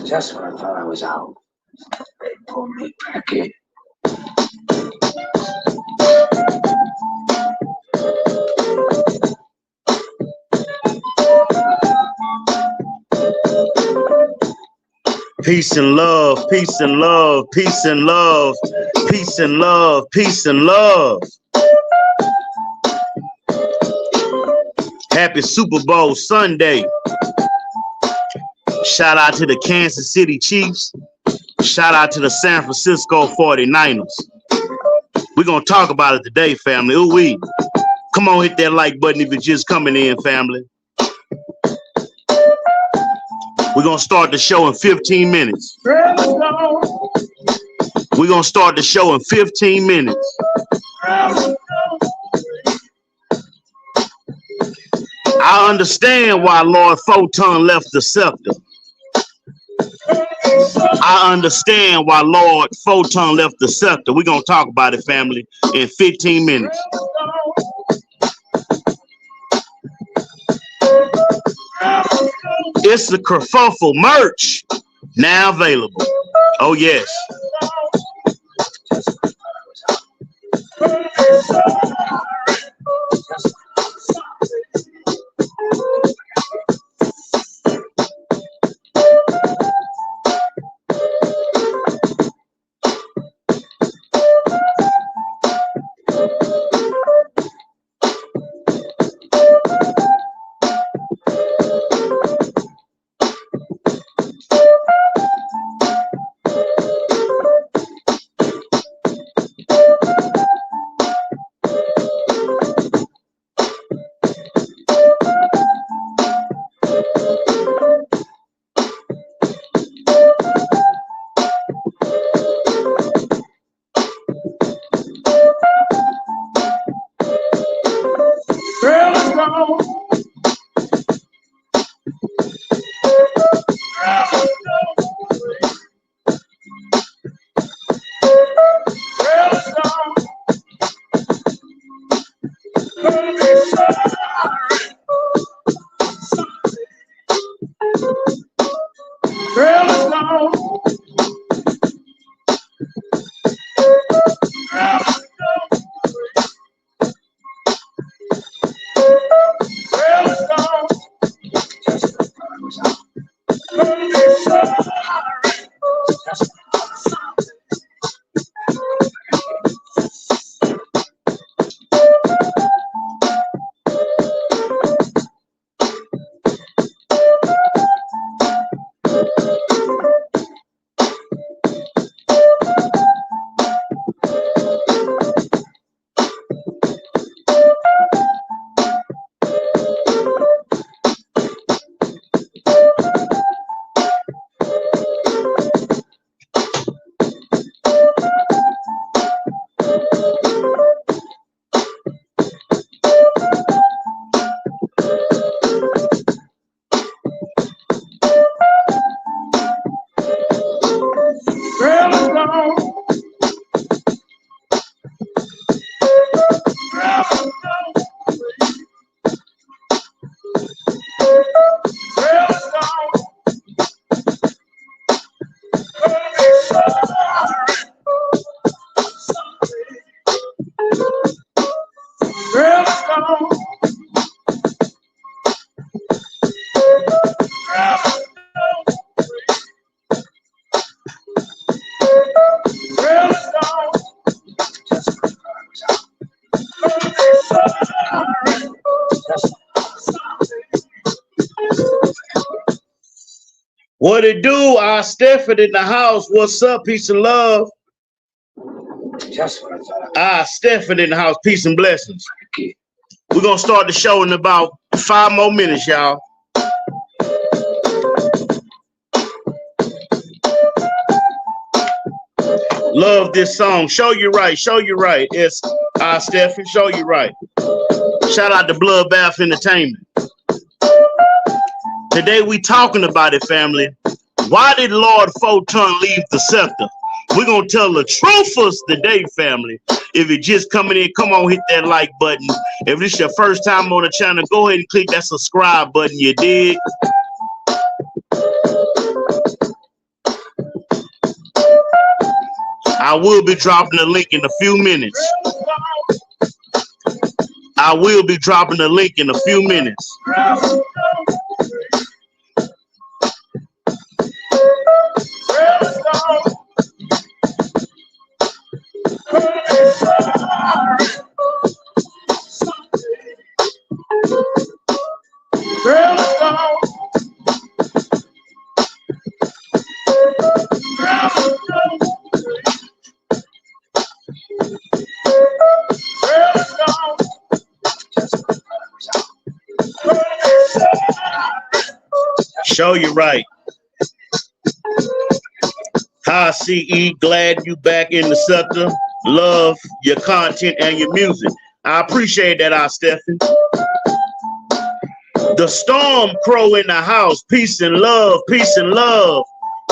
Just when I thought I was out, they pulled me back in. Peace and love, peace and love, peace and love, peace and love, peace and love. Happy Super Bowl Sunday. Shout out to the Kansas City Chiefs. Shout out to the San Francisco 49ers. We're going to talk about it today, family. Ooh-wee. Come on, hit that like button if you're just coming in, family. We're going to start the show in 15 minutes. We're going to start the show in 15 minutes. I understand why Lord Photon left the scepter. I understand why Lord Photon left the scepter. We're going to talk about it, family, in 15 minutes. It's the Kerfuffle merch now available. Oh, yes. What it do? Our Stefford in the house. What's up? Peace and love. Just what I thought. Our Stefford in the house. Peace and blessings. We're going to start the show in about 5 more minutes, y'all. Love this song. Show you right. Show you right. It's our Stefford. Show you right. Shout out to Bloodbath Entertainment. Today we talking about it, family. Why did Lord Photon leave the scepter? We're going to tell the truthers today, family. If you're just coming in, come on, hit that like button. If this is your first time on the channel, go ahead and click that subscribe button, you dig? I will be dropping the link in a few minutes. I will be dropping the link in a few minutes. Show you right. Hi, CE. Glad you back in the sector. Love your content and your music. I appreciate that, Stephen. The Storm Crow in the house. Peace and love. Peace and love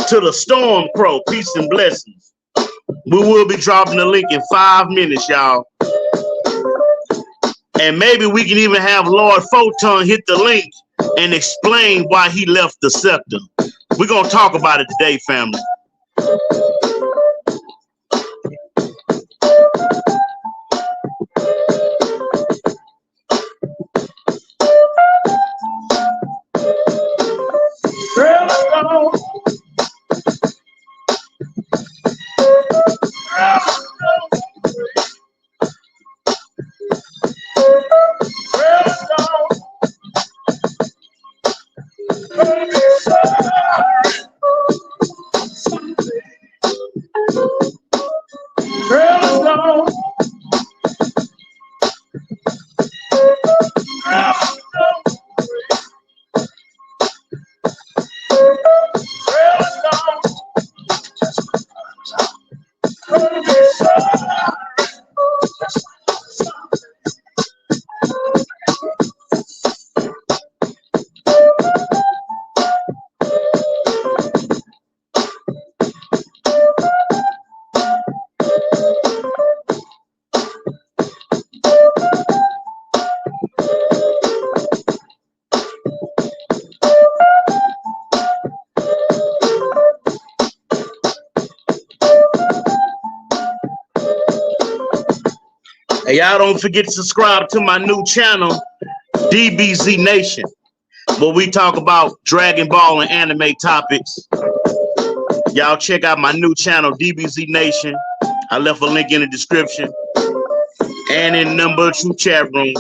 to the Storm Crow. Peace and blessings. We will be dropping the link in 5 minutes, y'all. And maybe we can even have Lord Photon hit the link and explain why he left the scepter. We're going to talk about it today, family. Hey, y'all don't forget to subscribe to my new channel, DBZ Nation, where we talk about Dragon Ball and anime topics. Y'all check out my new channel, DBZ Nation. I left a link in the description and in the number 2 chat room.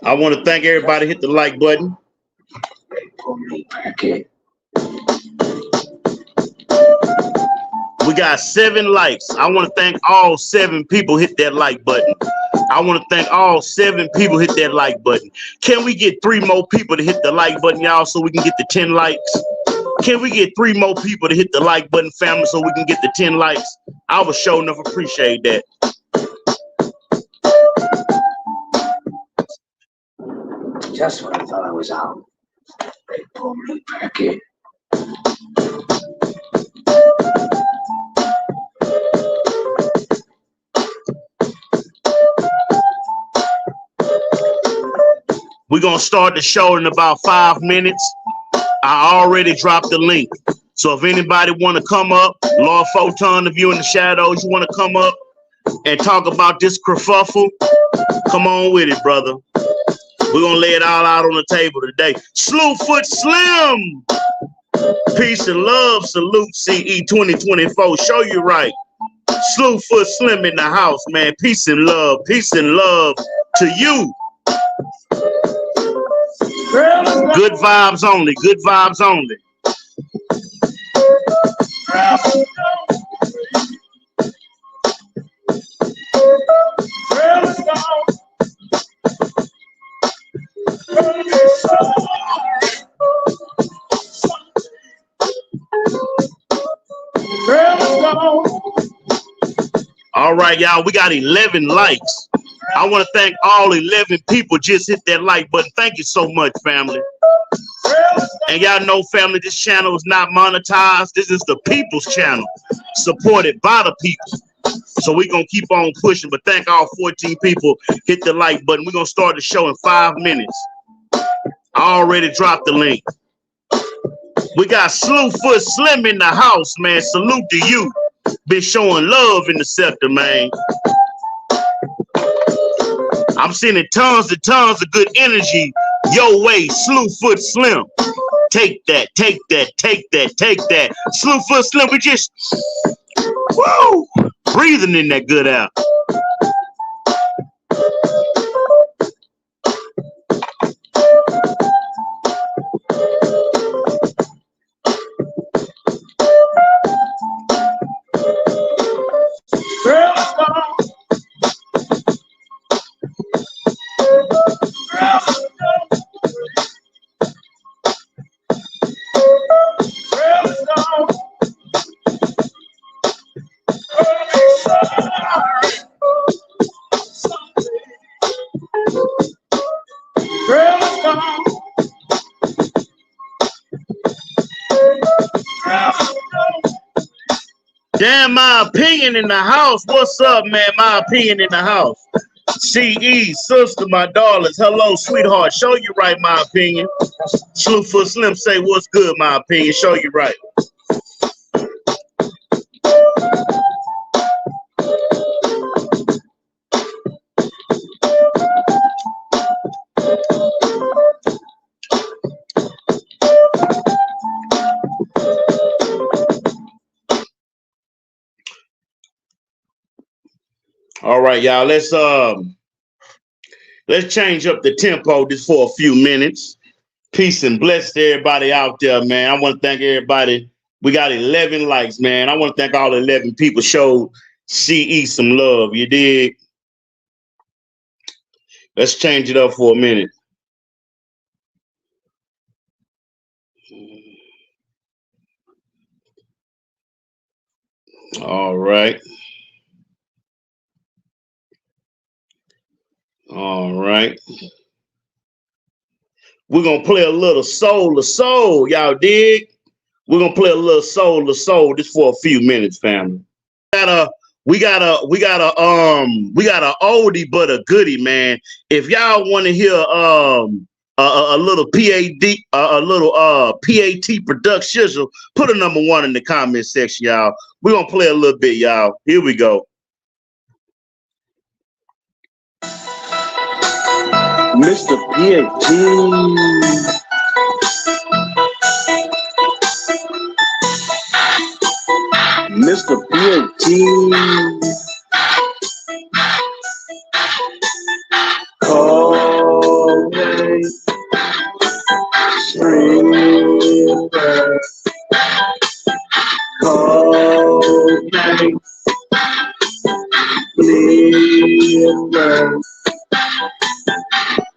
I want to thank everybody. Hit the like button. We got 7 likes. I want to thank all 7 people. Hit that like button. I want to thank all 7 people. Hit that like button. Can we get 3 more people to hit the like button, y'all, so we can get the 10 likes? Can we get 3 more people to hit the like button, family, so we can get the 10 likes? I would sure enough appreciate that. Just when I thought I was out, they pulled me back in. We're going to start the show in about 5 minutes. I already dropped the link. So if anybody want to come up, Lord Photon, if you're in the shadows, you want to come up and talk about this kerfuffle, come on with it, brother. We're going to lay it all out on the table today. Slewfoot Slim. Peace and love. Salute CE 2024. Show you right. Slewfoot Slim in the house, man. Peace and love. Peace and love to you. Good vibes only. Good vibes only. All right, y'all, we got 11 likes. I want to thank all 11 people just hit that like button. Thank you so much, family. And y'all know, family, this channel is not monetized. This is the people's channel, supported by the people. So we're going to keep on pushing. But thank all 14 people. Hit the like button. We're going to start the show in 5 minutes. I already dropped the link. We got Slewfoot Slim in the house, man. Salute to you. Been showing love in the sector, man. I'm sending tons and tons of good energy your way, Slewfoot Slim. Take that, take that, take that, take that. Slewfoot Slim, we just, woo, breathing in that good air. Damn, my opinion in the house. What's up, man? My opinion in the house. CE, sister, my darlings. Hello, sweetheart. Show you right, my opinion. Slewfoot Slim say, what's good, my opinion? Show you right. All right, y'all. Let's change up the tempo just for a few minutes. Peace and bless to everybody out there, man. I want to thank everybody. We got 11 likes, man. I want to thank all 11 people showed CE some love. You dig? Let's change it up for a minute. All right. All right. We're going to play a little Soul to Soul. Y'all dig? We're going to play a little Soul to Soul just for a few minutes, family. We got a oldie but a goodie, man. If y'all want to hear a little PAT production, put a number 1 in the comment section, y'all. We're going to play a little bit, y'all. Here we go. Mr. PAT. Mr. PAT. Call me. Screamer. Call me. Glimmer.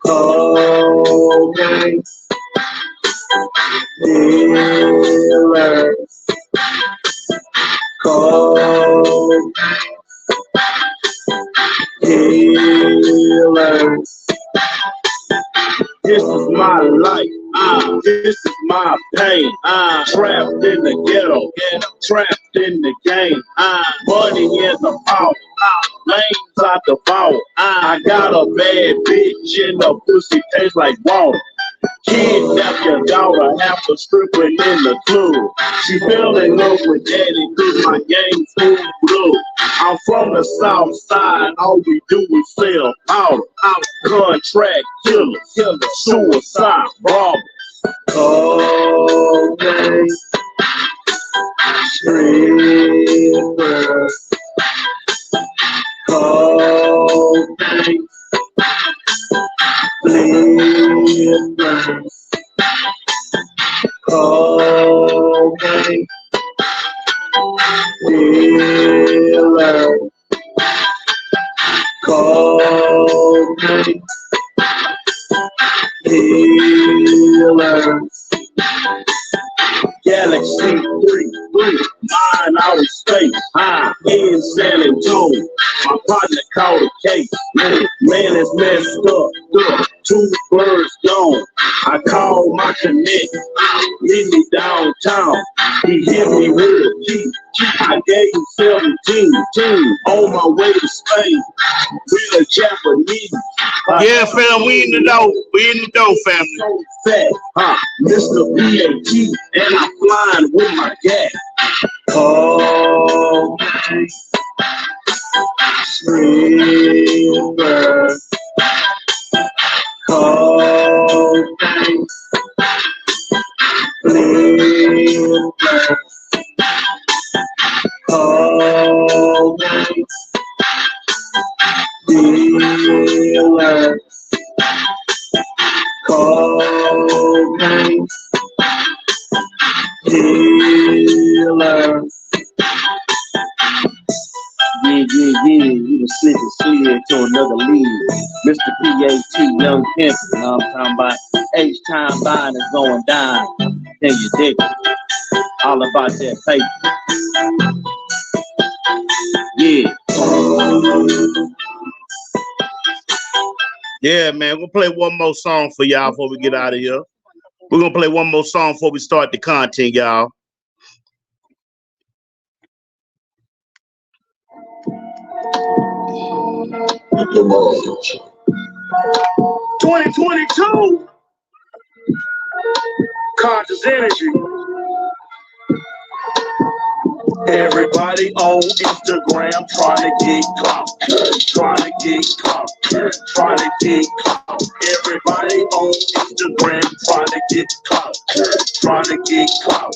Call me. Healer. Call me. Healer. This is my life. This is my pain. Trapped in the ghetto. Trapped in the game. Money in the power. Lanes out the vault. I got a bad bitch and the pussy tastes like water. Kidnap your daughter after stripping in the club. She fell in love with daddy cause my game full blue. I'm from the south side, all we do is sell powder. I'm contract killers, suicide robbers. Call me. Screamer. Call me. Glimmer. Call me. Healer. Call Galaxy 3, mine out of space, in San Antonio. My partner caught a case. Man, it's messed up. 2 birds gone. I called my connect. Meet me downtown. He hit me with a key. I gave him 17 on my way to Spain with a Japanese. Yeah, fam, we in the dough. We in the dough, family. So fat, Mr. BAT, and I'm flying with my gat. Oh, Silver. Oh, Silver. Oh, dealer. Call me dealer. Yeah, you done slid into another league. Mr. PAT, young pimp, you know what I'm talking about? H-time buying is going down. Can you dig it? All about that paper. Yeah. Yeah, man, we'll play one more song for y'all before we get out of here. We're gonna play one more song before we start the content, y'all. Demorge. 2022. Conscious energy. Everybody on Instagram trying to get clout, trying to get clout, trying to get clout. Everybody on Instagram trying to get clout, trying to get clout.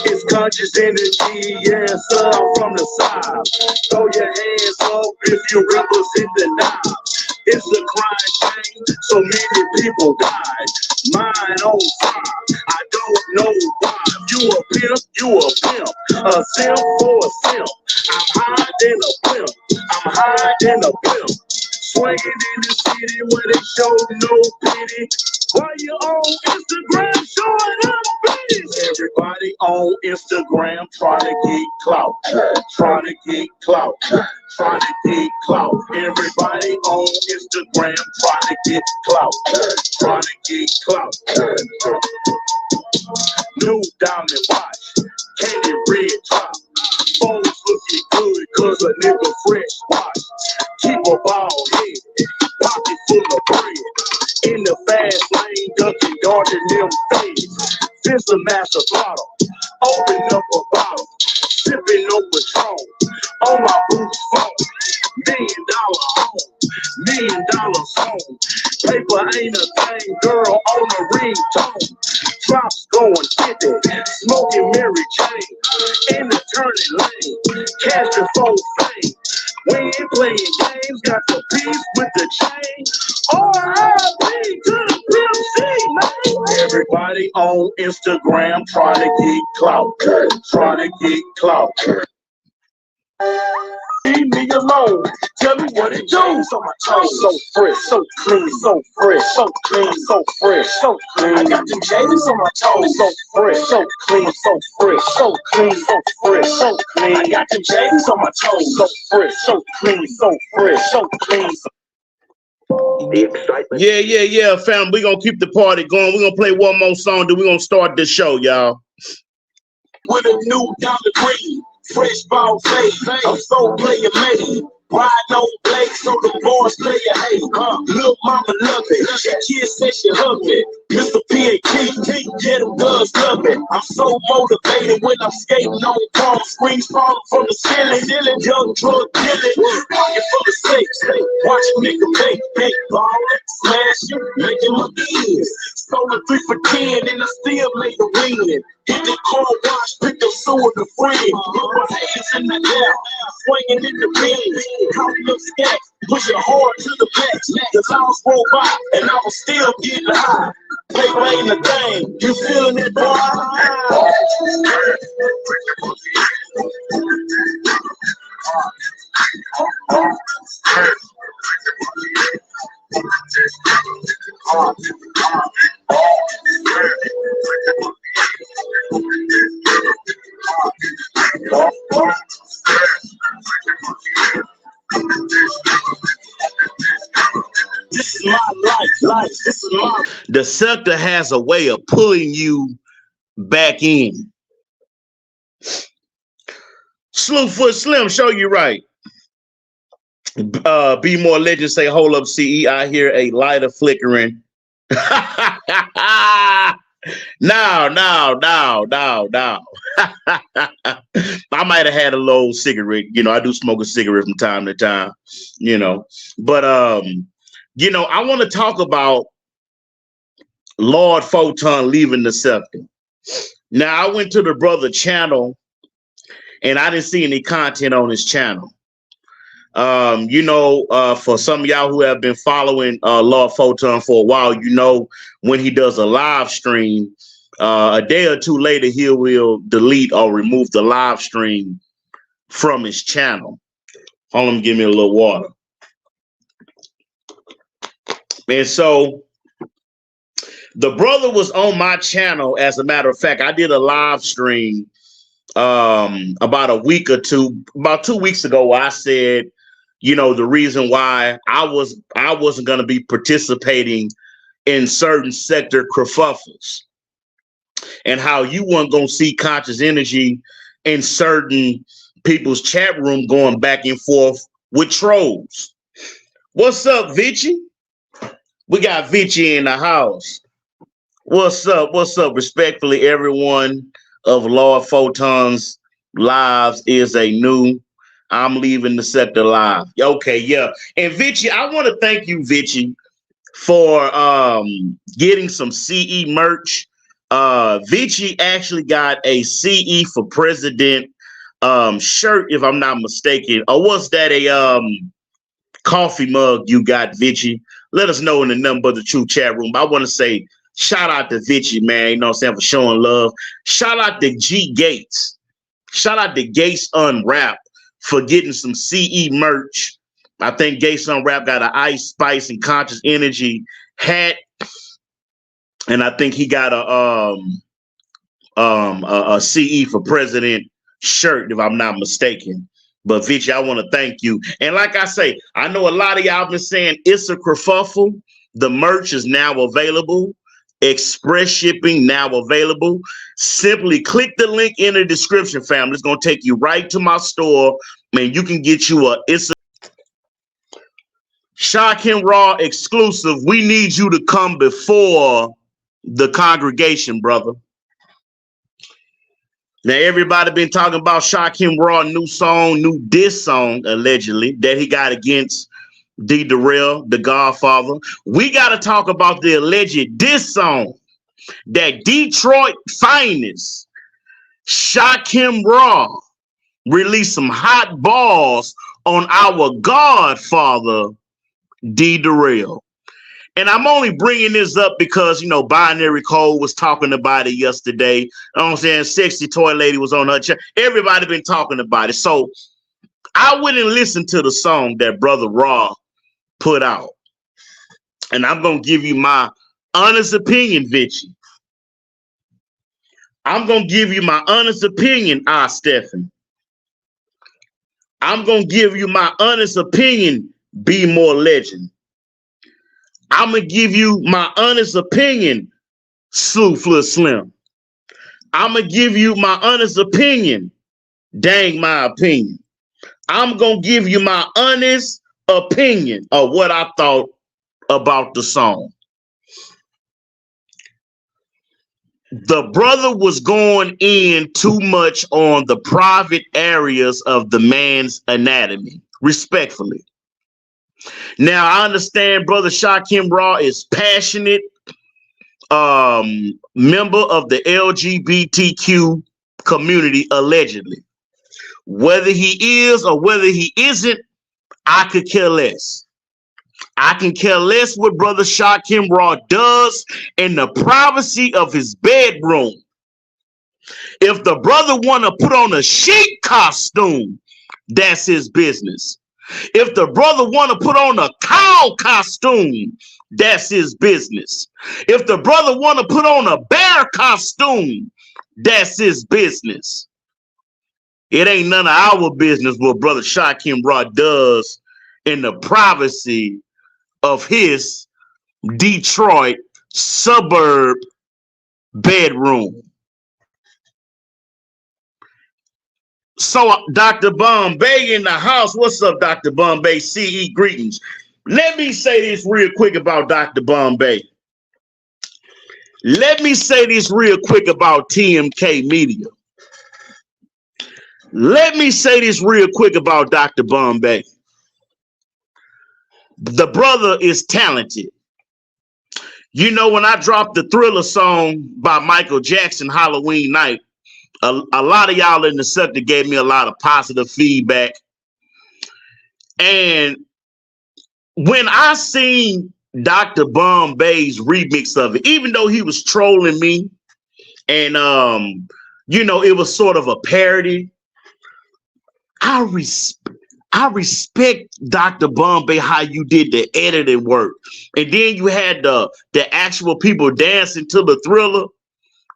It's conscious energy, yeah, sir, I'm from the side. Throw your hands up if you represent the Nile. It's a crime shame, so many people died. Mine on fire, I don't know why. You a pimp, you a pimp. A simp for a simp. I'm higher than a pimp. I'm higher than a pimp. Swinging in the city where they show no pity. Why you on Instagram showing up, bitch? Everybody on Instagram trying to get clout, trying to get clout, trying to get clout. Everybody on Instagram trying to get clout, trying to get clout. New diamond watch, candy red top. Phones looking good cause a nigga fresh watch. Keep a bald head, pocket full of bread. In the fast lane, ducking, dodging them fades. Fist a master throttle, open up a bottle, sipping on Patron. On my boots phone, $1 million home. Paper ain't a thing, girl on a ringtone. Drops going 50, smoking Mary Jane. In the turning lane, cash before fame. We ain't playing games, got the piece with the chain. R.I.P. to the Pimp C, man. Everybody on Instagram trying to get clout, trying to get clout. Leave me alone. Tell me what it do. On my toes, so fresh, so clean, so fresh, so clean, so fresh, so clean. I got them J's on my toes, so fresh, so clean, so fresh, so clean, so fresh, so clean. I got them J's on my toes, so fresh, so clean, so fresh, so clean. The excitement. Yeah, fam. We're gonna keep the party going. We're gonna play one more song, then we're gonna start the show, y'all. With a new dollar green, fresh ball face, I'm so player made. Ride on Blake, so the boys play a hate. Little mama love it. That kid said she hug me. Mr. PAT, yeah, them girls love it. I'm so motivated when I'm skating on palm screens falling from the ceiling. Young drug dealing, pocket full of safes. Watch a nigga make ballin', smashing, making look easy. Stole a 3 for 10 and I still made the win. Hit the car wash, picked up Sue and the friend. Put my hands in the air, swinging in the wind. Counting up stacks, pushing hard to the back. The hours roll by and I was still getting high. Paper ain't a thing, you feeling it, boy? This is my life. This is my. The scepter has a way of pulling you back in. Slewfoot Slim, show you right. Be More Legend say, hold up, CE. I hear a lighter flickering. Now. I might have had a low cigarette. You know, I do smoke a cigarette from time to time, you know. But you know, I want to talk about Lord Photon leaving the scepter. Now, I went to the brother channel and I didn't see any content on his channel. You know, for some of y'all who have been following Lord Photon for a while, you know, when he does a live stream, a day or two later, he will delete or remove the live stream from his channel. Hold on, give me a little water. And so the brother was on my channel. As a matter of fact, I did a live stream about a week or two, about 2 weeks ago. I said, you know, the reason why I wasn't going to be participating in certain sector kerfuffles, and how you weren't going to see conscious energy in certain people's chat room going back and forth with trolls. What's up, Vichy? We got Vichy in the house. What's up? What's up? Respectfully, everyone of Lord Photon's lives is a new. I'm leaving the sector live. Okay, yeah. And Vichy, I want to thank you, Vichy, for getting some CE merch. Vichy actually got a CE for President shirt, if I'm not mistaken. Or was that a coffee mug you got, Vichy? Let us know in the Nothing But the Truth chat room. I want to say shout out to Vichy, man. You know what I'm saying, for showing love. Shout out to G Gates. Shout out to Gates Unwrap for getting some CE merch. I think Gates Unwrap got an Ice Spice and Conscious Energy hat. And I think he got a CE for President shirt, if I'm not mistaken. But Vichy, I want to thank you. And like I say, I know a lot of y'all been saying it's a kerfuffle. The merch is now available. Express shipping now available. Simply click the link in the description, family. It's going to take you right to my store. Man, you can get you a Shakim Raw exclusive. We need you to come before the congregation, brother. Now, everybody been talking about Shakim Raw new song, new diss song, allegedly, that he got against D. Darrell, the Godfather. We got to talk about the alleged diss song that Detroit finest, Shakim Raw, released some hot balls on our Godfather, D. Darrell. And I'm only bringing this up because, you know, Binary Code was talking about it yesterday. You know what I'm saying? Sexy Toy Lady was on her channel. Everybody been talking about it. So I went and listened to the song that Brother Raw put out. And I'm going to give you my honest opinion, Vichy. I'm going to give you my honest opinion, Stephen. I'm going to give you my honest opinion, Be More Legend. I'm going to give you my honest opinion, Slewfoot Slim. I'm going to give you my honest opinion, Dang My Opinion. I'm going to give you my honest opinion of what I thought about the song. The brother was going in too much on the private areas of the man's anatomy, respectfully. Now, I understand Brother Shakim Raw is passionate, member of the LGBTQ community, allegedly. Whether he is or whether he isn't, I could care less. I can care less what Brother Shakim Raw does in the privacy of his bedroom. If the brother want to put on a sheep costume, that's his business. If the brother want to put on a cow costume, that's his business. If the brother want to put on a bear costume, that's his business. It ain't none of our business what Brother Shakim Ra does in the privacy of his Detroit suburb bedroom. So Dr. Bombay in the house. What's up, Dr. Bombay? CE greetings. Let me say this real quick about Dr. Bombay. Let me say this real quick about TMK Media. Let me say this real quick about Dr. Bombay. The brother is talented. You know, when I dropped the Thriller song by Michael Jackson, Halloween Night, a lot of y'all in the sector gave me a lot of positive feedback. And when I seen Dr. Bombay's remix of it, even though he was trolling me and, you know, it was sort of a parody, I respect Dr. Bombay, how you did the editing work. And then you had the actual people dancing to the Thriller.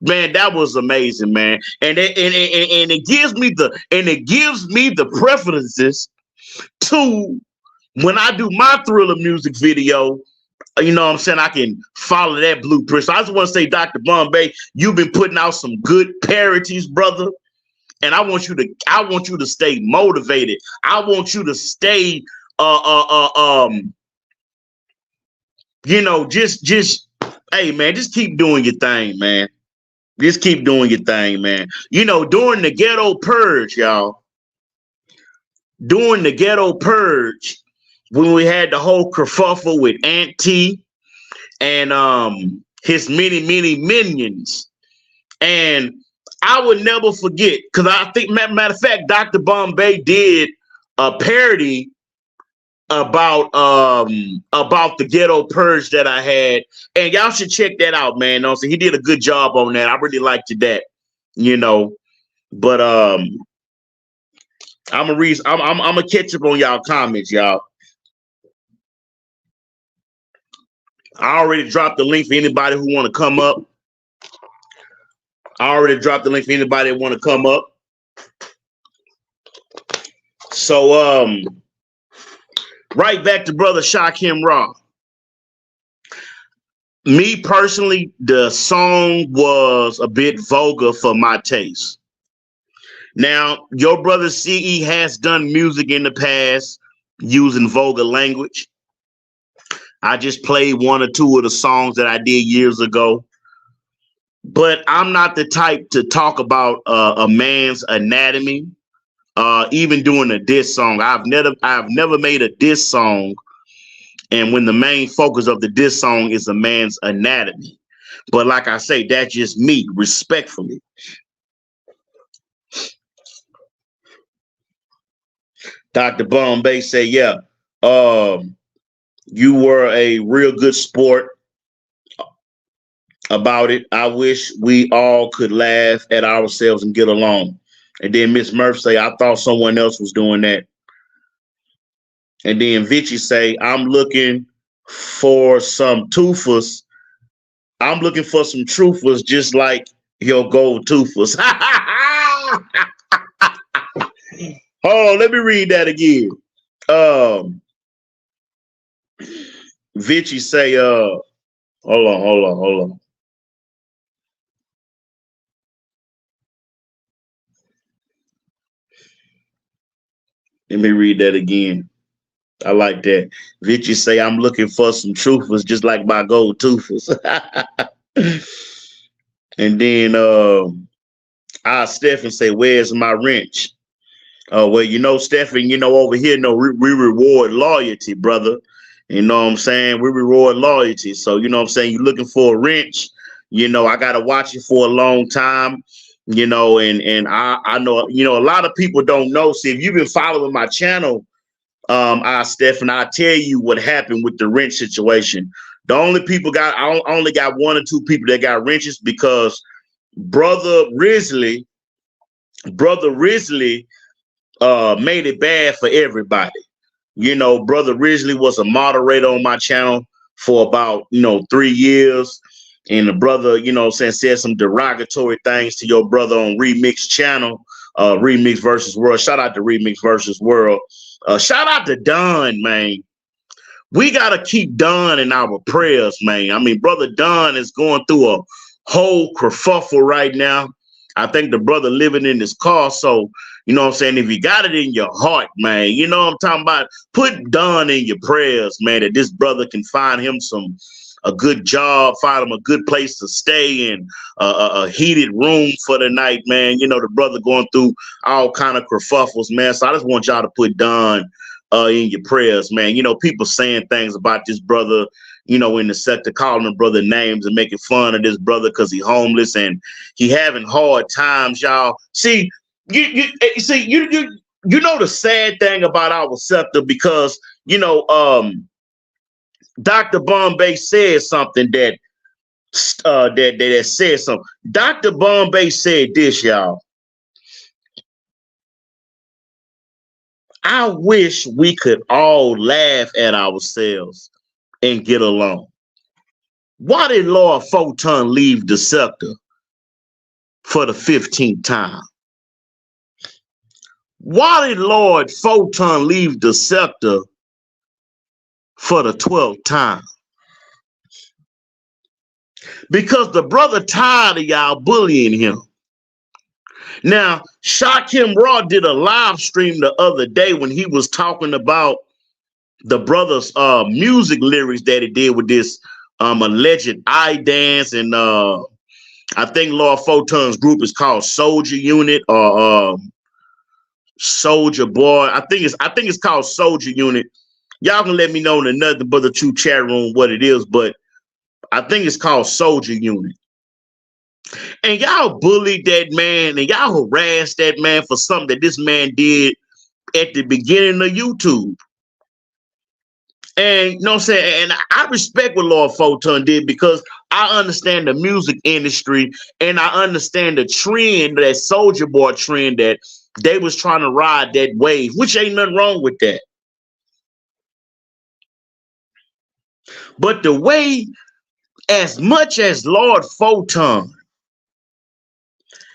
Man, that was amazing, man. And it gives me the preferences to when I do my Thriller music video. You know what I'm saying? I can follow that blueprint. So I just want to say, Dr. Bombay, you've been putting out some good parodies, brother. And I want you to stay motivated. I want you to stay you know, just hey man, just keep doing your thing, man. Just keep doing your thing, man. You know, during the ghetto purge, y'all. During the ghetto purge, when we had the whole kerfuffle with Aunt T and his many minions. And I would never forget, because I think, matter of fact, Dr. Bombay did a parody about the ghetto purge that I had, and y'all should check that out, man. So he did a good job on that. I really liked that, you know. But I'm gonna catch up on y'all comments, y'all. I already dropped the link for anybody who want to come up. I already dropped the link for anybody that want to come up. So right back to Brother Shakim Ra. Me personally, the song was a bit vulgar for my taste. Now, your brother CE has done music in the past using vulgar language. I just played one or two of the songs that I did years ago. But I'm not the type to talk about a man's anatomy, even doing a diss song. I've never made a diss song, and when the main focus of the diss song is a man's anatomy. But like I say, that's just me, respectfully. Dr. Bombay say, yeah, you were a real good sport about it. I wish we all could laugh at ourselves and get along. And then Miss Murph say, I thought someone else was doing that. And then Vichy say, I'm looking for some toofers. I'm looking for some truthers just like your gold toofers. Hold on, let me read that again. Vichy say, hold on. Let me read that again. I like that. Vichy say, I'm looking for some truthers just like my gold toofers. And then Stephen say, where's my wrench? Well, you know, Stephen, you know, over here, no, we reward loyalty, brother. You know what I'm saying? We reward loyalty. So, you know what I'm saying? You're looking for a wrench. You know, I got to watch you for a long time. You know, and I know, you know, a lot of people don't know. See, if you've been following my channel, Stephen, I'll tell you what happened with the wrench situation. I only got one or two people that got wrenches because Brother Risley made it bad for everybody. You know, Brother Risley was a moderator on my channel for about, 3 years. And the brother, said some derogatory things to your brother on Remix channel, Remix versus World. Shout out to Remix versus World. Shout out to Don, man. We got to keep Don in our prayers, man. I mean, brother Don is going through a whole kerfuffle right now. I think the brother living in his car. So, if you got it in your heart, man, you know what I'm talking about? Put Don in your prayers, man, that this brother can find him a good job, find him a good place to stay in, a heated room for the night, man. The brother going through all kind of kerfuffles, man. So I just want y'all to put Don in your prayers, man. People saying things about this brother, in the sector, calling the brother names and making fun of this brother because he homeless and he having hard times, y'all. See, you know the sad thing about our sector, because Dr. Bombay said something that said something. Dr. Bombay said this, y'all. I wish we could all laugh at ourselves and get along. Why did Lord Photon leave the scepter for the 15th time? Why did Lord Photon leave the scepter for the 12th time? Because the brother tired of y'all bullying him. Now, Shakim Raw did a live stream the other day when he was talking about the brother's music lyrics that he did with this alleged eye dance, and I think Lord Photon's group is called Soldier Unit or Soldier Boy. I think it's called Soldier Unit. Y'all can let me know in the Nothing But the Truth chat room what it is, but I think it's called Soldier Unit. And y'all bullied that man and y'all harassed that man for something that this man did at the beginning of YouTube. And you know what I'm saying? And I respect what Lord Photon did, because I understand the music industry and I understand the trend, that Soldier Boy trend, that they was trying to ride that wave, which ain't nothing wrong with that. But the way, as much as Lord Photon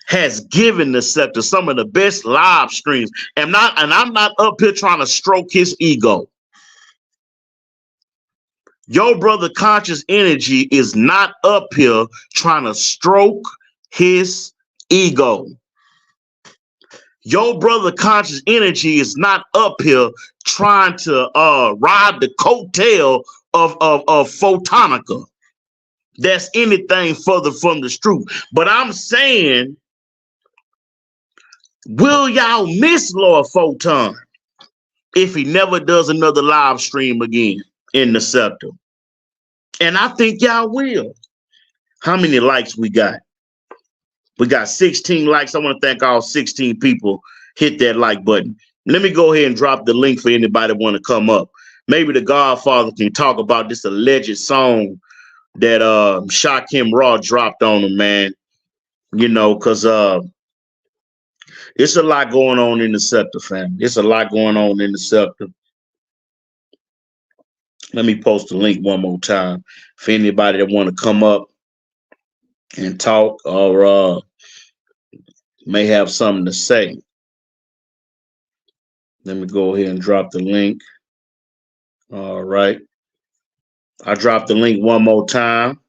has given the sector some of the best live streams, and I'm not up here trying to stroke his ego. Your brother Conscious Energy is not up here trying to stroke his ego. Your brother Conscious Energy is not up here trying to ride the coattail of Photonica. That's anything further from the truth. But I'm saying, will y'all miss Lord Photon if he never does another live stream again in the scepter? And I think y'all will. How many likes we got? We got 16 likes. I want to thank all 16 people. Hit that like button. Let me go ahead and drop the link for anybody want to come up. Maybe the Godfather can talk about this alleged song that Shakim Raw dropped on him, man. Because it's a lot going on in the sector, fam. It's a lot going on in the sector. Let me post the link one more time for anybody that want to come up and talk or may have something to say. Let me go ahead and drop the link. All right. I dropped the link one more time.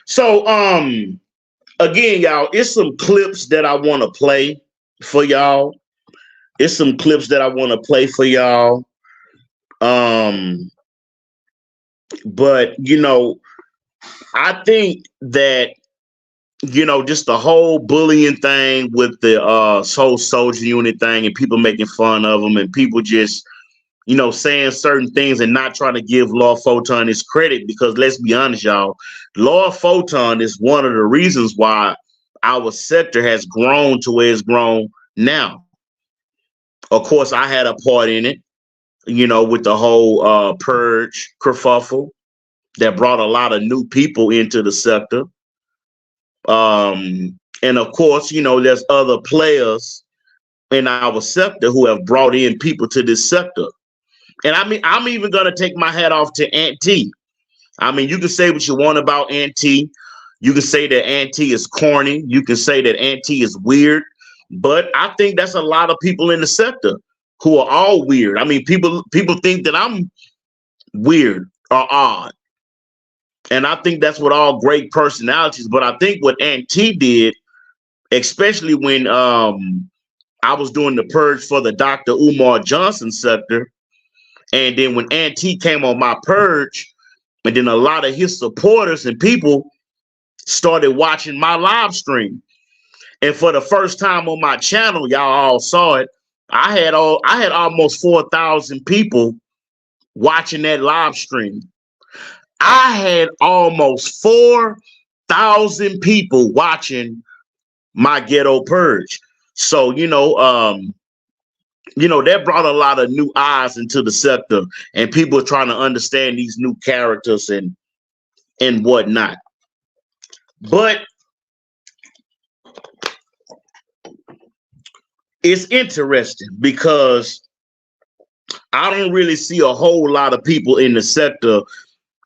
So, again, y'all, it's some clips that I want to play for y'all. But, I think that, just the whole bullying thing with the whole Soldier Unit thing and people making fun of them and people just, saying certain things and not trying to give Lord Photon his credit, because let's be honest, y'all, Lord Photon is one of the reasons why our sector has grown to where it's grown now. Of course, I had a part in it, with the whole purge kerfuffle that brought a lot of new people into the sector. And of course, there's other players in our sector who have brought in people to this sector. And I mean, I'm even gonna take my hat off to Aunt T. I mean, you can say what you want about Aunt T. You can say that Aunt T is corny. You can say that Aunt T is weird. But I think that's a lot of people in the sector who are all weird. I mean, people think that I'm weird or odd. And I think that's what all great personalities. But I think what Aunt T did, especially when I was doing the purge for the Dr. Umar Johnson sector, and then when Aunt T came on my purge, and then a lot of his supporters and people started watching my live stream. And for the first time on my channel, y'all all saw it. I had almost 4,000 people watching that live stream. I had almost 4,000 people watching my ghetto purge. So, that brought a lot of new eyes into the sector, and people are trying to understand these new characters and whatnot. But it's interesting because I don't really see a whole lot of people in the sector,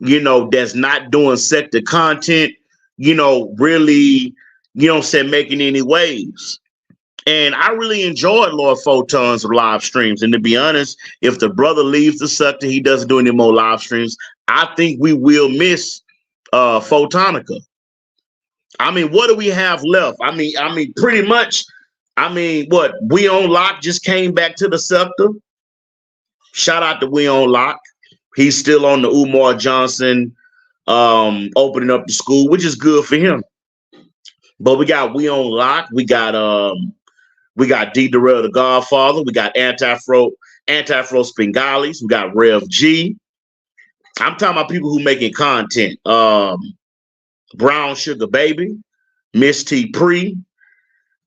that's not doing sector content, really, making any waves. And I really enjoyed Lord Photon's live streams. And to be honest, if the brother leaves the sector, he doesn't do any more live streams, I think we will miss Photonica. I mean, what do we have left? I mean, pretty much, what? We on Lock just came back to the sector. Shout out to We on Lock. He's still on the Umar Johnson opening up the school, which is good for him. But we got We on Lock. We got D. Darrell the Godfather. We got Anti-Fro Spingalis. We got Rev G. I'm talking about people who making content. Brown Sugar Baby, Miss T Pre.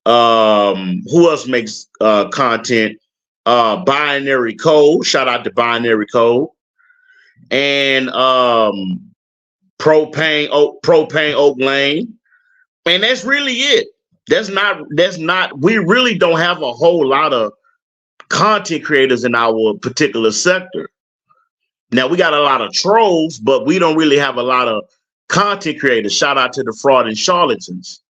Who else makes content? Binary Code. Shout out to Binary Code. And Propane Oak Lane. And that's really it. That's not, we really don't have a whole lot of content creators in our particular sector. Now we got a lot of trolls, but we don't really have a lot of content creators. Shout out to the fraud and charlatans.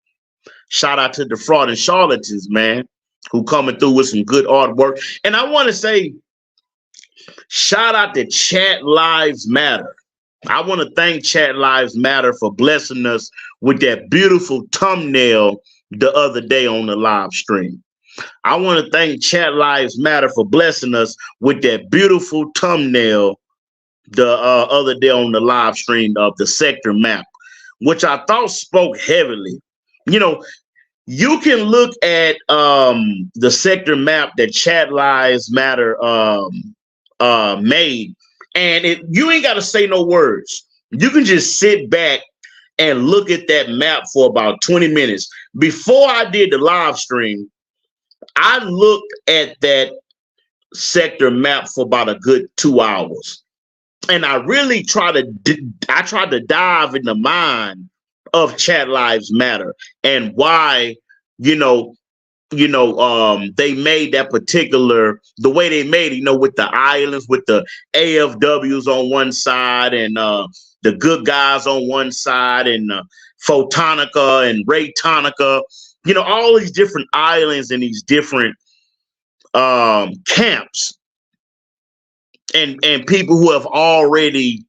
Shout out to the fraud and charlatans, man, who coming through with some good artwork. And I want to say, shout out to Chat Lives Matter. I want to thank Chat Lives Matter for blessing us with that beautiful thumbnail the other day on the live stream. I want to thank Chat Lives Matter for blessing us with that beautiful thumbnail the other day on the live stream of the sector map, which I thought spoke heavily. You can look at the sector map that Chat Lives Matter made, and you ain't got to say no words. You can just sit back and look at that map for about 20 minutes. Before I did the live stream, I looked at that sector map for about a good 2 hours. And I really tried to dive in the mind of Chat Lives Matter and why, they made that particular, the way they made it, with the islands, with the AFWs on one side and the good guys on one side and Photonica and Raytonica, all these different islands and these different camps and people who have already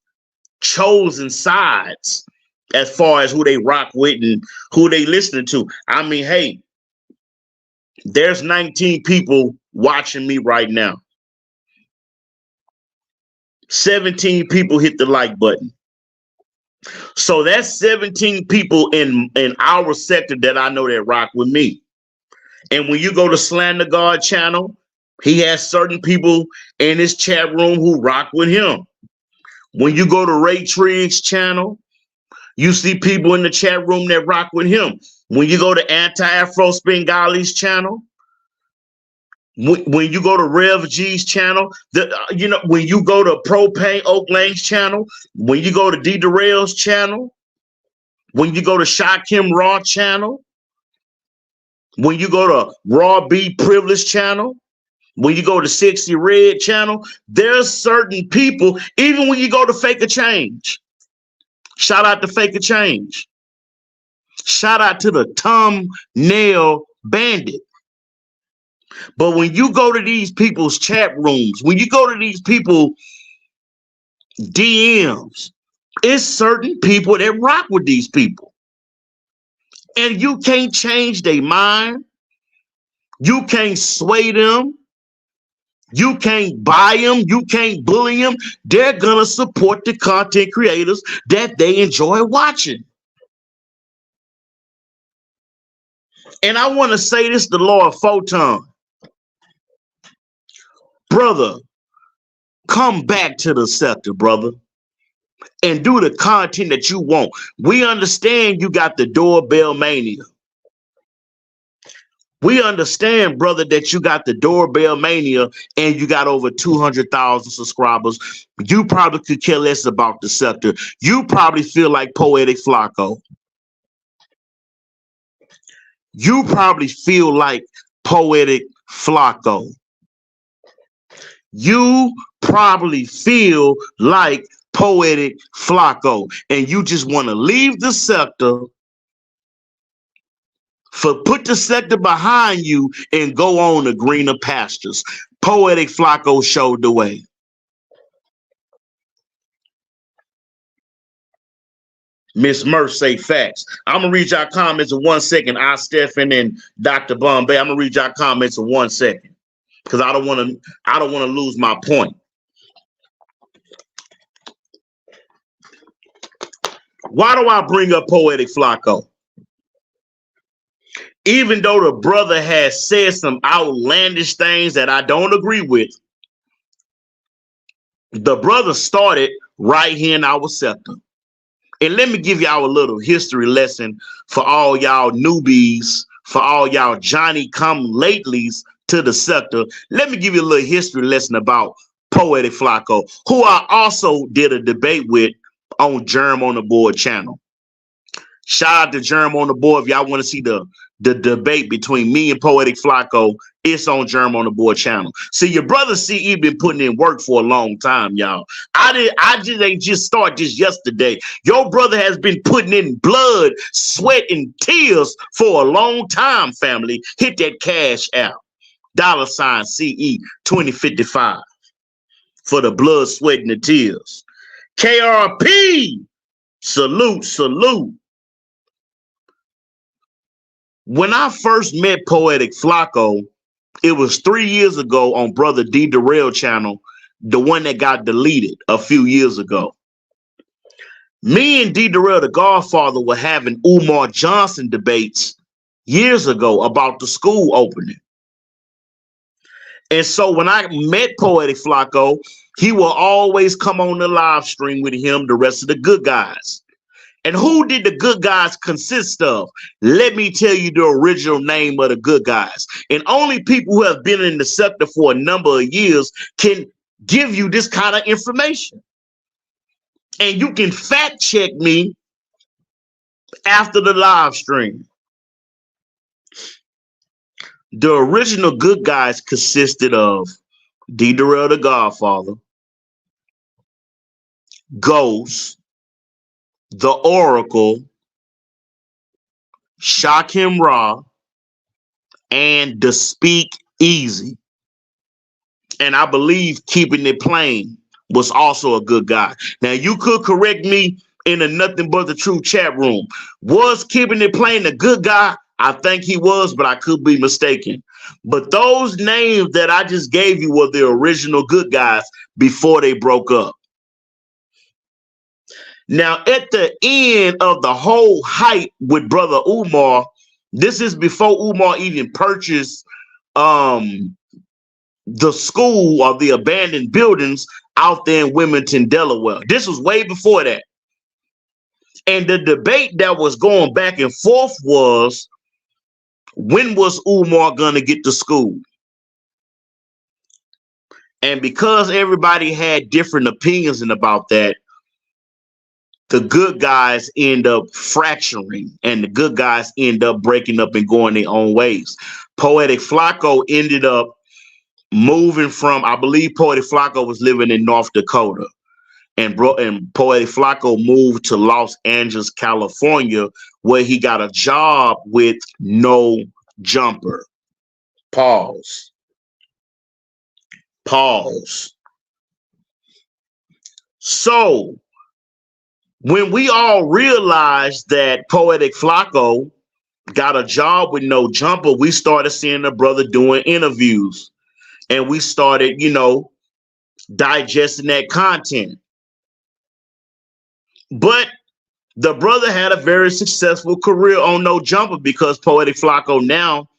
chosen sides as far as who they rock with and who they listening to. I mean, hey, there's 19 people watching me right now. 17 people hit the like button. So that's 17 people in our sector that I know that rock with me. And when you go to Slander God channel, he has certain people in his chat room who rock with him. When you go to Ray Triggs channel, you see people in the chat room that rock with him. When you go to Anti-Afro Spingali's channel, when you go to Rev G's channel, when you go to Propane Oak Lane's channel, when you go to D. Darrell's channel, when you go to Shakim Raw channel, when you go to Raw B Privilege channel, When you go to 60 Red channel, there's certain people, even when you go to Fake a Change. Shout out to Fake a Change. Shout out to the thumbnail bandit. But when you go to these people's chat rooms, when you go to these people DMs, it's certain people that rock with these people. And you can't change their mind. You can't sway them. You can't buy them. You can't bully them. They're going to support the content creators that they enjoy watching. And I want to say this to Lord Photon. Brother, come back to the sector, brother, and do the content that you want. We understand you got the doorbell mania. We understand, brother, that you got the doorbell mania and you got over 200,000 subscribers. You probably could care less about the sector. You probably feel like Poetic Flacco. You probably feel like Poetic Flacco. You probably feel like Poetic Flacco, and you just want to leave the sector, put the sector behind you and go on to greener pastures. Poetic Flacco showed the way. Miss Murph say facts. I'm gonna read y'all comments in 1 second. Stephen and Dr. Bombay. I'm gonna read y'all comments in 1 second because I don't want to lose my point. Why do I bring up Poetic Flacco? Even though the brother has said some outlandish things that I don't agree with, the brother started right here in our sector. And let me give y'all a little history lesson for all y'all newbies, for all y'all Johnny-come-latelys to the sector. Let me give you a little history lesson about Poetic Flacco, who I also did a debate with on Germ on the Board channel. Shout out to Germ on the Board. If y'all want to see the debate between me and Poetic Flacco, it's on Germ on the Board channel. See, your brother CE been putting in work for a long time, y'all. I just ain't just start just yesterday. Your brother has been putting in blood, sweat, and tears for a long time, family. Hit that cash out. $CE 2055 for the blood, sweat, and the tears. KRP, salute, salute. When I first met Poetic Flacco, it was 3 years ago on Brother D Darrell channel, the one that got deleted a few years ago. Me and D Darrell, the Godfather, were having Umar Johnson debates years ago about the school opening. And so when I met Poetic Flacco, he will always come on the live stream with him, the rest of the good guys. And who did the good guys consist of? Let me tell you the original name of the good guys. And only people who have been in the sector for a number of years can give you this kind of information. And you can fact check me after the live stream. The original good guys consisted of D. Darrell the Godfather, Ghost, The Oracle, Shakim Ra, and The Speak Easy. And I believe Keeping It Plain was also a good guy. Now, you could correct me in a Nothing But the Truth chat room. Was Keeping It Plain a good guy? I think he was, but I could be mistaken. But those names that I just gave you were the original good guys before they broke up. Now, at the end of the whole hype with Brother Umar, this is before Umar even purchased the school or the abandoned buildings out there in Wilmington, Delaware. This was way before that. And the debate that was going back and forth was, when was Umar going to get to school? And because everybody had different opinions about that, the good guys end up fracturing and the good guys end up breaking up and going their own ways. Poetic Flacco ended up moving from, I believe Poetic Flacco was living in North Dakota. And Poetic Flacco moved to Los Angeles, California, where he got a job with No Jumper. Pause. So when we all realized that Poetic Flacco got a job with No Jumper, we started seeing the brother doing interviews, and we started, digesting that content. But the brother had a very successful career on No Jumper because Poetic Flacco now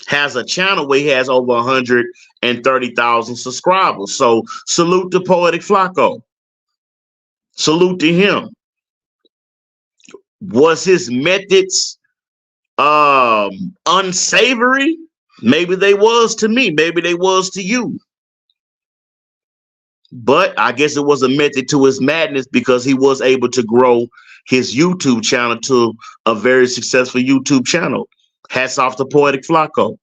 has a channel where he has over 130,000 subscribers. So salute to Poetic Flacco. Salute to him. Was his methods unsavory? Maybe they was to me. Maybe they was to you. But I guess it was a method to his madness because he was able to grow his YouTube channel to a very successful YouTube channel. Hats off to Poetic Flacco.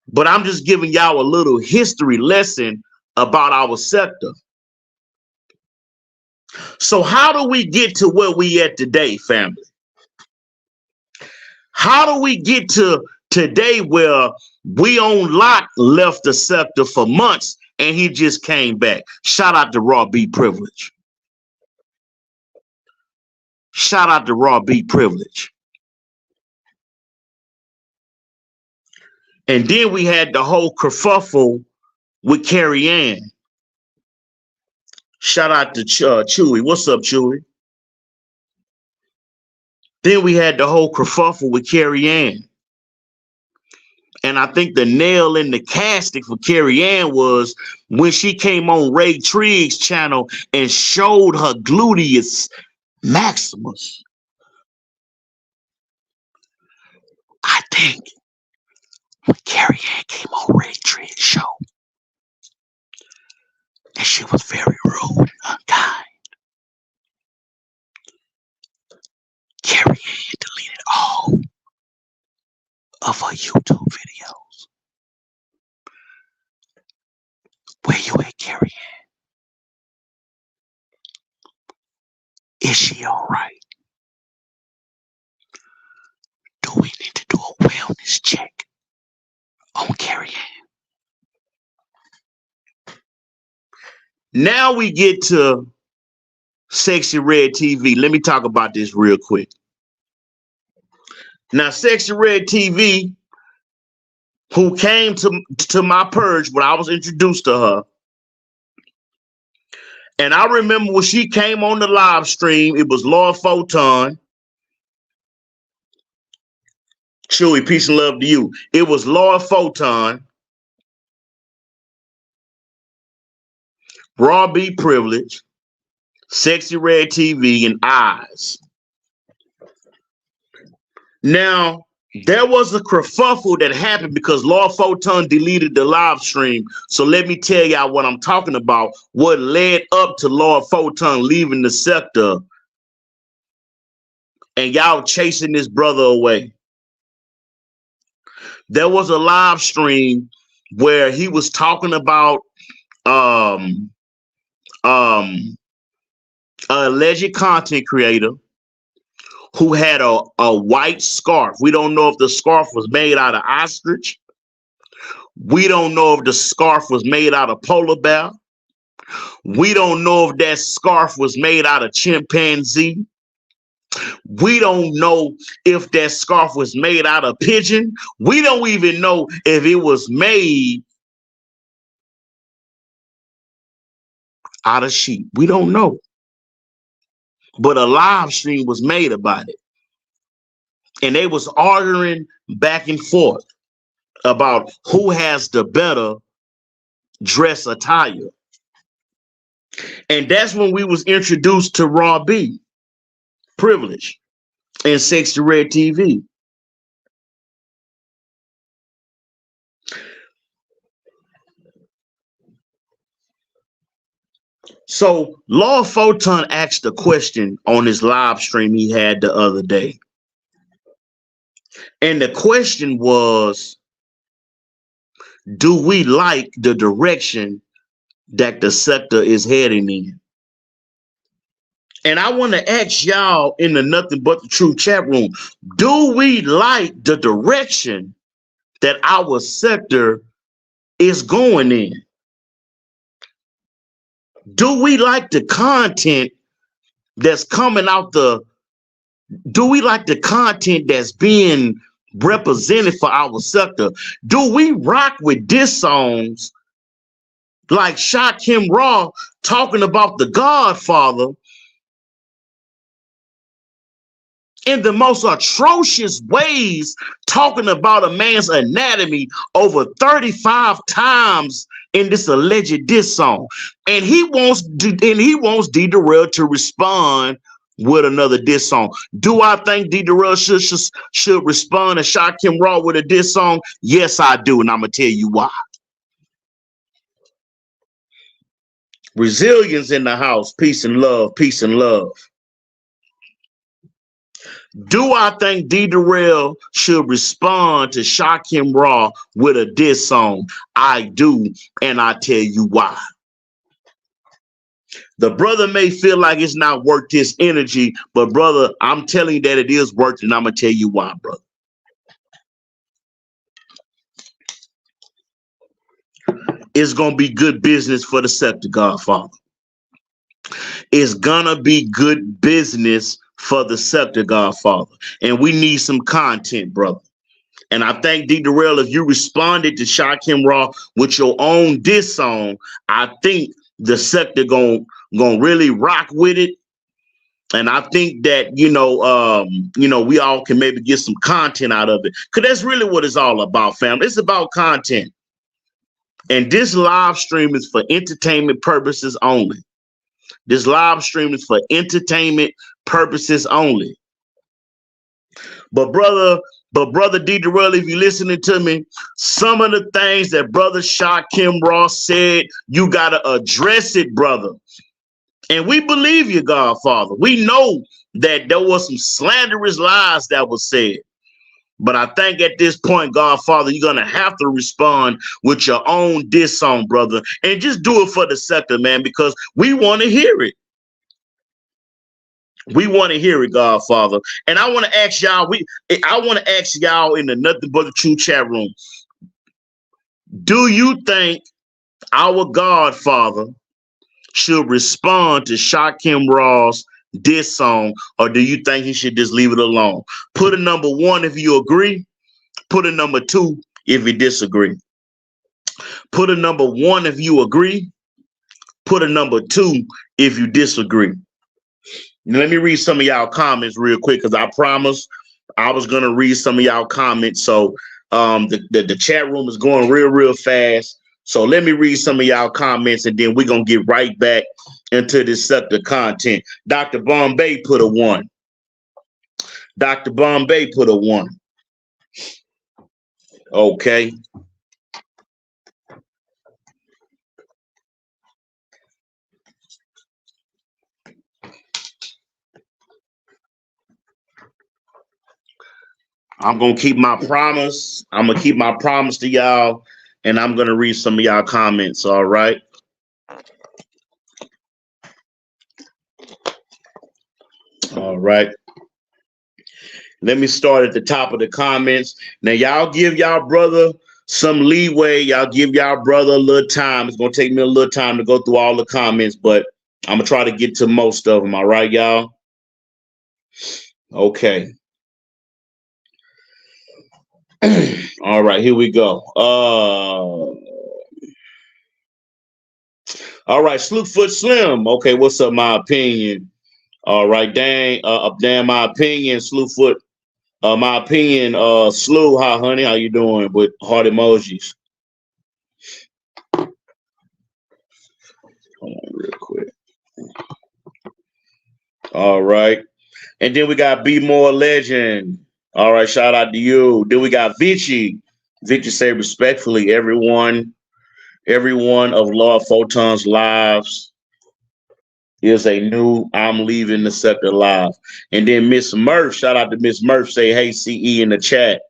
But I'm just giving y'all a little history lesson about our sector. So how do we get to where we at today, family? How do we get to today where we on lock left the sector for months and he just came back? Shout out to Raw B Privilege. Shout out to Raw B Privilege. And then we had the whole kerfuffle with Carrie Ann. Shout out to Chewy. What's up, Chewy? Then we had the whole kerfuffle with Carrie Ann. And I think the nail in the casting for Carrie Ann was when she came on Ray Trigg's channel and showed her gluteus maximus. I think when Carrie Ann came on Ray Trigg's show, and she was very rude and unkind, Carrie Ann deleted all of her YouTube videos. Where you at, Carrie Ann? Is she all right? Do we need to do a wellness check on Carrie Ann? Now we get to Sexy Red TV. Let me talk about this real quick. Now, Sexy Red TV, who came to my purge when I was introduced to her, and I remember when she came on the live stream, it was Lord Photon. Chewy, peace and love to you. It was Lord Photon, Raw B Privilege, Sexy Red TV, and Eyes. Now, there was a kerfuffle that happened because Lord Photon deleted the live stream. So let me tell y'all what I'm talking about, what led up to Lord Photon leaving the sector and y'all chasing this brother away. There was a live stream where he was talking about an alleged content creator who had a white scarf. We don't know if the scarf was made out of ostrich. We don't know if the scarf was made out of polar bear. We don't know if that scarf was made out of chimpanzee. We don't know if that scarf was made out of pigeon. We don't even know if it was made out of sheep. We don't know. But a live stream was made about it. And they was arguing back and forth about who has the better dress attire. And that's when we was introduced to Raw B Privilege and Sexy Red TV. So Lord Photon asked a question on his live stream he had the other day. And the question was, do we like the direction that the sector is heading in? And I want to ask y'all in the Nothing But the Truth chat room, do we like the direction that our sector is going in? Do we like the content that's coming out do we like the content that's being represented for our sector? Do we rock with diss songs like Shock Him Raw talking about the Godfather in the most atrocious ways, talking about a man's anatomy over 35 times in this alleged diss song? And he wants D Darrell to respond with another diss song. Do I think D Darrell should respond to Shock Him Raw with a diss song? Yes, I do, and I'm gonna tell you why. Resilience in the house. Peace and love. Peace and love. Do I think D Darrell should respond to Shock Him Raw with a diss song? I do, and I tell you why. The brother may feel like it's not worth his energy, but brother, I'm telling you that it is worth it, and I'm gonna tell you why, brother. It's gonna be good business for the sector, Godfather. It's gonna be good business for the sector, Godfather. And we need some content, brother. And I think D Darrell, if you responded to Shock Him Raw with your own diss song, I think the sector gonna really rock with it. And I think that, we all can maybe get some content out of it. Because that's really what it's all about, family. It's about content. And this live stream is for entertainment purposes only. This live stream is for entertainment purposes only. But brother D Darrell, if you're listening to me, some of the things that brother Shock Him Raw said, you gotta address it, brother. And we believe you, Godfather. We know that there was some slanderous lies that was said. But I think at this point, Godfather, you're gonna have to respond with your own diss song, brother, and just do it for the sector, man, because we want to hear it. We want to hear it, Godfather. And I want to ask y'all, in the Nothing But the Truth chat room, do you think our Godfather should respond to Shock Him Raw's diss song, or do you think he should just leave it alone? Put a number 1 if you agree. Put a number 2 if you disagree. Put a number 1 if you agree. Put a number 2 if you disagree. Now, let me read some of y'all comments real quick, because I promised I was going to read some of y'all comments. So the chat room is going real fast. So let me read some of y'all comments, and then we're going to get right back into this sector content. Dr. Bombay put a 1. Dr. Bombay put a 1. Okay. I'm going to keep my promise. I'm going to keep my promise to y'all, and I'm going to read some of y'all comments, all right? All right. Let me start at the top of the comments. Now, y'all give y'all brother some leeway. Y'all give y'all brother a little time. It's going to take me a little time to go through all the comments, but I'm going to try to get to most of them, all right, y'all? Okay. All right, here we go. All right, Slewfoot Slim. Okay, what's up, my opinion? All right, dang, my opinion, Slewfoot. My opinion, Slew, hi, honey, how you doing? With heart emojis. Hold on real quick. All right. And then we got Be More Legend. All right, shout out to you. Then we got Vichy. Vichy say respectfully, everyone of Lord Photon's lives is a new I'm leaving the sector live. And then Miss Murph, shout out to Miss Murph, say, hey, CE in the chat.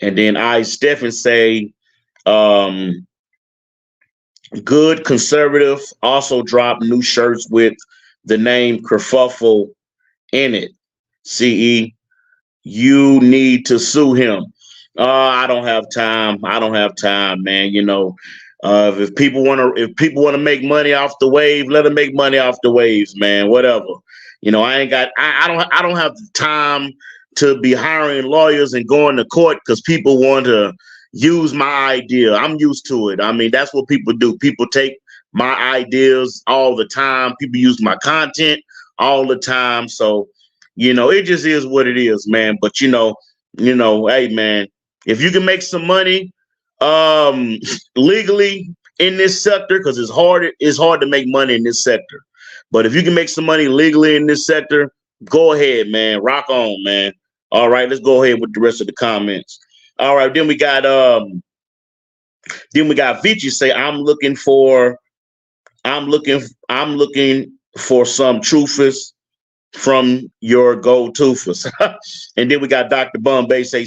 And then I, Stephen, say, Good Conservative also dropped new shirts with the name Kerfuffle in it. CE, you need to sue him. I don't have time. I don't have time, man. You know, if people want to make money off the wave, let them make money off the waves, man. Whatever. You know, I don't have the time to be hiring lawyers and going to court because people want to use my idea. I'm used to it. I mean, that's what people do. People take my ideas all the time. People use my content all the time. So, you know, it just is what it is, man. But you know, hey, man, if you can make some money legally in this sector, because it's hard to make money in this sector. But if you can make some money legally in this sector, go ahead, man. Rock on, man. All right, let's go ahead with the rest of the comments. All right, then we got Vici say, I'm looking for some truthers from your gold toothers. And then we got Dr. Bombay say,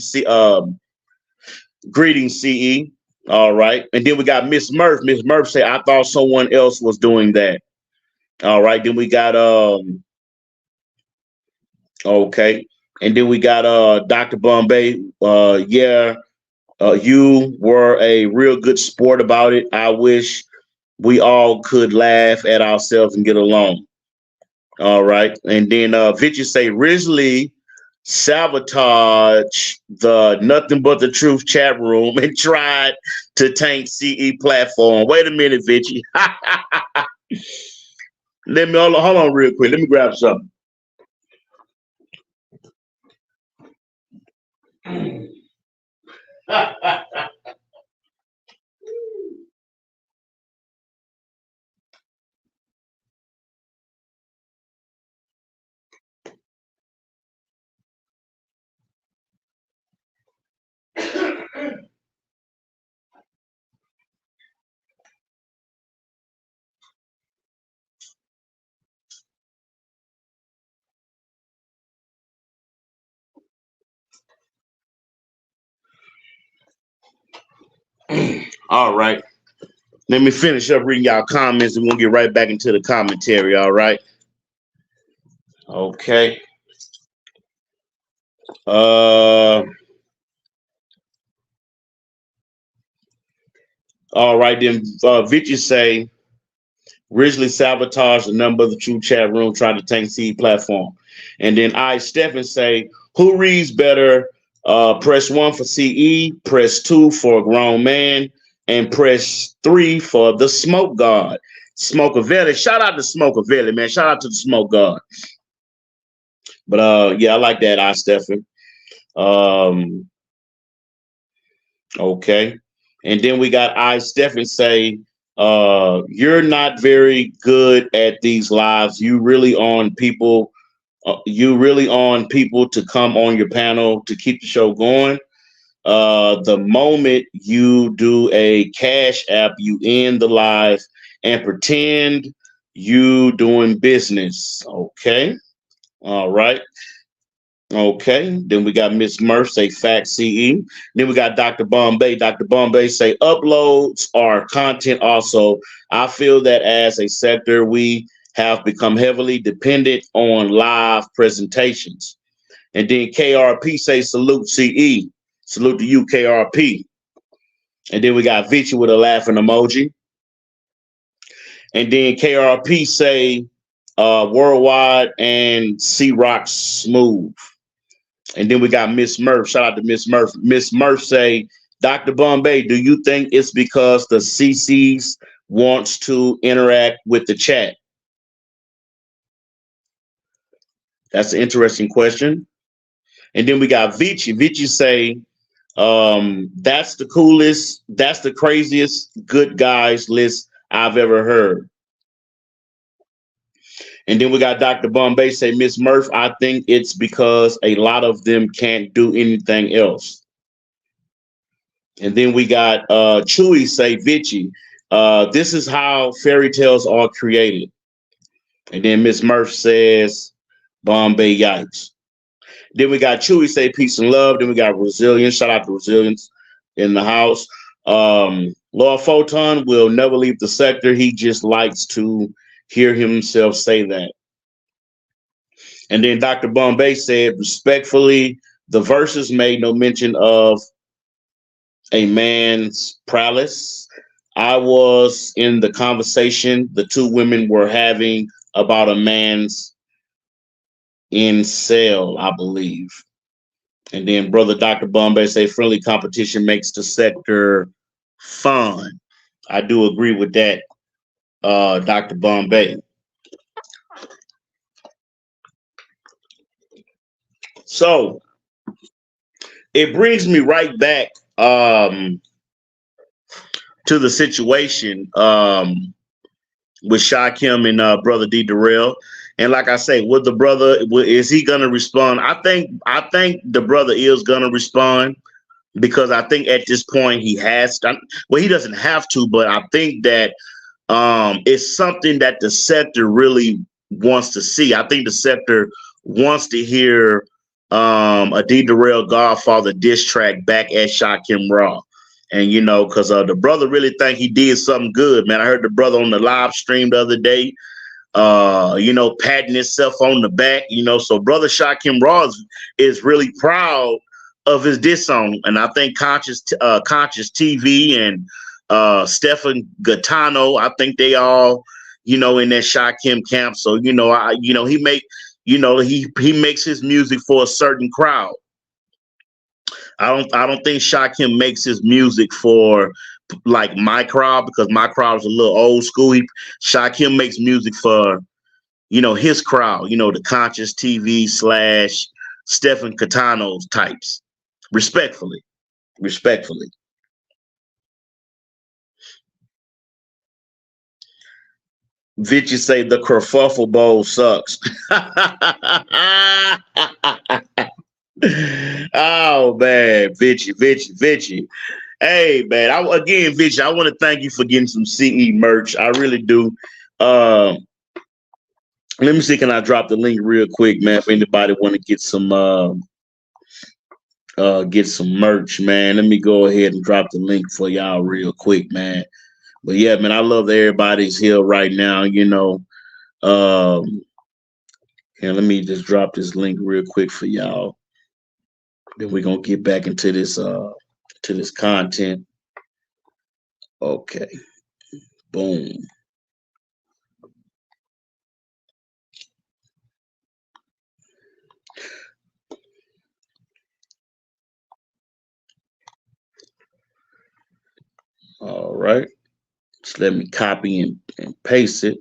greetings, CE. All right. And then we got Miss Murph. Miss Murph say, I thought someone else was doing that. All right. Then we got okay. And then we got Dr. Bombay. You were a real good sport about it. I wish we all could laugh at ourselves and get along. All right. And then Vici say, Risley sabotage the Nothing But the Truth chat room and tried to tank CE platform. Wait a minute, Vici. Let me hold on real quick. Let me grab something. All right. Let me finish up reading y'all comments and we'll get right back into the commentary. All right. Okay. All right, then Vici say Ridgely sabotaged the number of the True Chat room, trying to tank CE platform. And then Stephen say, who reads better? Press 1 for CE, press 2 for a grown man, and press 3 for the smoke god. Smokeavelli. Shout out to Smokeavelli, man. Shout out to the smoke god. But yeah, I like that, Stephen. Okay. And then we got Stephen say, you're not very good at these lives. You really on people to come on your panel to keep the show going. The moment you do a cash app, you end the live and pretend you doing business. Okay. All right. Okay, then we got Miss Murph say fact CE. Then we got Dr. Bombay. Dr. Bombay say uploads are content also. I feel that as a sector, we have become heavily dependent on live presentations. And then KRP say salute CE. Salute to you, KRP. And then we got Vici with a laughing emoji. And then KRP say worldwide and C-Rock smooth. And then we got Miss Murph. Shout out to Miss Murph. Miss Murph say, Dr. Bombay, do you think it's because the CCs wants to interact with the chat? That's an interesting question. And then we got Vici. Vici say, that's the coolest, that's the craziest good guys list I've ever heard. And then we got Dr. Bombay say, Miss Murph, I think it's because a lot of them can't do anything else. And then we got Chewy say, Vici, this is how fairy tales are created. And then Miss Murph says, Bombay yikes. Then we got Chewy say, peace and love. Then we got Resilience. Shout out to Resilience in the house. Lord Photon will never leave the sector. He just likes to hear himself say that. And then Dr. Bombay said, respectfully, the verses made no mention of a man's prowess. I was in the conversation the two women were having about a man's incel, I believe. And then Brother Dr. Bombay say friendly competition makes the sector fun. I do agree with that, Dr. Bombay. So it brings me right back to the situation with Shakim and Brother D. Darrell. And like I say, would the brother, is he gonna respond? I think the brother is gonna respond, because I think at this point he has to, well, he doesn't have to, but I think that it's something that the sector really wants to see. I think the sector wants to hear a D. Darrell Godfather diss track back at Shakim Raw. And, you know, because the brother really think he did something good, man. I heard the brother on the live stream the other day, you know, patting himself on the back, you know. So Brother Shakim Raw is really proud of his diss song. And I think Conscious TV and Stefan Gaetano, I think they all, you know, in that Shakim camp. So, you know, he makes his music for a certain crowd. I don't think Shakim makes his music for like my crowd, because my crowd is a little old school. Shakim makes music for, you know, his crowd, you know, the Conscious TV / Stefan Catano's types. Respectfully. Vichy say the Kerfuffle Bowl sucks. Oh man, Vichy. Hey man, Vichy, I want to thank you for getting some CE merch. I really do. Let me see, can I drop the link real quick, man? If anybody want to get some merch, man. Let me go ahead and drop the link for y'all real quick, man. But yeah, man, I love that everybody's here right now, you know. And let me just drop this link real quick for y'all. Then we're gonna get back into this content. Okay. Boom. All right. Just let me copy and paste it.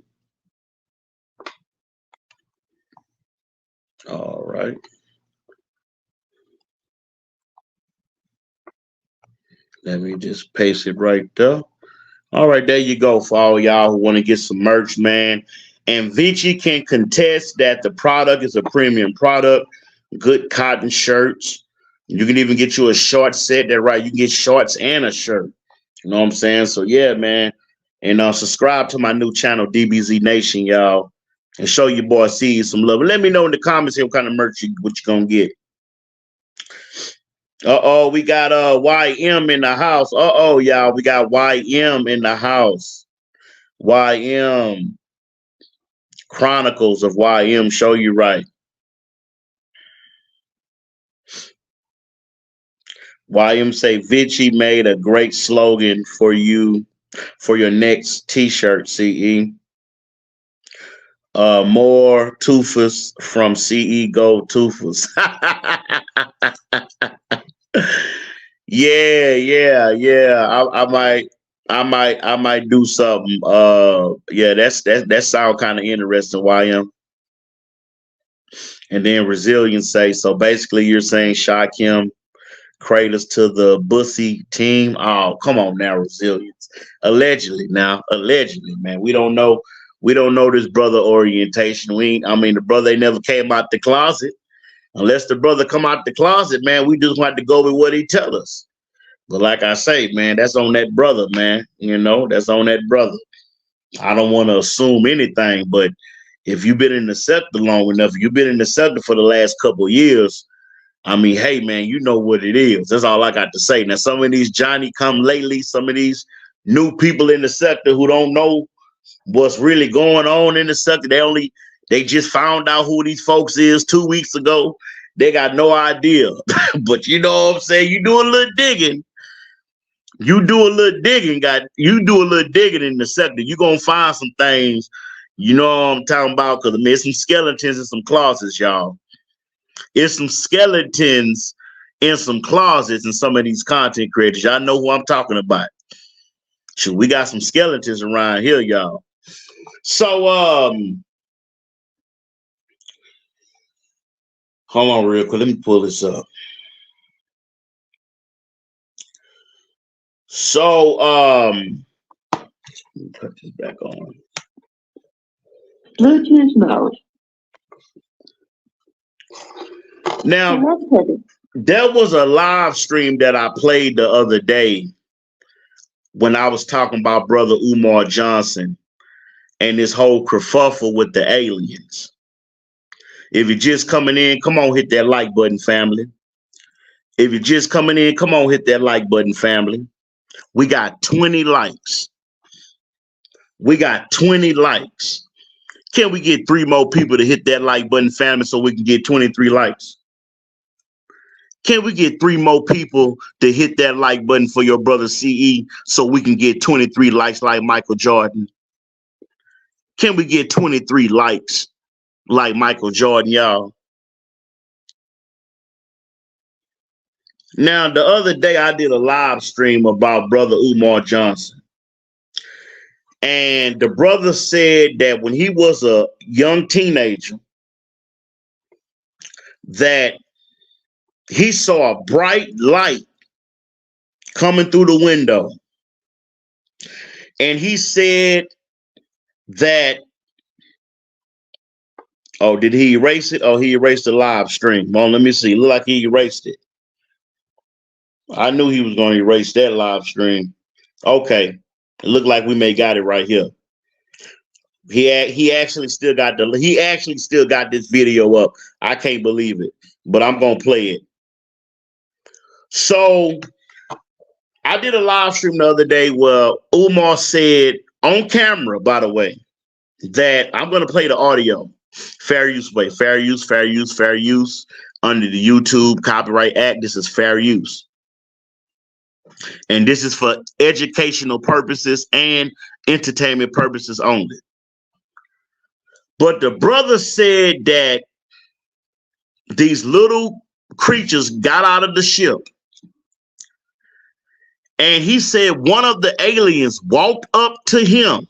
All right. Let me just paste it right there. All right, there you go for all y'all who want to get some merch, man. And Vichy can contest that the product is a premium product, good cotton shirts. You can even get you a short set. That right, you can get shorts and a shirt. You know what I'm saying? So yeah, man. And subscribe to my new channel, DBZ Nation, y'all. And show your boy C some love. Let me know in the comments here what kind of merch what you gonna get. Uh-oh, we got YM in the house. Uh-oh, y'all, we got YM in the house. YM. Chronicles of YM, show you right. YM say Vichy made a great slogan for you for your next t-shirt, CE. More Toofus from CE Gold Toofus. Yeah. I might do something. Yeah, that sound kind of interesting, YM. And then Resilience say, so basically you're saying Shakim cradles to the bussy team. Oh, come on now, Resilience. Allegedly, man. We don't know this brother orientation. The brother ain't never came out the closet. Unless the brother come out the closet, man, we just want to go with what he tell us. But like I say, man, that's on that brother, man. You know, that's on that brother. I don't want to assume anything, but if you've been in the sector long enough, you've been in the sector for the last couple of years, I mean, hey, man, you know what it is. That's all I got to say. Now, some of these Johnny come lately, some of these new people in the sector who don't know what's really going on in the sector, they just found out who these folks is 2 weeks ago. They got no idea. But you know what I'm saying? You do a little digging. You do a little digging in the sector. You're going to find some things, you know what I'm talking about? Because there's some skeletons in some closets, y'all. It's some skeletons in some closets in some of these content creators. Y'all know who I'm talking about. Shoot, we got some skeletons around here, y'all. So, hold on real quick. Let me pull this up. So, let me put this back on. Bluetooth mode. Now, there was a live stream that I played the other day when I was talking about Brother Umar Johnson and this whole kerfuffle with the aliens. If you're just coming in, come on, hit that like button, family. If you're just coming in, come on, hit that like button, family. We got 20 likes. We got 20 likes. Can we get 3 more people to hit that like button, family, so we can get 23 likes? Can we get 3 more people to hit that like button for your brother CE so we can get 23 likes like Michael Jordan? Can we get 23 likes like Michael Jordan, y'all? Now, the other day I did a live stream about Brother Umar Johnson. And the brother said that when he was a young teenager, that he saw a bright light coming through the window. And he said that, oh, did he erase it? Oh, he erased the live stream. Well, let me see. Look like he erased it. I knew he was going to erase that live stream. Okay. It looked like we may got it right here. He actually still got this video up. I can't believe it, but I'm going to play it. So I did a live stream the other day where Umar said on camera, by the way, that I'm going to play the audio. Fair use, wait, fair use, fair use, fair use. Under the YouTube Copyright Act, this is fair use. And this is for educational purposes and entertainment purposes only. But the brother said that these little creatures got out of the ship. And he said one of the aliens walked up to him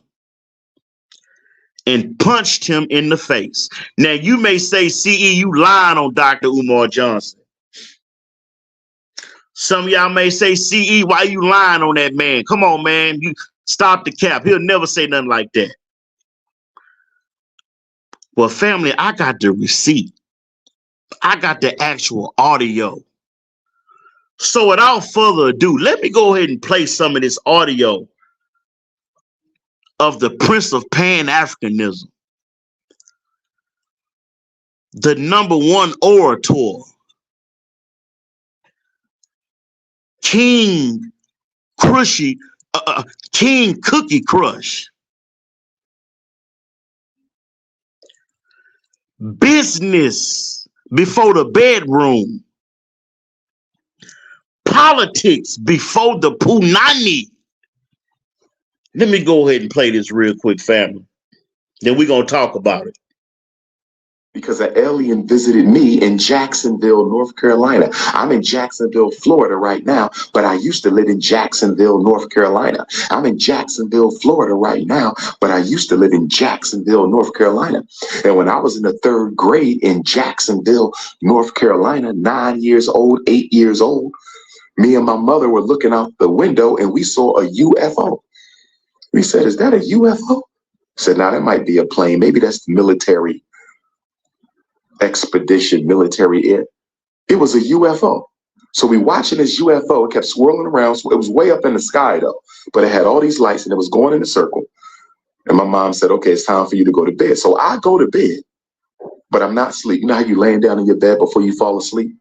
and punched him in the face. Now, you may say, CE, you lying on Dr. Umar Johnson. Some of y'all may say, CE, why you lying on that man? Come on, man. You stop the cap. He'll never say nothing like that. Well, family, I got the receipt. I got the actual audio. So without further ado, let me go ahead and play some of this audio of the Prince of Pan-Africanism, the #1 orator, King Cookie Crush. Business before the bedroom. Politics before the punani. Let me go ahead and play this real quick, family. Then we're going to talk about it. Because an alien visited me in Jacksonville, North Carolina. I'm in Jacksonville, Florida right now, but I used to live in Jacksonville, North Carolina. I'm in Jacksonville, Florida right now, but I used to live in Jacksonville, North Carolina. And when I was in the 3rd grade in Jacksonville, North Carolina, 9 years old, 8 years old, me and my mother were looking out the window and we saw a UFO. We said, is that a UFO? I said, now that might be a plane. Maybe that's the military expedition, military air. It was a UFO. So we watching this UFO. It kept swirling around. So it was way up in the sky though, but it had all these lights and it was going in a circle. And my mom said, okay, it's time for you to go to bed. So I go to bed, but I'm not asleep. You know how you laying down in your bed before you fall asleep?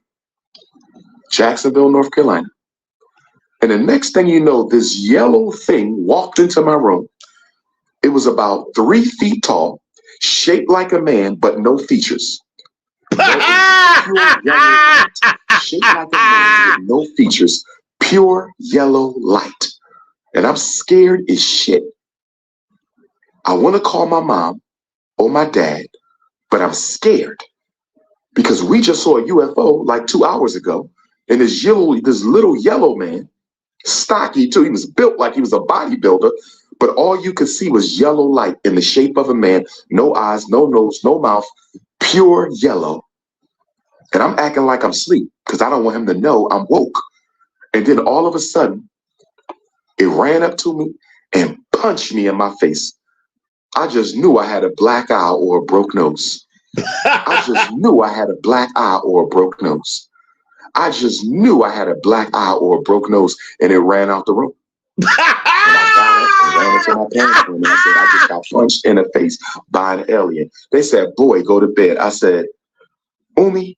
Jacksonville, North Carolina. And the next thing you know, this yellow thing walked into my room. It was about 3 feet tall, shaped like a man, but no features. No, it was pure yellow light, shaped like a man with no features, pure yellow light. And I'm scared as shit. I want to call my mom or my dad, but I'm scared because we just saw a UFO like 2 hours ago, and this little yellow man, stocky too, he was built like he was a bodybuilder, but all you could see was yellow light in the shape of a man, no eyes, no nose, no mouth, pure yellow. And I'm acting like I'm asleep because I don't want him to know I'm woke. And then all of a sudden, it ran up to me and punched me in my face. I just knew I had a black eye or a broke nose. I just knew I had a black eye or a broke nose. I just knew I had a black eye or a broke nose, and it ran out the room. And I got up and ran into my parents' room, and I said, I just got punched in the face by an alien. They said, boy, go to bed. I said, Umi,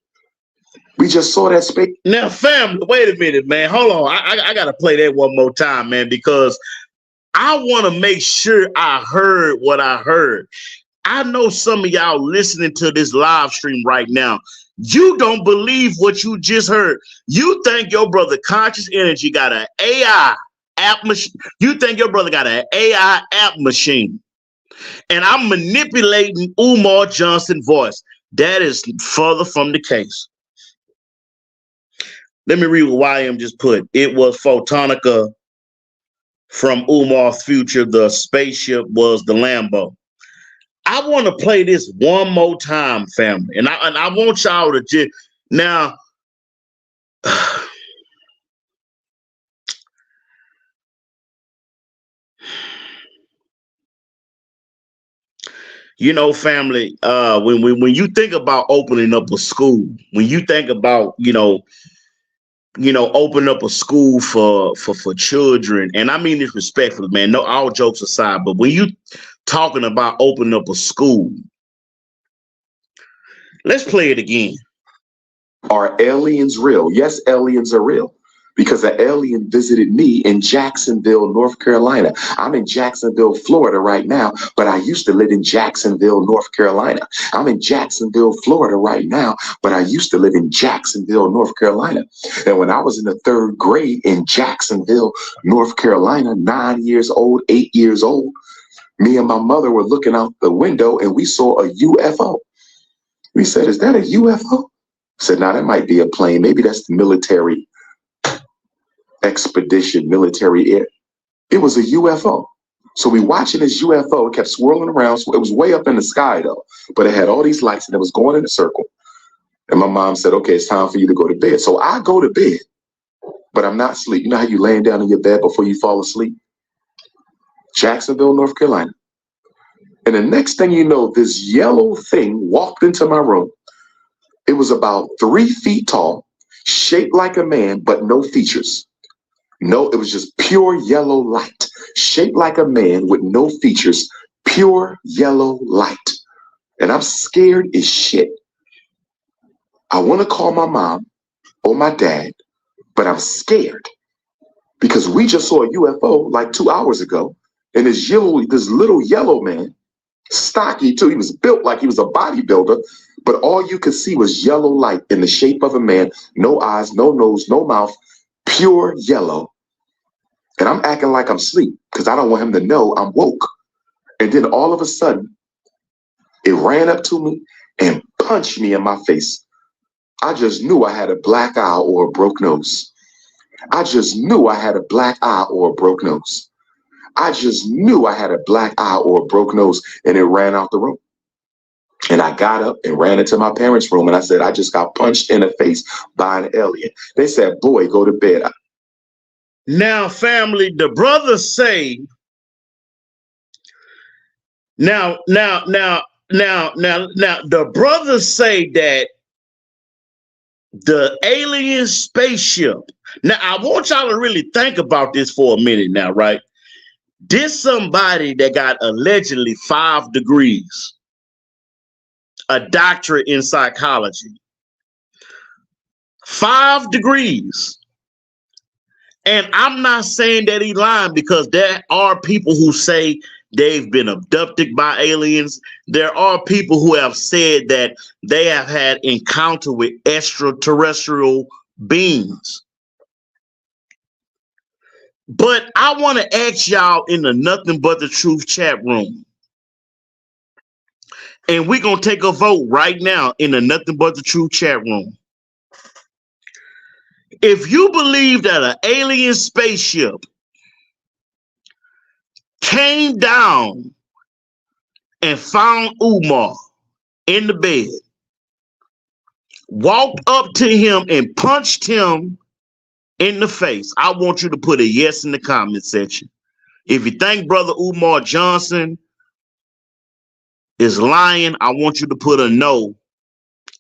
we just saw that space. Now, family, wait a minute, man. Hold on. I got to play that one more time, man, because I want to make sure I heard what I heard. I know some of y'all listening to this live stream right now. You don't believe what you just heard. You think your brother Conscious Energy got an AI app machine. You think your brother got an AI app machine. And I'm manipulating Umar Johnson's voice. That is further from the case. Let me read what YM just put. It was Photonica from Umar's future. The spaceship was the Lambo. I want to play this one more time, family. And I want y'all to just now. You know, family, when you think about opening up a school, when you think about, open up a school for children, and I mean this respectfully, man, no, all jokes aside, but when you talking about opening up a school, let's play it again. Are aliens real? Yes, aliens are real. Because an alien visited me in Jacksonville, North Carolina. I'm in Jacksonville, Florida right now, but I used to live in Jacksonville, North Carolina. I'm in Jacksonville, Florida right now, but I used to live in Jacksonville, North Carolina. And when I was in the 3rd grade in Jacksonville, North Carolina, 9 years old, 8 years old, me and my mother were looking out the window and we saw a UFO. We said, is that a UFO? I said, no, that might be a plane. Maybe that's the military expedition, military air. It was a UFO. So we watching this UFO. It kept swirling around. So it was way up in the sky though, but it had all these lights and it was going in a circle. And my mom said, okay, it's time for you to go to bed. So I go to bed, but I'm not asleep. You know how you laying down in your bed before you fall asleep? Jacksonville, North Carolina. And the next thing you know, this yellow thing walked into my room. It was about 3 feet tall, shaped like a man, but no features. No, it was just pure yellow light, shaped like a man with no features, pure yellow light. And I'm scared as shit. I want to call my mom or my dad, but I'm scared because we just saw a UFO like 2 hours ago. And this little yellow man, stocky too, he was built like he was a bodybuilder, but all you could see was yellow light in the shape of a man, no eyes, no nose, no mouth, pure yellow. And I'm acting like I'm asleep because I don't want him to know I'm woke. And then all of a sudden, it ran up to me and punched me in my face. I just knew I had a black eye or a broke nose. I just knew I had a black eye or a broke nose. I just knew I had a black eye or a broke nose, and it ran out the room. And I got up and ran into my parents' room and I said, I just got punched in the face by an alien. They said, boy, go to bed. Now, family, the brothers say, now, the brothers say that the alien spaceship. Now, I want y'all to really think about this for a minute now, right? This somebody that got allegedly 5 degrees, a doctorate in psychology, 5 degrees. And I'm not saying that he lying, because there are people who say they've been abducted by aliens. There are people who have said that they have had encounter with extraterrestrial beings. But I want to ask y'all in the Nothing But the Truth chat room, and we're going to take a vote right now in the Nothing But the Truth chat room. If you believe that an alien spaceship came down and found Umar in the bed, walked up to him and punched him in the face, I want you to put a yes in the comment section. If you think Brother Umar Johnson is lying, I want you to put a no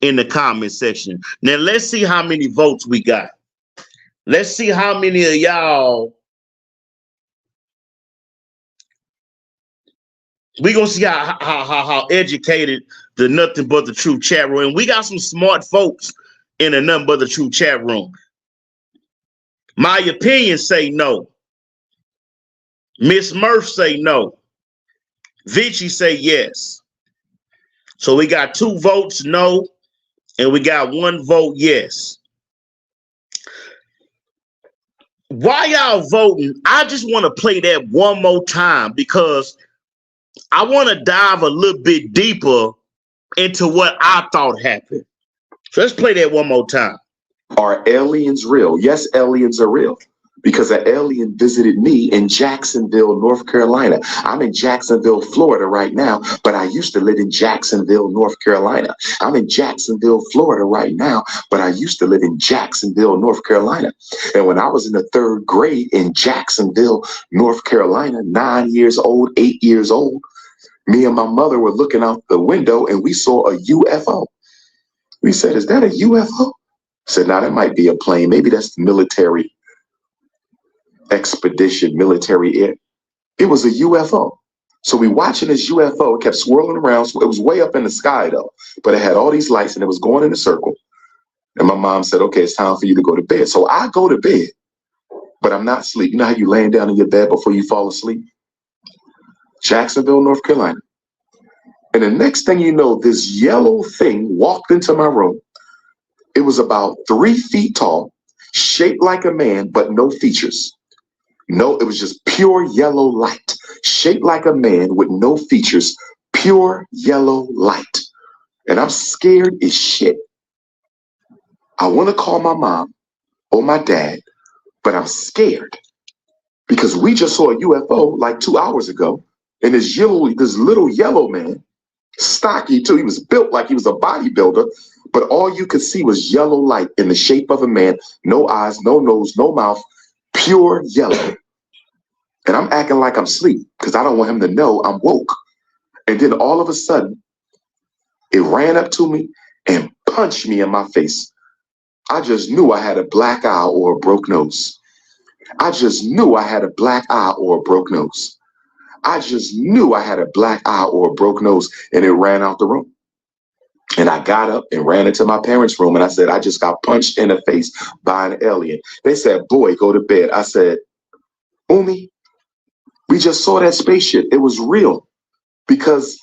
in the comment section. Now, let's see how many votes we got. Let's see how many of y'all. We're going to see how educated the Nothing But the Truth chat room. And we got some smart folks in the Nothing But the Truth chat room. My opinion say no. Miss Murph say no. Vichy say yes. So we got 2 votes no, and we got 1 vote yes. While y'all voting, I just want to play that one more time, because I want to dive a little bit deeper into what I thought happened. So let's play that one more time. Are aliens real? Yes, aliens are real, because an alien visited me in Jacksonville, North Carolina. I'm in Jacksonville, Florida right now, but I used to live in Jacksonville, North Carolina. I'm in Jacksonville, Florida right now, but I used to live in Jacksonville, North Carolina. And when I was in the 3rd grade in Jacksonville, North Carolina, 9 years old, 8 years old, me and my mother were looking out the window and we saw a UFO. We said, "Is that a UFO?" I said, "Now that might be a plane. Maybe that's the military expedition, military air." It was a UFO. So we watching this UFO. It kept swirling around. So it was way up in the sky though, but it had all these lights and it was going in a circle. And my mom said, "Okay, it's time for you to go to bed." So I go to bed, but I'm not asleep. You know how you laying down in your bed before you fall asleep? Jacksonville, North Carolina. And the next thing you know, this yellow thing walked into my room. It was about 3 feet tall, shaped like a man, but no features. No, it was just pure yellow light, shaped like a man with no features, pure yellow light. And I'm scared as shit. I want to call my mom or my dad, but I'm scared because we just saw a UFO like 2 hours ago. And this little yellow man, stocky too, he was built like he was a bodybuilder, but all you could see was yellow light in the shape of a man, no eyes, no nose, no mouth, pure yellow. And I'm acting like I'm asleep because I don't want him to know I'm woke. And then all of a sudden, it ran up to me and punched me in my face. I just knew I had a black eye or a broke nose. I just knew I had a black eye or a broke nose. I just knew I had a black eye or a broke nose, and it ran out the room. And I got up and ran into my parents' room, and I said, "I just got punched in the face by an alien." They said, "Boy, go to bed." I said, "Umi, we just saw that spaceship. It was real." Because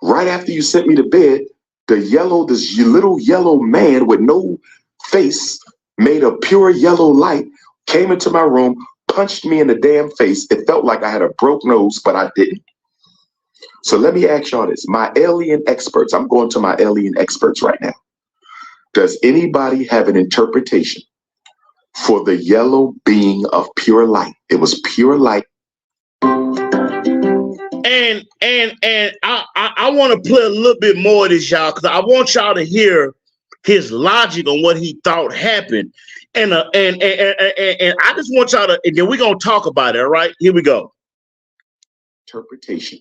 right after you sent me to bed, this little yellow man with no face, made of pure yellow light, came into my room, punched me in the damn face. It felt like I had a broke nose, but I didn't. So let me ask y'all this. My alien experts, I'm going to my alien experts right now. Does anybody have an interpretation for the yellow being of pure light? It was pure light. And I want to play a little bit more of this, y'all, because I want y'all to hear his logic on what he thought happened. And I just want y'all to, and then we're going to talk about it, all right? Here we go. Interpretation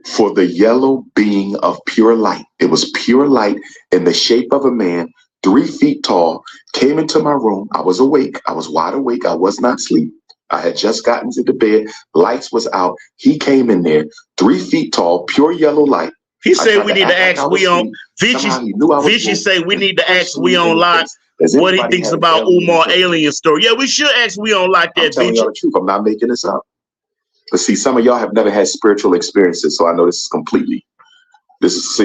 for the yellow being of pure light. It was pure light in the shape of a man, 3 feet tall, came into my room. I was awake. I was wide awake. I was not asleep. I had just gotten to the bed. Lights was out. He came in there, 3 feet tall, pure yellow light. He said we need to ask we on. Vichy say we need to ask we on live. what he thinks about Umar alien story. Yeah, we should ask. We don't like that. I'm telling y'all the truth. I'm not making this up. But see, some of y'all have never had spiritual experiences, so I know this is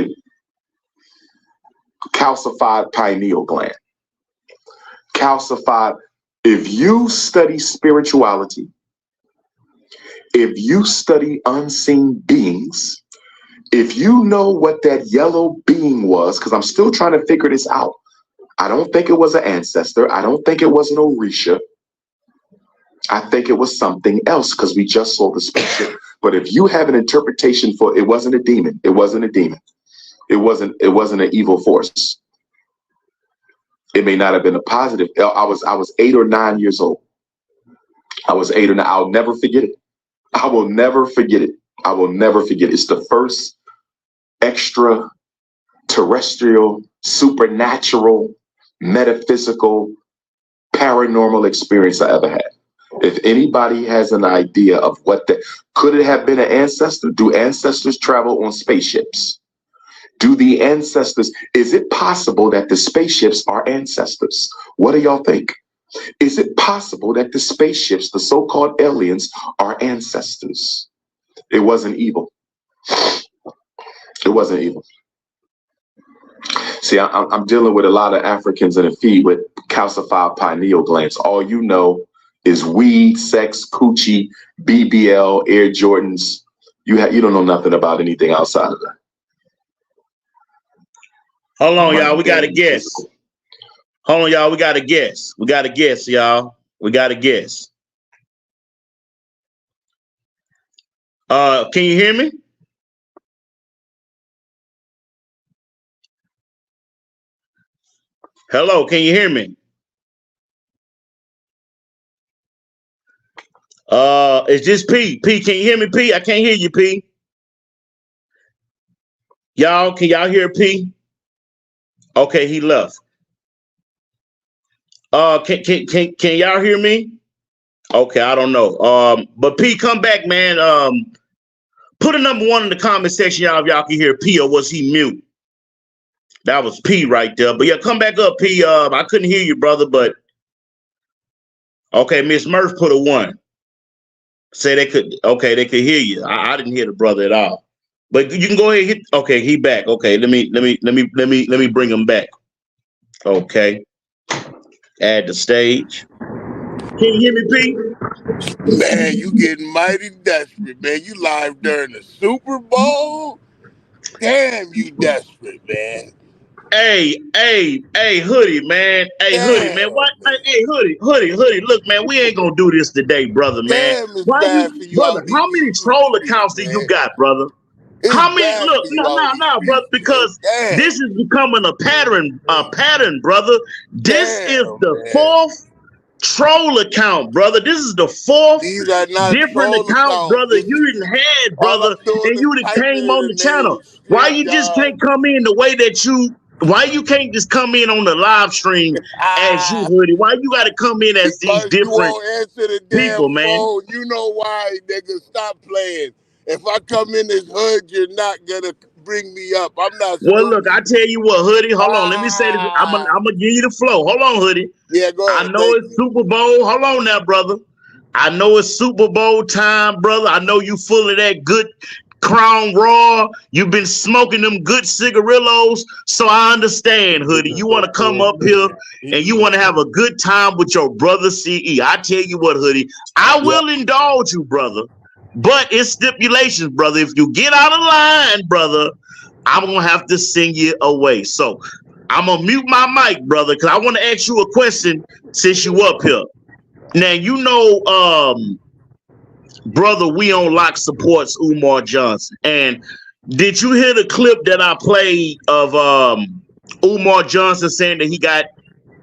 calcified pineal gland. Calcified. If you study spirituality, if you study unseen beings, if you know what that yellow being was, because I'm still trying to figure this out. I don't think it was an ancestor. I don't think it was an Orisha. I think it was something else because we just saw the spaceship. But if you have an interpretation for it, wasn't a demon. It wasn't a demon. It wasn't an evil force. It may not have been a positive. I was 8 or 9 years old. I was 8 or 9. I'll never forget it. I will never forget it. I will never forget it. It's the first extraterrestrial, supernatural, metaphysical, paranormal experience I ever had. If anybody has an idea of what could it have been an ancestor? Do ancestors travel on spaceships? Do the ancestors, is it possible that the spaceships are ancestors? What do y'all think? Is it possible that the spaceships, the so-called aliens, are ancestors? It wasn't evil. It wasn't evil. See, I'm dealing with a lot of Africans in the feed with calcified pineal glands. All you know is weed, sex, coochie, BBL, Air Jordans. You don't know nothing about anything outside of that. Hold on, y'all. We got to guess. Hold on, y'all. We got to guess. We got to guess, y'all. We got to guess. Can you hear me? Hello, can you hear me? It's just P. P, can you hear me, P? I can't hear you, P. Y'all, can y'all hear P? Okay, he left. Can y'all hear me? Okay, I don't know. But P, come back, man. Put a number 1 in the comment section, y'all, if y'all can hear P, or was he mute? That was P right there. But yeah, come back up, P. I couldn't hear you, brother, but okay, Miss Murph put a 1. Say they could hear you. I didn't hear the brother at all. But you can go ahead and hit. Okay, he back. Okay, let me bring him back. Okay. Add the stage. Can you hear me, Pete? Man, you getting mighty desperate, man. You live during the Super Bowl? Damn, you desperate, man. Hey, Hoodie, man. Hey, Damn, Hoodie, man. What? man. Hey, Hoodie. Look, man, we ain't gonna do this today, brother, man. Damn, it's Why bad you, for you brother? out How in many these troll streets, accounts do you man. got, brother? It's How many? bad Look, for you out no, these brother, streets, because man. this is becoming a pattern, brother. This is Damn, the man. 4th troll account, brother. This is the 4th These are not different troll account, accounts. brother. You didn't had, All brother, I'm doing and is you done typing came in on the the name channel. of the Why street, you just dog. can't come in the way that you? Why you can't just come in on the live stream as you, Hoodie? Why you got to come in as these Because you different won't answer the people, damn man? phone. You know why, nigga. Stop playing. If I come in this hood, you're not gonna bring me up. I'm not Well, look, stupid. I tell you what, Hoodie. Hold on, let me say this. I'm gonna give you the flow. Hold on, Hoodie. Yeah, go I ahead. know Thank it's you. Super Bowl. Hold on now, brother. I know it's Super Bowl time, brother. I know you full of that good Crown Raw. You've been smoking them good cigarillos. So I understand, Hoodie. You want to come up here and you want to have a good time with your brother CE. I tell you what, Hoodie, I will indulge you, brother. But it's stipulations, brother. If you get out of line, brother, I'm going to have to send you away. So I'm going to mute my mic, brother, because I want to ask you a question since you up here. Now, you know, brother, We On Lock supports Umar Johnson. And did you hear the clip that I played of Umar Johnson saying that he got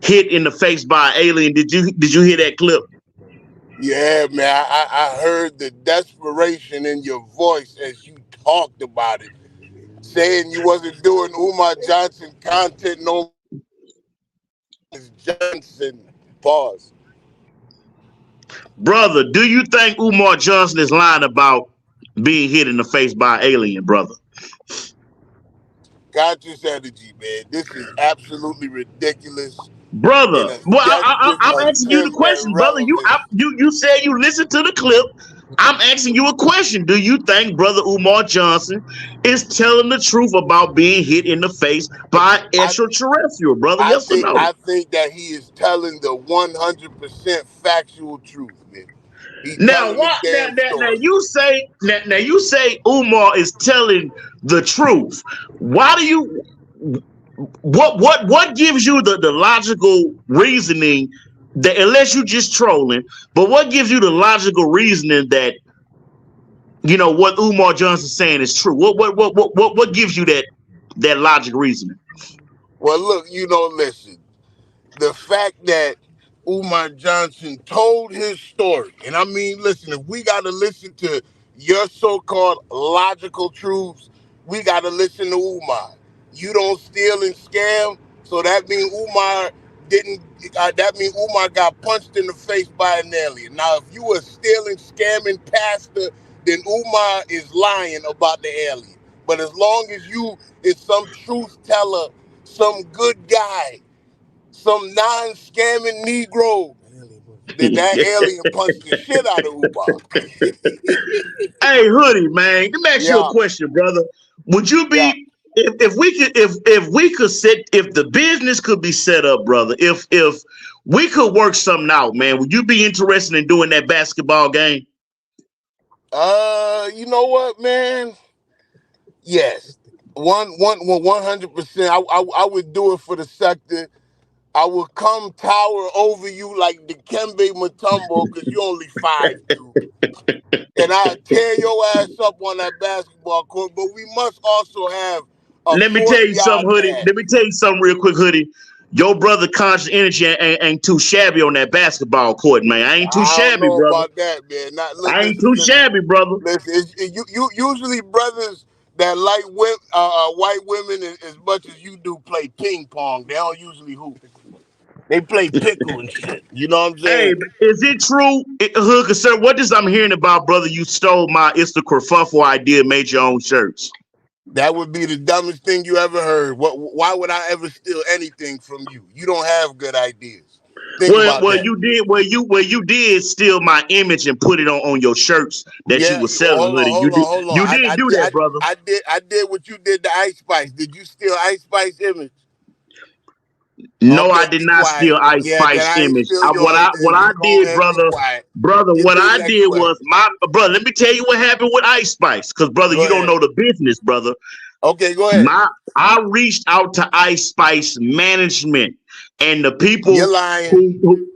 hit in the face by an alien? Did you hear that clip? Yeah, man. I heard the desperation in your voice as you talked about it, saying you wasn't doing Umar Johnson content no Johnson. Pause. Brother, do you think Umar Johnson is lying about being hit in the face by an alien, brother? Conscious energy, man. This is absolutely ridiculous. brother. in a Well, desperate I'm asking you the attempt at question, brother. relevance. You said you listened to the clip. I'm asking you a question. Do you think Brother Umar Johnson is telling the truth about being hit in the face by I extraterrestrial, brother? I Yes or think no? I think that he is telling the 100% factual truth, man. He Now telling the what? damn Now story. you say now you say Umar is telling the truth. Why do you? What gives you the logical reasoning that, unless you just trolling, but what gives you the logical reasoning that what Umar Johnson's saying is true? What gives you that logic reasoning? Well, look, listen. The fact that Umar Johnson told his story, and I mean, listen, if we got to listen to your so-called logical truths, we got to listen to Umar. You don't steal and scam, so that means Umar didn't. That means Umar got punched in the face by an alien. Now, if you were stealing, scamming pastor, then Umar is lying about the alien. But as long as you is some truth teller, some good guy, some non-scamming Negro, then that alien punched the shit out of Umar. Hey, Hoodie, man, let me ask you a Yeah, question, brother. Would you yeah. be if we could if we could set if the business could be set up, brother? If we could work something out, man, would you be interested in doing that basketball game? You know what, man? Yes, 100%. I would do it for the sector. I would come tower over you like the Dikembe Mutombo because you only 5'2", and I tear your ass up on that basketball court. But we must also have a Let me tell you something, 40-yard Hoodie. dash. Let me tell you something real quick, Hoodie. Your brother conscious energy ain't too shabby on that basketball court, man. I ain't too I don't shabby, know brother. about that, man. Not I ain't listen, too listen, shabby, brother. listen. You usually brothers that like white women as much as you do play ping pong. They don't usually hoop. They play pickle and shit. You know what I'm Hey, saying? is it true, Hood? Sir, what is I'm hearing about, brother? You stole my "It's the Kerfuffle" idea, made your own shirts. That would be the dumbest thing you ever heard. Why would I ever steal anything from you? You don't have good ideas. Think about Well, that. you did. You did steal my image and put it on your shirts that you Yeah, were well, selling, Hoodie. hold on. You did do that, brother. I did what you did to Ice Spice. Did you steal Ice Spice image? No, Okay, I did be not quiet. steal Ice Yeah, then Spice I ain't image. steal yours. What Then I just go did, ahead and be brother, quiet. Get what to the I next did was question. my brother. Let me tell you what happened with Ice Spice, because brother, Go you don't ahead. know the business, brother. Okay, go ahead. I reached out to Ice Spice management and the You're people lying. who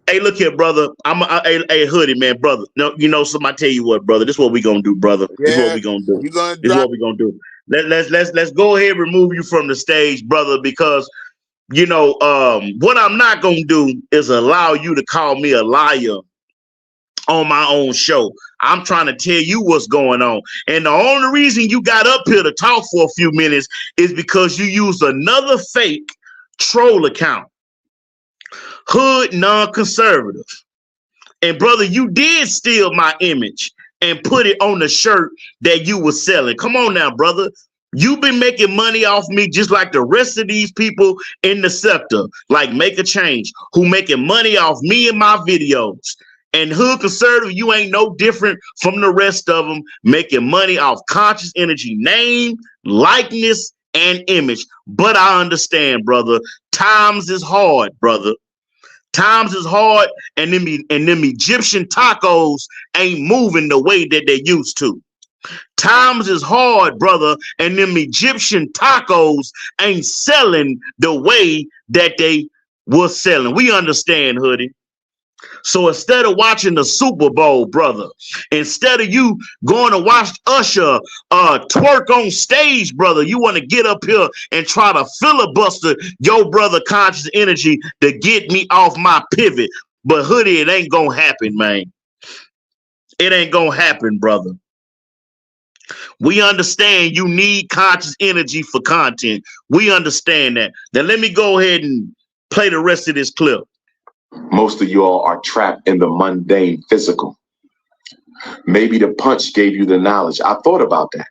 hey, look here, brother. Hey, Hoodie, man, brother. No, somebody tell you what, brother. This is what we gonna do, brother. This is what Yeah, we gonna do. you're gonna This is drop. what we gonna do. Let's go ahead and remove you from the stage, brother, because what I'm not gonna do is allow you to call me a liar on my own show. I'm trying to tell you what's going on. And the only reason you got up here to talk for a few minutes is because you used another fake troll account, Hood Non-Conservative. And brother, you did steal my image and put it on the shirt that you were selling. Come on now, brother. You've been making money off me just like the rest of these people in the sector, like Make a Change, who making money off me and my videos. And Hood Conservative, you ain't no different from the rest of them, making money off conscious energy, name, likeness, and image. But I understand, brother. Times is hard, brother. Times is hard, and them Egyptian tacos ain't moving the way that they used to. Times is hard, brother, and them Egyptian tacos ain't selling the way that they was selling. We understand, Hoodie. So instead of watching the Super Bowl, brother, instead of you going to watch Usher twerk on stage, brother, you want to get up here and try to filibuster your brother conscious energy to get me off my pivot. But Hoodie, it ain't gonna happen, man. It ain't gonna happen, brother. We understand you need conscious energy for content. We understand that. Now let me go ahead and play the rest of this clip. Most of y'all are trapped in the mundane physical. Maybe the punch gave you the knowledge. I thought about that.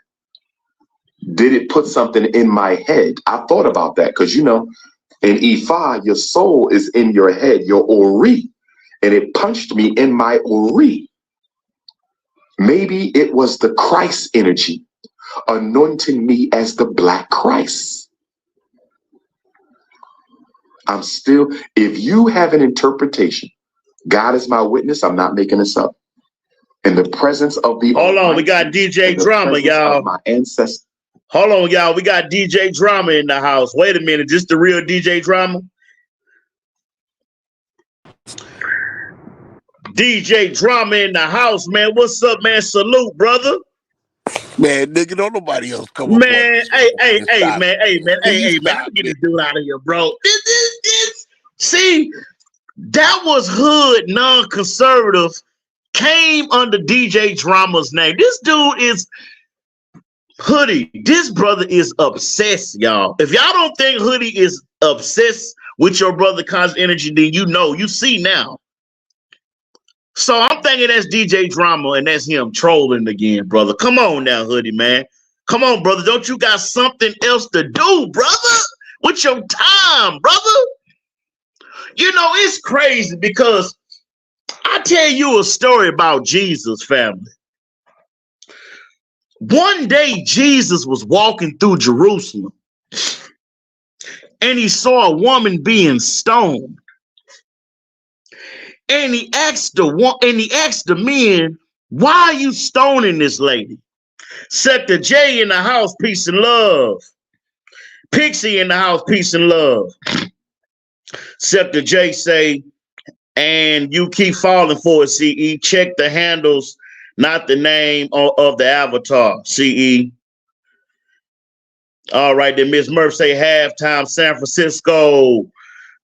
Did it put something in my head? I thought about that because, In Ifa, your soul is in your head, your ori, and it punched me in my ori. Maybe it was the Christ energy anointing me as the Black Christ. I'm still, if you have an interpretation, God is my witness, I'm not making this up. In the presence of the Hold on, we got DJ Drama, y'all. My ancestors. Hold on, y'all. We got DJ Drama in the house. Wait a minute. This the real DJ Drama? DJ Drama in the house, man. What's up, man? Salute, brother. Man, nigga, don't nobody else come up. Man, hey, man. Let me get this dude out of here, bro. This. See, that was hood, non-conservative, came under DJ Drama's name. This dude is Hoodie. This brother is obsessed, y'all. If y'all don't think Hoodie is obsessed with your brother Cosmic Energy, then you see now. So I'm thinking that's DJ Drama and that's him trolling again, brother. Come on now, Hoodie, man. Come on, brother. Don't you got something else to do, brother? With your time, brother? You know, it's crazy because I tell you a story about Jesus, family. One day, Jesus was walking through Jerusalem and he saw a woman being stoned. And he asked the men, why are you stoning this lady? Sector J in the house, peace and love. Pixie in the house, peace and love. Sector J say, and you keep falling for it, CE. Check the handles, not the name of the avatar, CE. All right, then Miss Murph say halftime, San Francisco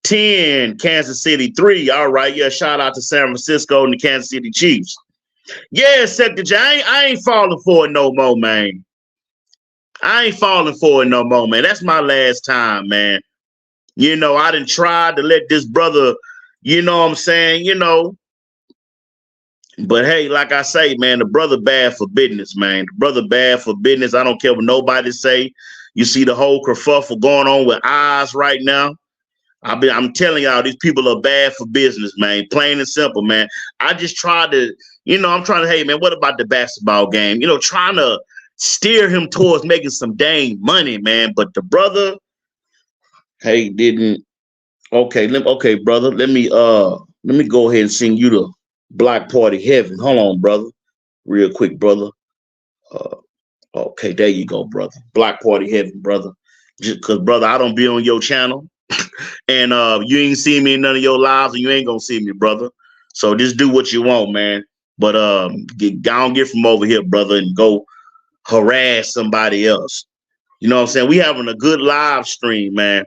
10, Kansas City 3. All right, yeah, shout out to San Francisco and the Kansas City Chiefs. Yeah, Sector J, I ain't falling for it no more, man. I ain't falling for it no more, man. That's my last time, man. You know, I done tried to let this brother, you know what I'm saying, you know. But hey, like I say, man, the brother bad for business, man. The brother bad for business. I don't care what nobody say. You see the whole kerfuffle going on with eyes right now. I'm telling y'all, these people are bad for business, man. Plain and simple, man. I just tried to, you know, I'm trying to, hey, man, what about the basketball game? You know, trying to steer him towards making some dang money, man. But the brother, hey, didn't. Okay, brother. Let me go ahead and sing you the Block Party Heaven. Hold on, brother. Real quick, brother. Okay, there you go, brother. Block Party Heaven, brother. Just because, brother, I don't be on your channel. And you ain't seen me in none of your lives, and you ain't gonna see me, brother. So just do what you want, man. But get from over here, brother, and go harass somebody else. You know what I'm saying? We having a good live stream, man.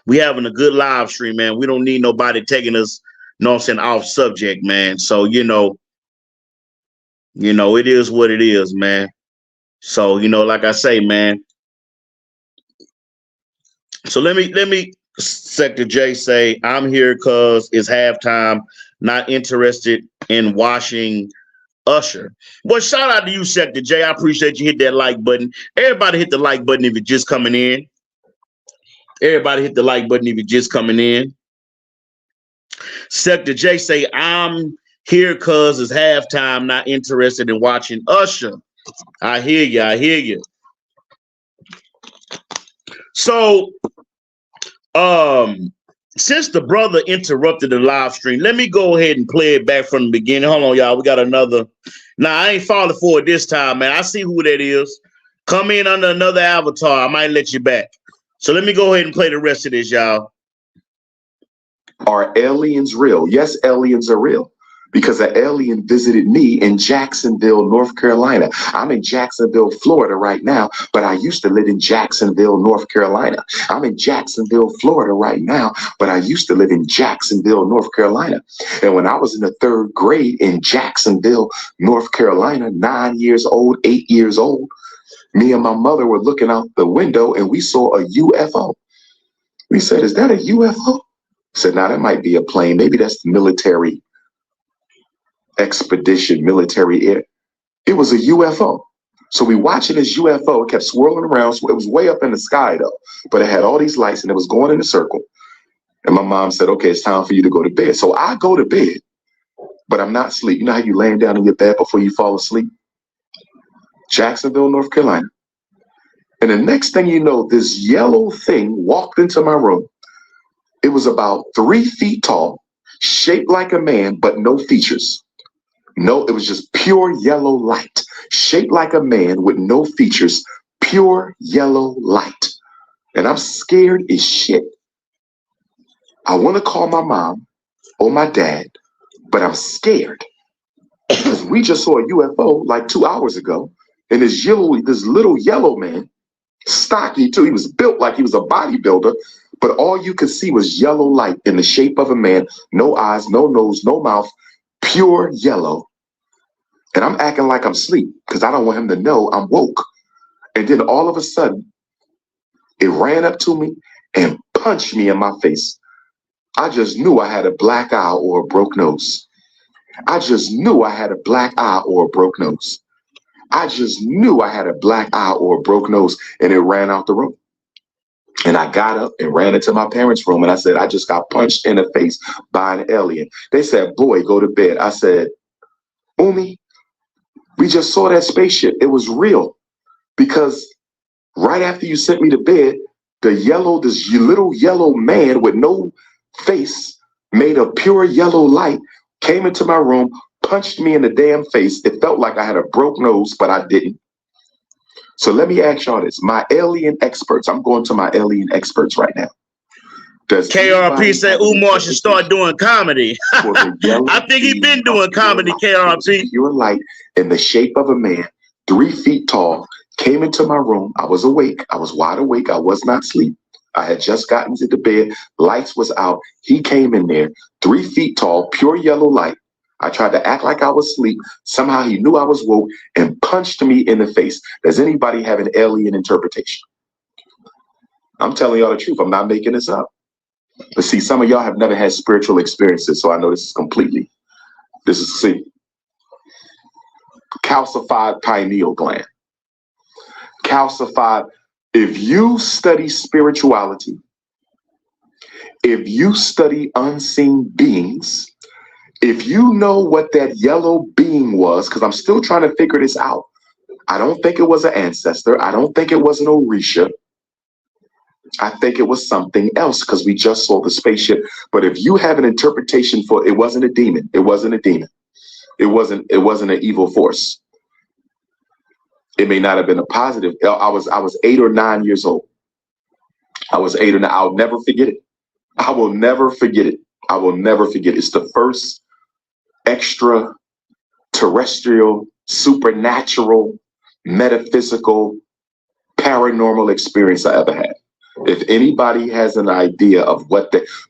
We having a good live stream, man. We don't need nobody taking us, you know what I'm saying, off subject, man. So you know, it is what it is, man. So you know, like I say, man. So let me Sector J say, I'm here because it's halftime, not interested in watching Usher. Well, shout out to you, Sector J. I appreciate you hit that like button. Everybody hit the like button if you're just coming in. Everybody hit the like button if you're just coming in. Sector J say, I'm here because it's halftime, not interested in watching Usher. I hear you. So, since the brother interrupted the live stream, let me go ahead and play it back from the beginning. Hold on, y'all. We got another. Nah, I ain't falling for it this time, man. I see who that is. Come in under another avatar. I might let you back. So let me go ahead and play the rest of this, y'all. Are aliens real? Yes, aliens are real. Because an alien visited me in Jacksonville, North Carolina. I'm in Jacksonville, Florida right now, but I used to live in Jacksonville, North Carolina. I'm in Jacksonville, Florida right now, but I used to live in Jacksonville, North Carolina. And when I was in the 3rd grade in Jacksonville, North Carolina, 9 years old, 8 years old, me and my mother were looking out the window and we saw a UFO. We said, is that a UFO? I said, now that might be a plane. Maybe that's the military expedition, military air. It was a UFO. So we watching this UFO. It kept swirling around. So it was way up in the sky though, but it had all these lights and it was going in a circle. And my mom said, okay, it's time for you to go to bed. So I go to bed, but I'm not asleep. You know how you laying down in your bed before you fall asleep? Jacksonville, North Carolina. And the next thing you know, this yellow thing walked into my room. It was about 3 feet tall, shaped like a man, but no features. No, it was just pure yellow light, shaped like a man with no features, pure yellow light. And I'm scared as shit. I want to call my mom or my dad, but I'm scared because we just saw a UFO like 2 hours ago. And this little yellow man, stocky too, he was built like he was a bodybuilder, but all you could see was yellow light in the shape of a man, no eyes, no nose, no mouth, pure yellow. And I'm acting like I'm asleep because I don't want him to know I'm woke. And then all of a sudden, it ran up to me and punched me in my face. I just knew I had a black eye or a broke nose. I just knew I had a black eye or a broke nose. I just knew I had a black eye or a broke nose, and it ran out the room. And I got up and ran into my parents' room, and I said, I just got punched in the face by an alien. They said, boy, go to bed. I said, Umi, we just saw that spaceship. It was real. Because right after you sent me to bed, this little yellow man with no face, made of pure yellow light, came into my room, punched me in the damn face. It felt like I had a broke nose, but I didn't. So let me ask y'all this. My alien experts, I'm going to my alien experts right now. Does KRP said Umar should start doing comedy. I think he's been doing comedy, KRP. Pure light in the shape of a man, 3 feet tall, came into my room. I was awake. I was wide awake. I was not asleep. I had just gotten to the bed. Lights was out. He came in there, 3 feet tall, pure yellow light. I tried to act like I was asleep. Somehow he knew I was woke and punched me in the face. Does anybody have an alien interpretation? I'm telling y'all the truth. I'm not making this up. But see, some of y'all have never had spiritual experiences, so I know this is calcified pineal gland. Calcified. If you study spirituality, if you study unseen beings, if you know what that yellow being was, because I'm still trying to figure this out. I don't think it was an ancestor. I don't think it was an Orisha. I think it was something else because we just saw the spaceship. But if you have an interpretation for it, wasn't a demon. It wasn't a demon. It wasn't an evil force. It may not have been a positive. I was 8 or 9 years old. I was 8 or 9. I'll never forget it. I will never forget it. I will never forget it. It's the first extraterrestrial, supernatural, metaphysical, paranormal experience I ever had. If anybody has an idea of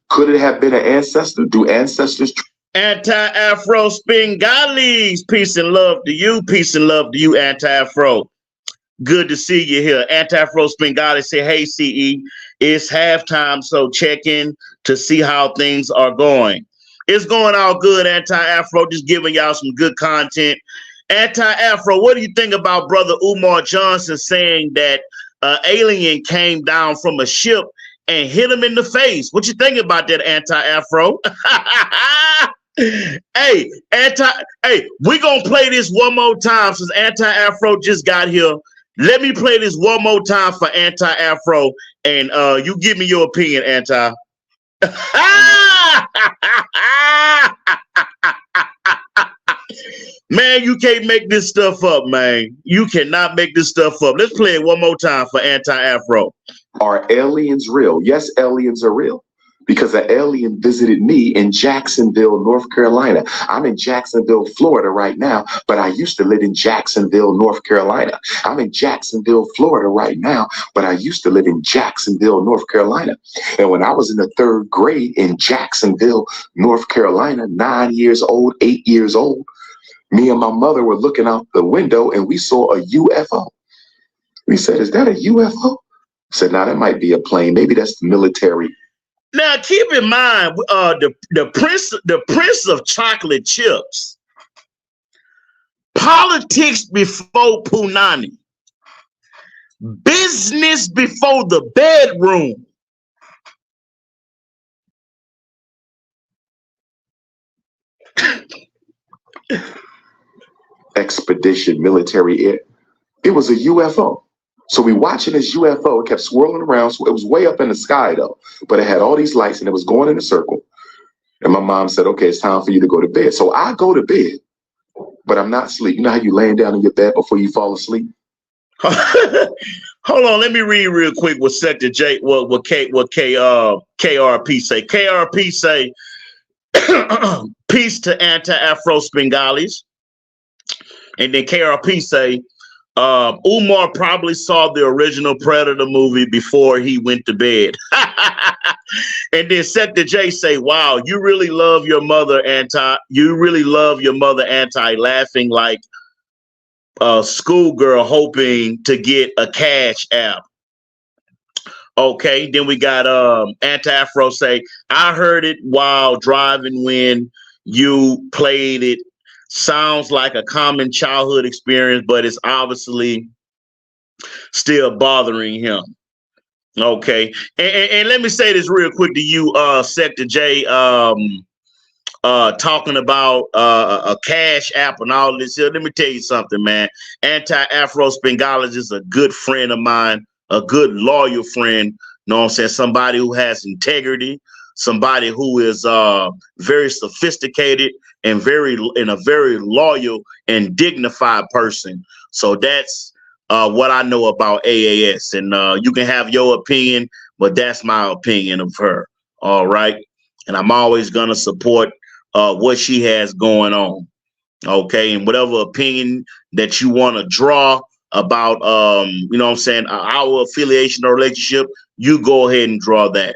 could it have been an ancestor? Do ancestors? Anti-Afro Spingalis, peace and love to you. Peace and love to you, Anti-Afro. Good to see you here. Anti-Afro Spingali say, hey, CE, it's halftime, so check in to see how things are going. It's going all good, Anti-Afro, just giving y'all some good content. Anti-Afro, what do you think about Brother Umar Johnson saying that an alien came down from a ship and hit him in the face? What you think about that, Anti-Afro? Hey, we're going to play this one more time since Anti-Afro just got here. Let me play this one more time for Anti-Afro, and you give me your opinion, Anti. Man, you can't make this stuff up, man. You cannot make this stuff up. Let's play it one more time for Anti-Afro. Are aliens real? Yes, aliens are real. Because an alien visited me in Jacksonville, North Carolina. I'm in Jacksonville, Florida right now, but I used to live in Jacksonville, North Carolina. I'm in Jacksonville, Florida right now, but I used to live in Jacksonville, North Carolina. And when I was in the 3rd grade in Jacksonville, North Carolina, 9 years old, 8 years old, me and my mother were looking out the window and we saw a UFO. We said, is that a UFO? I said, no, that might be a plane. Maybe that's the military. Now, keep in mind, the prince of chocolate chips, Politics before Punani. Business before the bedroom. Expedition, military air. It was a UFO. So we watching this UFO. It kept swirling around. So it was way up in the sky though, but it had all these lights and it was going in a circle. And my mom said, okay, it's time for you to go to bed. So I go to bed, but I'm not asleep. You know how you laying down in your bed before you fall asleep? Hold on, let me read real quick what Sector J, what KRP say. KRP say, peace to anti-Afro Spengalis. And then KRP say, Umar probably saw the original Predator movie before he went to bed. And then Sector J say, wow, you really love your mother anti, laughing like a schoolgirl hoping to get a cash app. Okay, then we got Anti-Afro say, I heard it while driving when you played it. Sounds like a common childhood experience, but it's obviously still bothering him. Okay, and let me say this real quick to you, Sector J, talking about a cash app and all this here. Let me tell you something, man. Anti-Afro Spengalist is a good friend of mine, a good loyal friend. You know what I'm saying? Somebody who has integrity, somebody who is very sophisticated and a very loyal and dignified person. So that's what I know about AAS. And you can have your opinion, but that's my opinion of her. All right. And I'm always going to support what she has going on. Okay. And whatever opinion that you want to draw about, you know what I'm saying, our affiliation or relationship, you go ahead and draw that.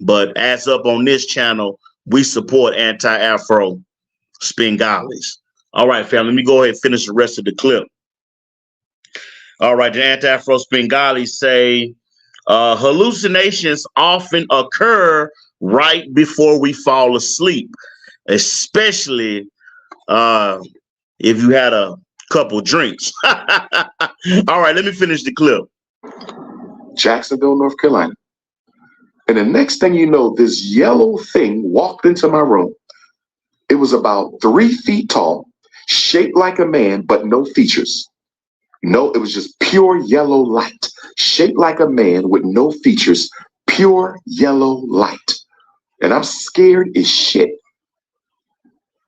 But as up on this channel, we support Anti-Afro Spengalis. All right, family, let me go ahead and finish the rest of the clip. All right, the Anti-Afro Spengalis say, hallucinations often occur right before we fall asleep, especially if you had a couple drinks. All right, let me finish the clip. Jacksonville, North Carolina. And the next thing you know, this yellow thing walked into my room. It was about 3 feet tall, shaped like a man, but no features. No, it was just pure yellow light, shaped like a man with no features, pure yellow light. And I'm scared as shit.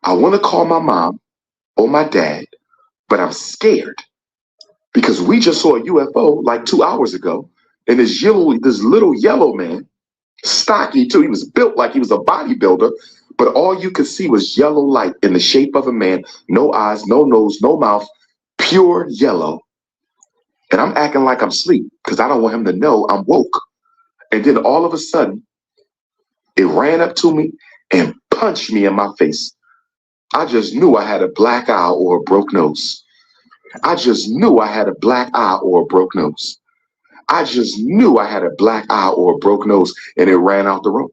I want to call my mom or my dad, but I'm scared because we just saw a UFO like 2 hours ago. And this little yellow man, stocky too, he was built like he was a bodybuilder, but all you could see was yellow light in the shape of a man, no eyes, no nose, no mouth, pure yellow. And I'm acting like I'm asleep because I don't want him to know I'm woke. And then all of a sudden, it ran up to me and punched me in my face. I just knew I had a black eye or a broke nose. I just knew I had a black eye or a broke nose. I just knew I had a black eye or a broke nose, and it ran out the room.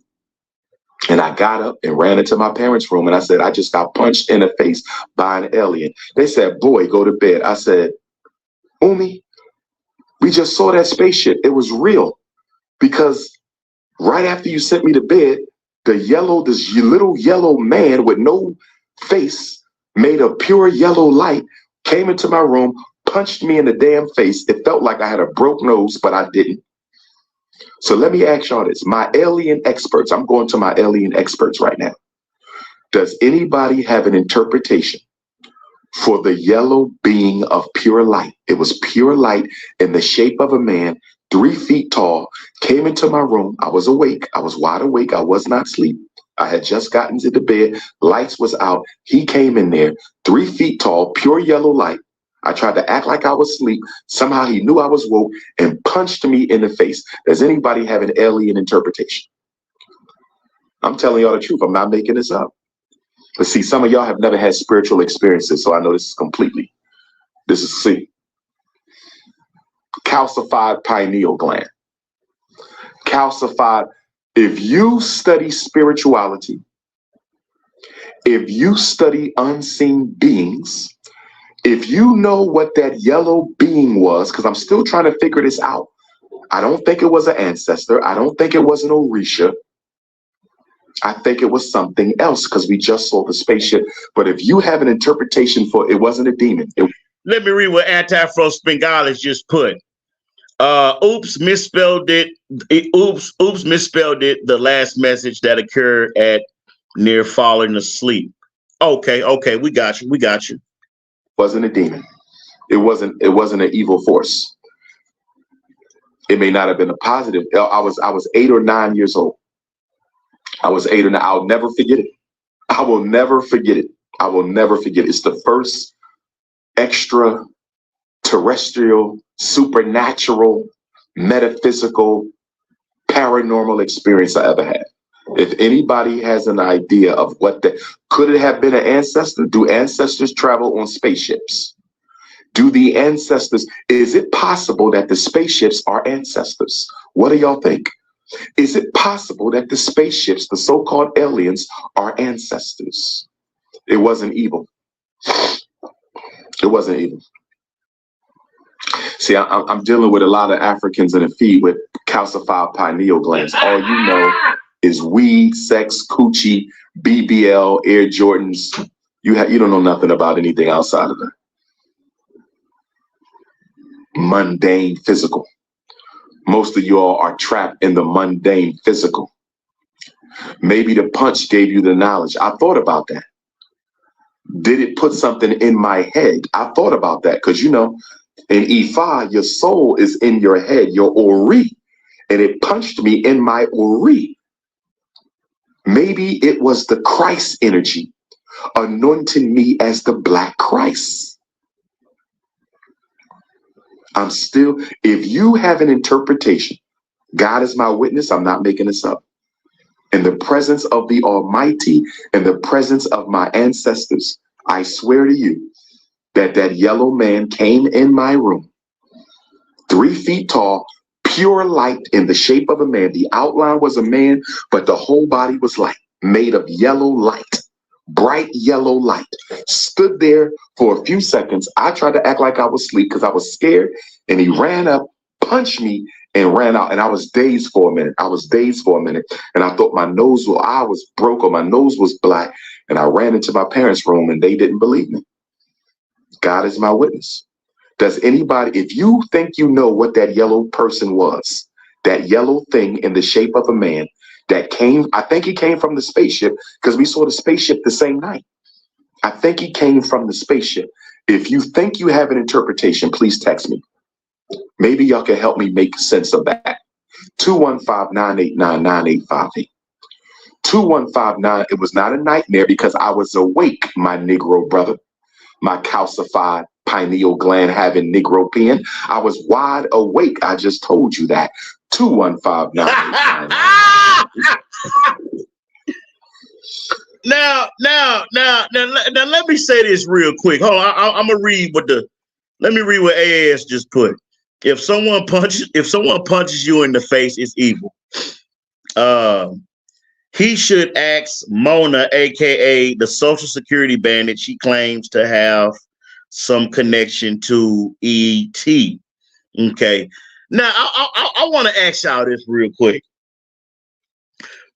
And I got up and ran into my parents' room, and I said, I just got punched in the face by an alien. They said, boy, go to bed. I said, Umi, we just saw that spaceship. It was real. Because right after you sent me to bed, this little yellow man with no face, made of pure yellow light, came into my room, punched me in the damn face. It felt like I had a broke nose, but I didn't. So let me ask y'all this. My alien experts, I'm going to my alien experts right now. Does anybody have an interpretation for the yellow being of pure light? It was pure light in the shape of a man, 3 feet tall, came into my room. I was awake. I was wide awake. I was not asleep. I had just gotten to the bed. Lights was out. He came in there, 3 feet tall, pure yellow light. I tried to act like I was asleep. Somehow he knew I was woke and punched me in the face. Does anybody have an alien interpretation? I'm telling y'all the truth. I'm not making this up. But see, some of y'all have never had spiritual experiences, so I know this is C. Calcified pineal gland. Calcified. If you study spirituality, if you study unseen beings, If you know what that yellow being was, because I'm still trying to figure this out. I don't think it was an ancestor. I don't think it was an Orisha. I think it was something else because we just saw the spaceship. But if you have an interpretation for it wasn't a demon. Let me read what Anti-Frost Bengalis just put. Oops, misspelled it. Oops, misspelled it. The last message that occurred at near falling asleep. Okay, we got you. It wasn't a demon. It wasn't an evil force. It may not have been a positive. I was 8 or 9 years old. I was 8 or 9. I'll never forget it. I will never forget it. It's the first extraterrestrial, supernatural, metaphysical, paranormal experience I ever had. If anybody has an idea of what that could it have been an ancestor? Do ancestors travel on spaceships? Do the ancestors, is it possible that the spaceships are ancestors? What do y'all think? Is it possible that the spaceships, the so-called aliens, are ancestors? It wasn't evil. It wasn't evil. See, I'm dealing with a lot of Africans in the feed with calcified pineal glands. All you know is weed, sex, coochie, BBL, Air Jordans. You don't know nothing about anything outside of that. Mundane physical. Most of y'all are trapped in the mundane physical. Maybe the punch gave you the knowledge. I thought about that. Did it put something in my head? I thought about that because, in Ifa, your soul is in your head, your Ori, and it punched me in my Ori. Maybe it was the Christ energy anointing me as the Black Christ. If you have an interpretation, God is my witness, I'm not making this up. In the presence of the Almighty, in the presence of my ancestors, I swear to you that yellow man came in my room, 3 feet tall, pure light in the shape of a man. The outline was a man, but the whole body was light, made of yellow light. Bright yellow light, stood there for a few seconds. I tried to act like I was asleep because I was scared, and he ran up, punched me, and ran out. And I was dazed for a minute. And I thought I was broke or my nose was black. And I ran into my parents' room and they didn't believe me. God is my witness. Does anybody, if you think you know what that yellow person was, that yellow thing in the shape of a man, that came, I think he came from the spaceship because we saw the spaceship the same night. I think he came from the spaceship. If you think you have an interpretation, please text me. Maybe y'all can help me make sense of that. 215-989-9858. 2159, it was not a nightmare because I was awake, my Negro brother, my calcified pineal gland having Negro pen. I was wide awake. I just told you that. 215-989. Now, let me say this real quick. Hold on, I'm gonna read let me read what AAS just put. If someone punches you in the face, it's evil. He should ask Mona, aka the Social Security bandit. She claims to have some connection to ET. Okay. Now, I want to ask y'all this real quick.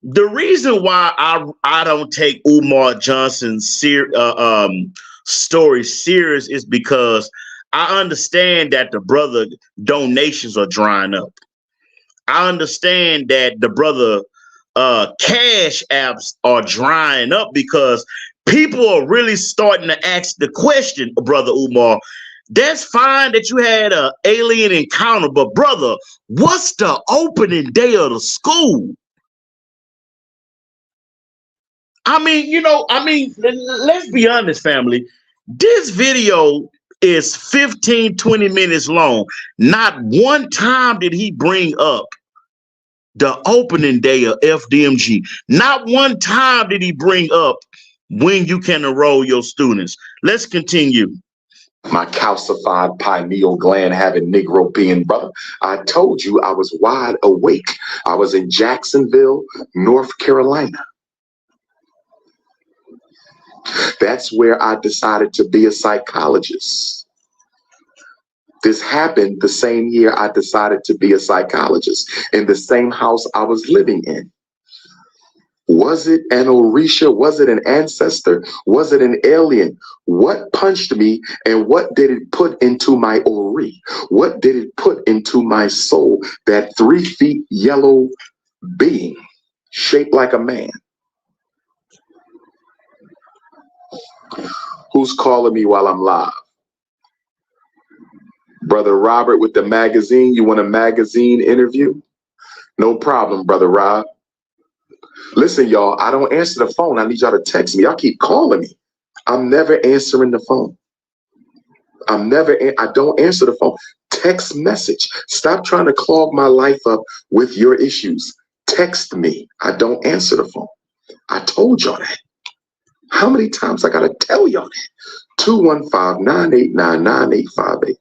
The reason why I don't take Umar Johnson's story serious is because I understand that the brother donations are drying up. I understand that the brother cash apps are drying up because people are really starting to ask the question, Brother Umar. That's fine that you had an alien encounter, but brother, what's the opening day of the school? I mean, let's be honest, family. This video is 15, 20 minutes long. Not one time did he bring up the opening day of FDMG. Not one time did he bring up when you can enroll your students. Let's continue. My calcified pineal gland having Negro being brother. I told you I was wide awake. I was in Jacksonville, North Carolina. That's where I decided to be a psychologist. This happened the same year I decided to be a psychologist in the same house I was living in. Was it an Orisha? Was it an ancestor? Was it an alien? What punched me and what did it put into my Ori? What did it put into my soul? That 3 feet yellow being shaped like a man. Who's calling me while I'm live? Brother Robert with the magazine. You want a magazine interview? No problem, Brother Rob. Listen, y'all, I don't answer the phone. I need y'all to text me. Y'all keep calling me. I'm never answering the phone. I don't answer the phone. Text message. Stop trying to clog my life up with your issues. Text me. I don't answer the phone. I told y'all that. How many times I gotta tell y'all that? 215-989-9858.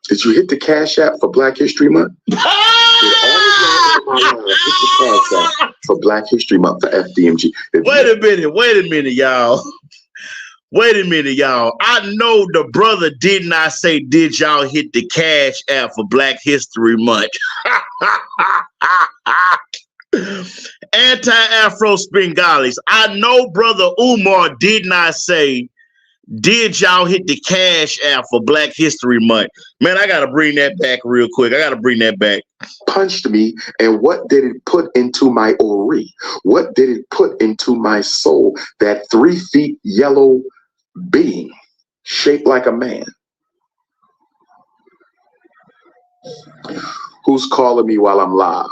Did you hit the Cash App for Black History Month? Did all of y'all hit the Cash App for Black History Month for FDMG? Wait a minute, y'all. Wait a minute, y'all. I know the brother did not say, did y'all hit the Cash App for Black History Month? Anti-Afro Spingalis. I know brother Umar did not say, did y'all hit the Cash App for Black History Month? Man, I got to bring that back real quick. I got to bring that back. Punched me, and what did it put into my Ori? What did it put into my soul? That 3 feet yellow being shaped like a man. Who's calling me while I'm live?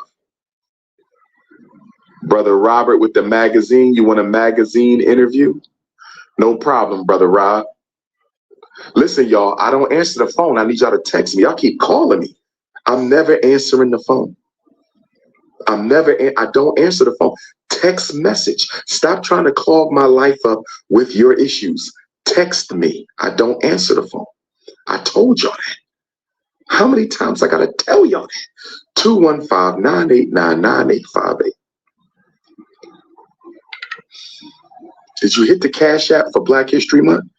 Brother Robert with the magazine. You want a magazine interview? No problem, Brother Rob. Listen, y'all, I don't answer the phone. I need y'all to text me. Y'all keep calling me. I'm never answering the phone. I don't answer the phone. Text message. Stop trying to clog my life up with your issues. Text me. I don't answer the phone. I told y'all that. How many times I gotta tell y'all that? 215-989-9858. Did you hit the Cash App for Black History Month?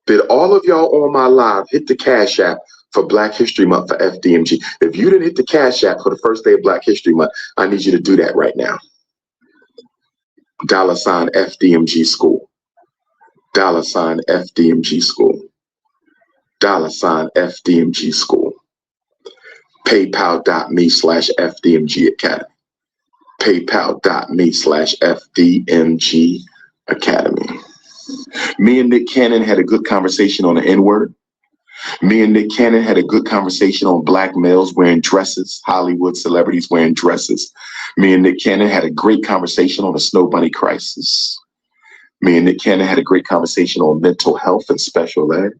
Did all of y'all on my live hit the Cash App for Black History Month for FDMG? If you didn't hit the Cash App for the first day of Black History Month, I need you to do that right now. $ FDMG School. $ FDMG School. $ FDMG School. PayPal.me/FDMG Academy. PayPal.me/FDMG Academy. Me and Nick Cannon had a good conversation on the N-word. Me and Nick Cannon had a good conversation on black males wearing dresses, Hollywood celebrities wearing dresses. Me and Nick Cannon had a great conversation on the Snow Bunny crisis. Me and Nick Cannon had a great conversation on mental health and special ed.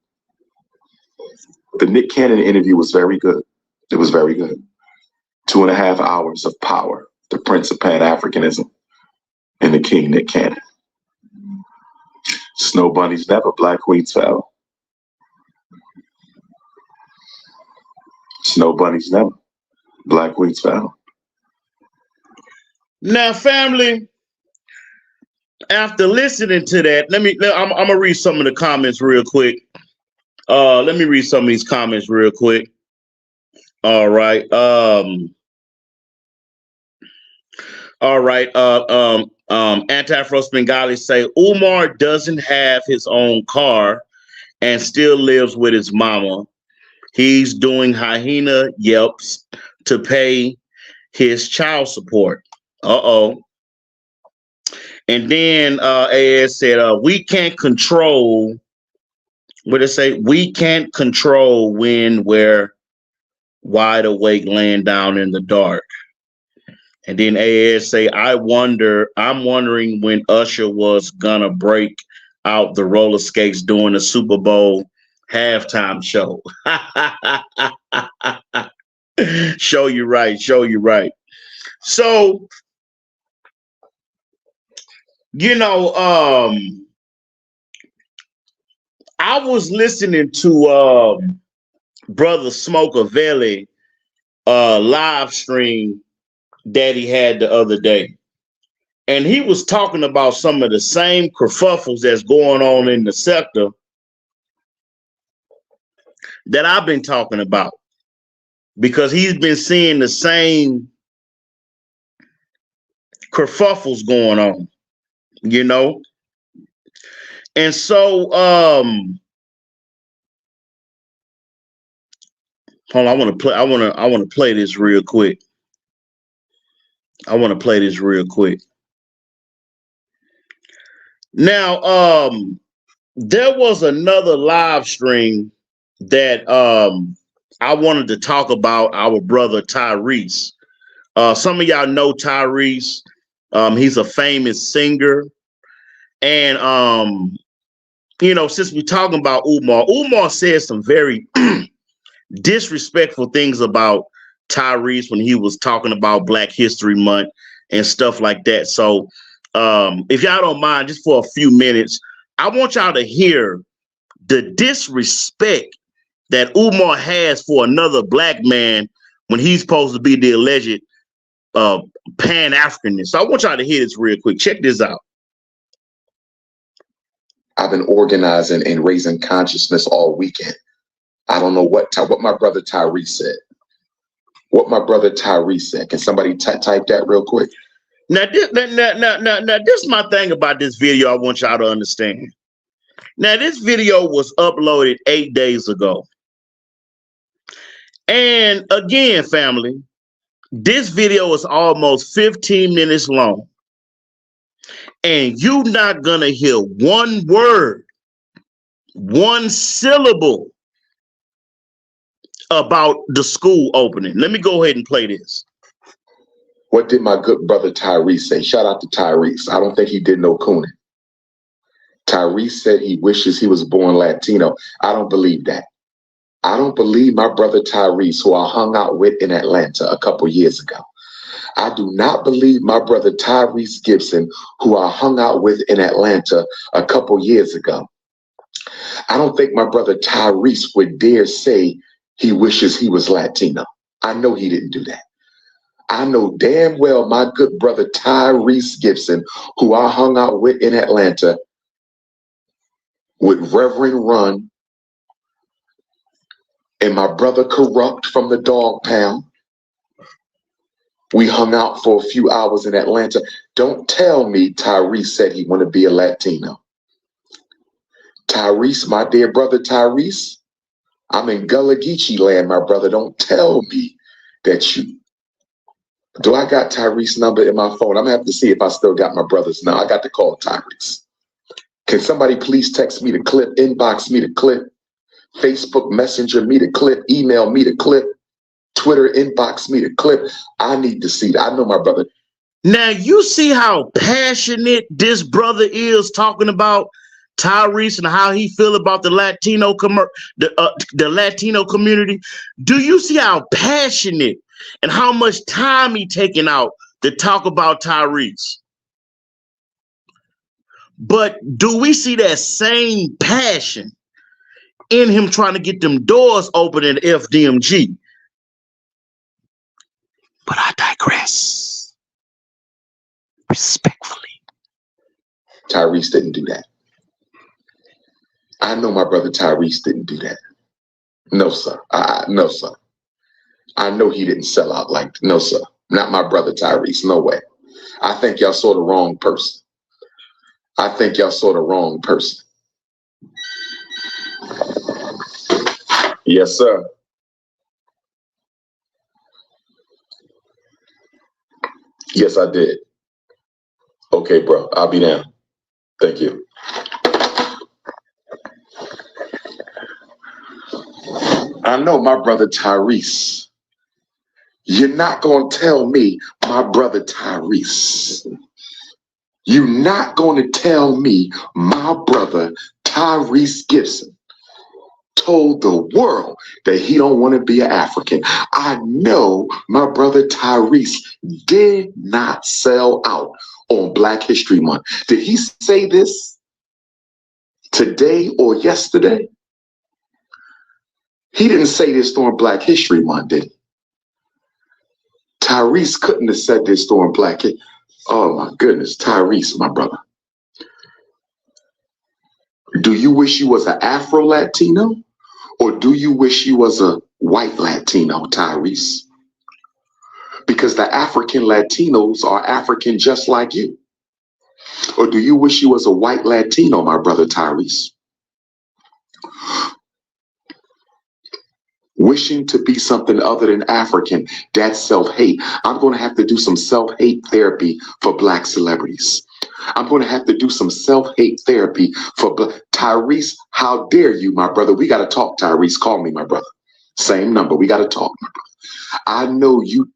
The Nick Cannon interview was very good. It was very good. 2.5 hours of power, the Prince of Pan-Africanism, and the King Nick Cannon. Snow bunnies never, black queens forever. Snow bunnies never, black queens forever. Now, family, after listening to that, I'm gonna read some of the comments real quick. Let me read some of these comments real quick. All right. Anti-Afro Bengali say Umar doesn't have his own car and still lives with his mama. He's doing hyena yelps to pay his child support. And then AS said, we can't control, what did it say? We can't control when we're wide awake laying down in the dark. And then AS say, I'm wondering when Usher was gonna break out the roller skates during the Super Bowl halftime show. Show you right. So, I was listening to Brother Smokeavelli live stream that he had the other day. And he was talking about some of the same kerfuffles that's going on in the sector that I've been talking about, because he's been seeing the same kerfuffles going on, you know? And so, hold on, I want to play this real quick. Now, there was another live stream that I wanted to talk about our brother Tyrese. Some of y'all know Tyrese. He's a famous singer. And, you know, since we're talking about Umar said some very disrespectful things about Tyrese when he was talking about Black History Month and stuff like that. So if y'all don't mind, just for a few minutes, I want y'all to hear the disrespect that Umar has for another Black man when he's supposed to be the alleged Pan-Africanist. So I want y'all to hear this real quick. Check this out. I've been organizing and raising consciousness all weekend. I don't know what my brother Tyrese said. What my brother Tyrese said. Can somebody type that real quick? Now, this is my thing about this video I want y'all to understand. Now, this video was uploaded 8 days ago. And again, family, this video is almost 15 minutes long. And you're not going to hear one word, one syllable about the school opening. Let me go ahead and play this. What did my good brother Tyrese say? Shout out to Tyrese. I don't think he did no cooning. Tyrese said he wishes he was born Latino. I don't believe that. I don't believe my brother Tyrese, who I hung out with in Atlanta a couple years ago. I do not believe my brother Tyrese Gibson, who I hung out with in Atlanta a couple years ago. I don't think my brother Tyrese would dare say he wishes he was Latino. I know he didn't do that. I know damn well my good brother Tyrese Gibson, who I hung out with in Atlanta, with Reverend Run and my brother Corrupt from the Dog Pound. We hung out for a few hours in Atlanta. Don't tell me Tyrese said he wanted to be a Latino. Tyrese, my dear brother Tyrese, I'm in Gullah Geechee land, my brother. Don't tell me that you... Do I got Tyrese's number in my phone? I'm gonna have to see if I still got my brother's now. I got to call Tyrese. Can somebody please text me the clip, inbox me the clip, Facebook Messenger me the clip, email me the clip, Twitter inbox me the clip? I need to see that. I know my brother. Now you see how passionate this brother is talking about Tyrese and how he feel about the Latino the Latino community. Do you see how passionate and how much time he taking out to talk about Tyrese? But do we see that same passion in him trying to get them doors open in FDMG? But I digress. Respectfully. Tyrese didn't do that. I know my brother Tyrese didn't do that. No, sir. No, sir. I know he didn't sell out like, no, sir. Not my brother Tyrese. No way. I think y'all saw the wrong person. I think y'all saw the wrong person. Yes, sir. Yes, I did. Okay, bro. I'll be down. Thank you. I know my brother Tyrese. You're not going to tell me my brother Tyrese. You're not going to tell me my brother Tyrese Gibson told the world that he don't want to be an African. I know my brother Tyrese did not sell out on Black History Month. Did he say this today or yesterday? He didn't say this during Black History Month, did he? Tyrese couldn't have said this during Black History. Oh my goodness, Tyrese, my brother. Do you wish you was an Afro Latino, or do you wish you was a white Latino, Tyrese? Because the African Latinos are African just like you. Or do you wish you was a white Latino, my brother Tyrese? Wishing to be something other than African, that's self-hate. I'm going to have to do some self-hate therapy for Black celebrities. I'm going to have to do some self-hate therapy for Tyrese. How dare you, my brother? We got to talk, Tyrese. Call me, my brother. Same number. We got to talk, my brother. I know you.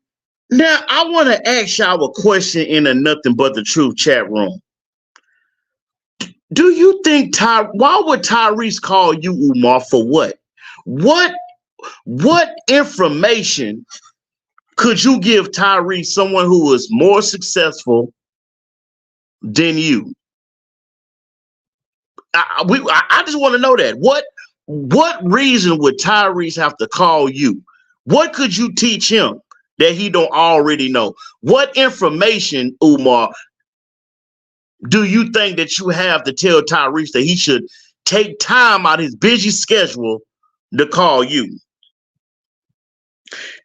Now, I want to ask y'all a question in a Nothing But the Truth chat room. Do you think why would Tyrese call you, Umar, for what? What information could you give Tyrese, someone who is more successful than you? I just want to know that. What reason would Tyrese have to call you? What could you teach him that he don't already know? What information, Umar, do you think that you have to tell Tyrese that he should take time out of his busy schedule to call you?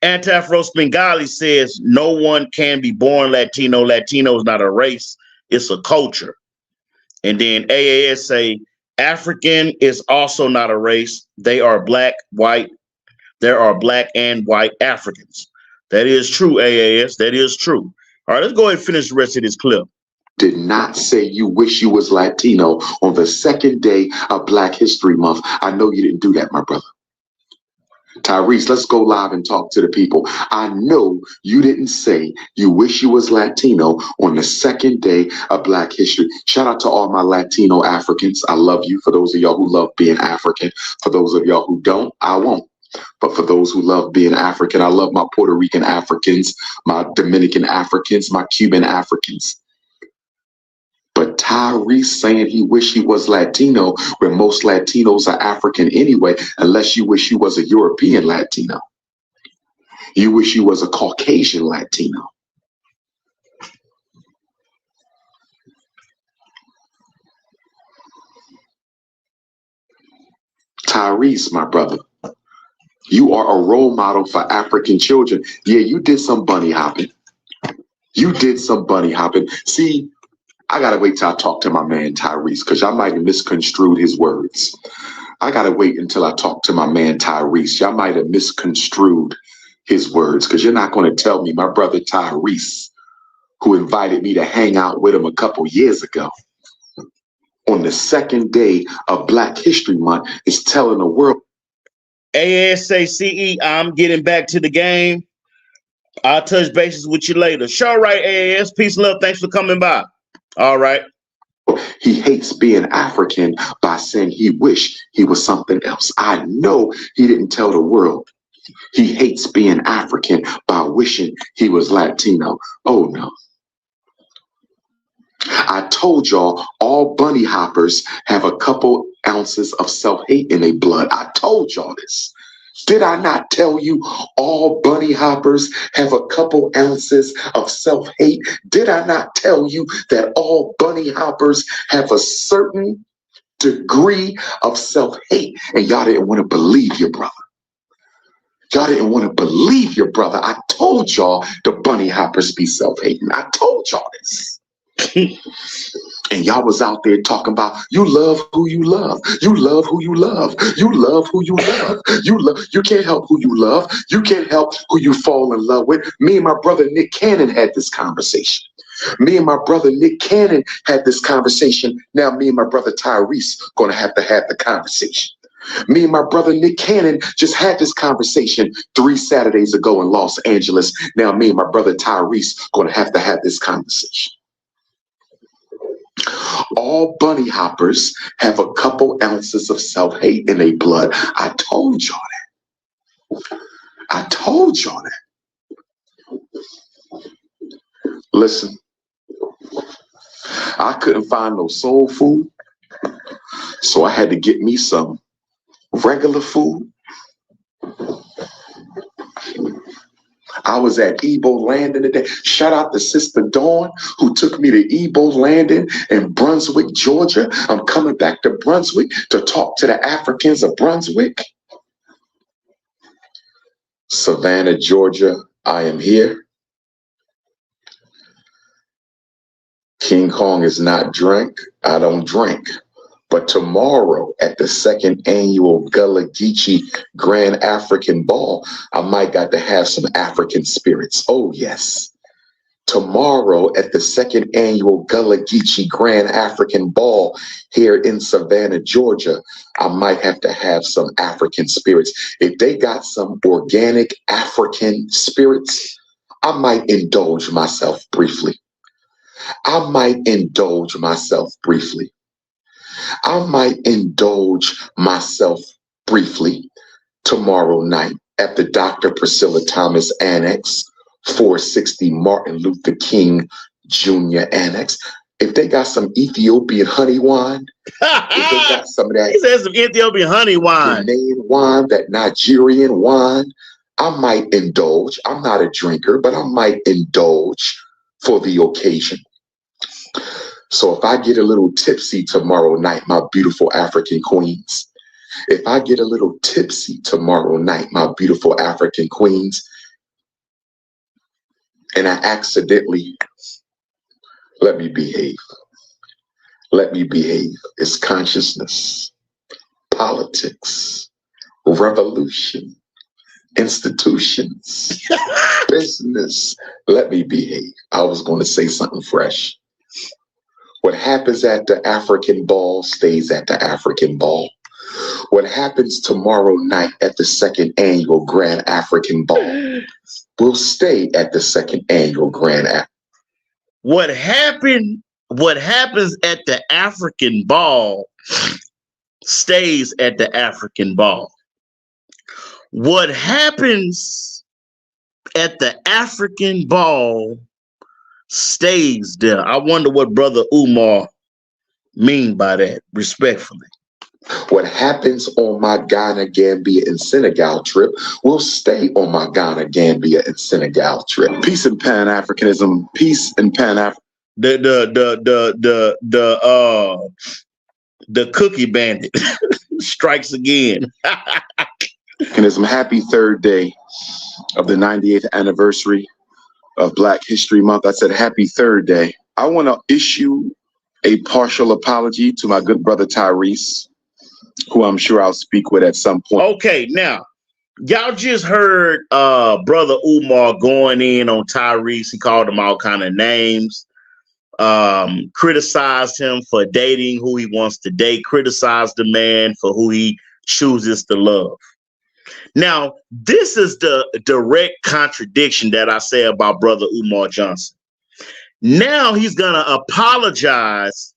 Anti-Afro Bengali says no one can be born Latino. Latino is not a race, it's a culture. And then AAS say African is also not a race. They are black, white. There are black and white Africans. That is true, AAS. That is true. All right, let's go ahead and finish the rest of this clip. Did not say you wish you was Latino on the second day of Black History Month. I know you didn't do that, my brother. Tyrese, let's go live and talk to the people. I know you didn't say you wish you was Latino on the second day of Black History. Shout out to all my Latino Africans. I love you. For those of y'all who love being African, for those of y'all who don't, I won't. But for those who love being African, I love my Puerto Rican Africans, my Dominican Africans, my Cuban Africans. But Tyrese saying he wish he was Latino, where most Latinos are African anyway, unless you wish you was a European Latino. You wish you was a Caucasian Latino. Tyrese, my brother, you are a role model for African children. Yeah, you did some bunny hopping. You did some bunny hopping. See, I gotta wait till I talk to my man Tyrese, because y'all might have misconstrued his words. I gotta wait until I talk to my man Tyrese. Y'all might have misconstrued his words, because you're not going to tell me my brother Tyrese, who invited me to hang out with him a couple years ago, on the second day of Black History Month, is telling the world. ASACE, I'm getting back to the game. I'll touch bases with you later. Sure, right, AAS. Peace and love. Thanks for coming by. All right. He hates being African by saying he wished he was something else. I know he didn't tell the world he hates being African by wishing he was Latino. Oh no. I told y'all all bunny hoppers have a couple ounces of self-hate in their blood. I told y'all this. Did I not tell you all bunny hoppers have a couple ounces of self-hate? Did I not tell you that all bunny hoppers have a certain degree of self-hate? And y'all didn't want to believe your brother. Y'all didn't want to believe your brother. I told y'all the bunny hoppers be self-hating. I told y'all this. And y'all was out there talking about you love who you love. You love who you love. You love who you love. You can't help who you love. You can't help who you fall in love with. Me and my brother Nick Cannon had this conversation. Me and my brother Nick Cannon had this conversation. Now me and my brother Tyrese gonna have to have the conversation. Me and my brother Nick Cannon just had this conversation 3 Saturdays ago in Los Angeles. Now me and my brother Tyrese gonna have to have this conversation. All bunny hoppers have a couple ounces of self-hate in their blood. I told y'all that. I told y'all that. Listen, I couldn't find no soul food, so I had to get me some regular food. I was at Ebo Landing today. Shout out to Sister Dawn, who took me to Ebo Landing in Brunswick, Georgia. I'm coming back to Brunswick to talk to the Africans of Brunswick. Savannah, Georgia, I am here. King Kong is not drink. I don't drink. But tomorrow at the second annual Gullah Geechee Grand African Ball, I might got to have some African spirits. Oh, yes. Tomorrow at the second annual Gullah Geechee Grand African Ball here in Savannah, Georgia, I might have to have some African spirits. If they got some organic African spirits, I might indulge myself briefly. I might indulge myself briefly. I might indulge myself briefly tomorrow night at the Dr. Priscilla Thomas Annex, 460 Martin Luther King Jr. Annex. If they got some Ethiopian honey wine, if they got some of that, he said some Ethiopian honey wine, Ghanaian wine, that Nigerian wine, I might indulge. I'm not a drinker, but I might indulge for the occasion. So if I get a little tipsy tomorrow night, my beautiful African queens, if I get a little tipsy tomorrow night, my beautiful African queens, and I accidentally, let me behave. Let me behave. It's consciousness, politics, revolution, institutions, business. Let me behave. I was going to say something fresh. What happens at the African ball stays at the African ball. What happens tomorrow night at the second annual Grand African Ball will stay at the second annual Grand African. What happens at the African ball stays at the African ball. What happens at the African ball stays there. I wonder what Brother Umar mean by that, respectfully. What happens on my Ghana, Gambia, and Senegal trip will stay on my Ghana, Gambia, and Senegal trip. Peace and Pan-Africanism. Peace and Pan-Africanism. The cookie bandit strikes again. Happy third day of the 98th anniversary of Black History Month. I said happy third day. I want to issue a partial apology to my good brother Tyrese, who I'm sure I'll speak with at some point. Okay, now y'all just heard Brother Umar going in on Tyrese. He called him all kind of names, criticized him for dating who he wants to date, criticized the man for who he chooses to love. Now, this is the direct contradiction that I say about Brother Umar Johnson. Now he's gonna apologize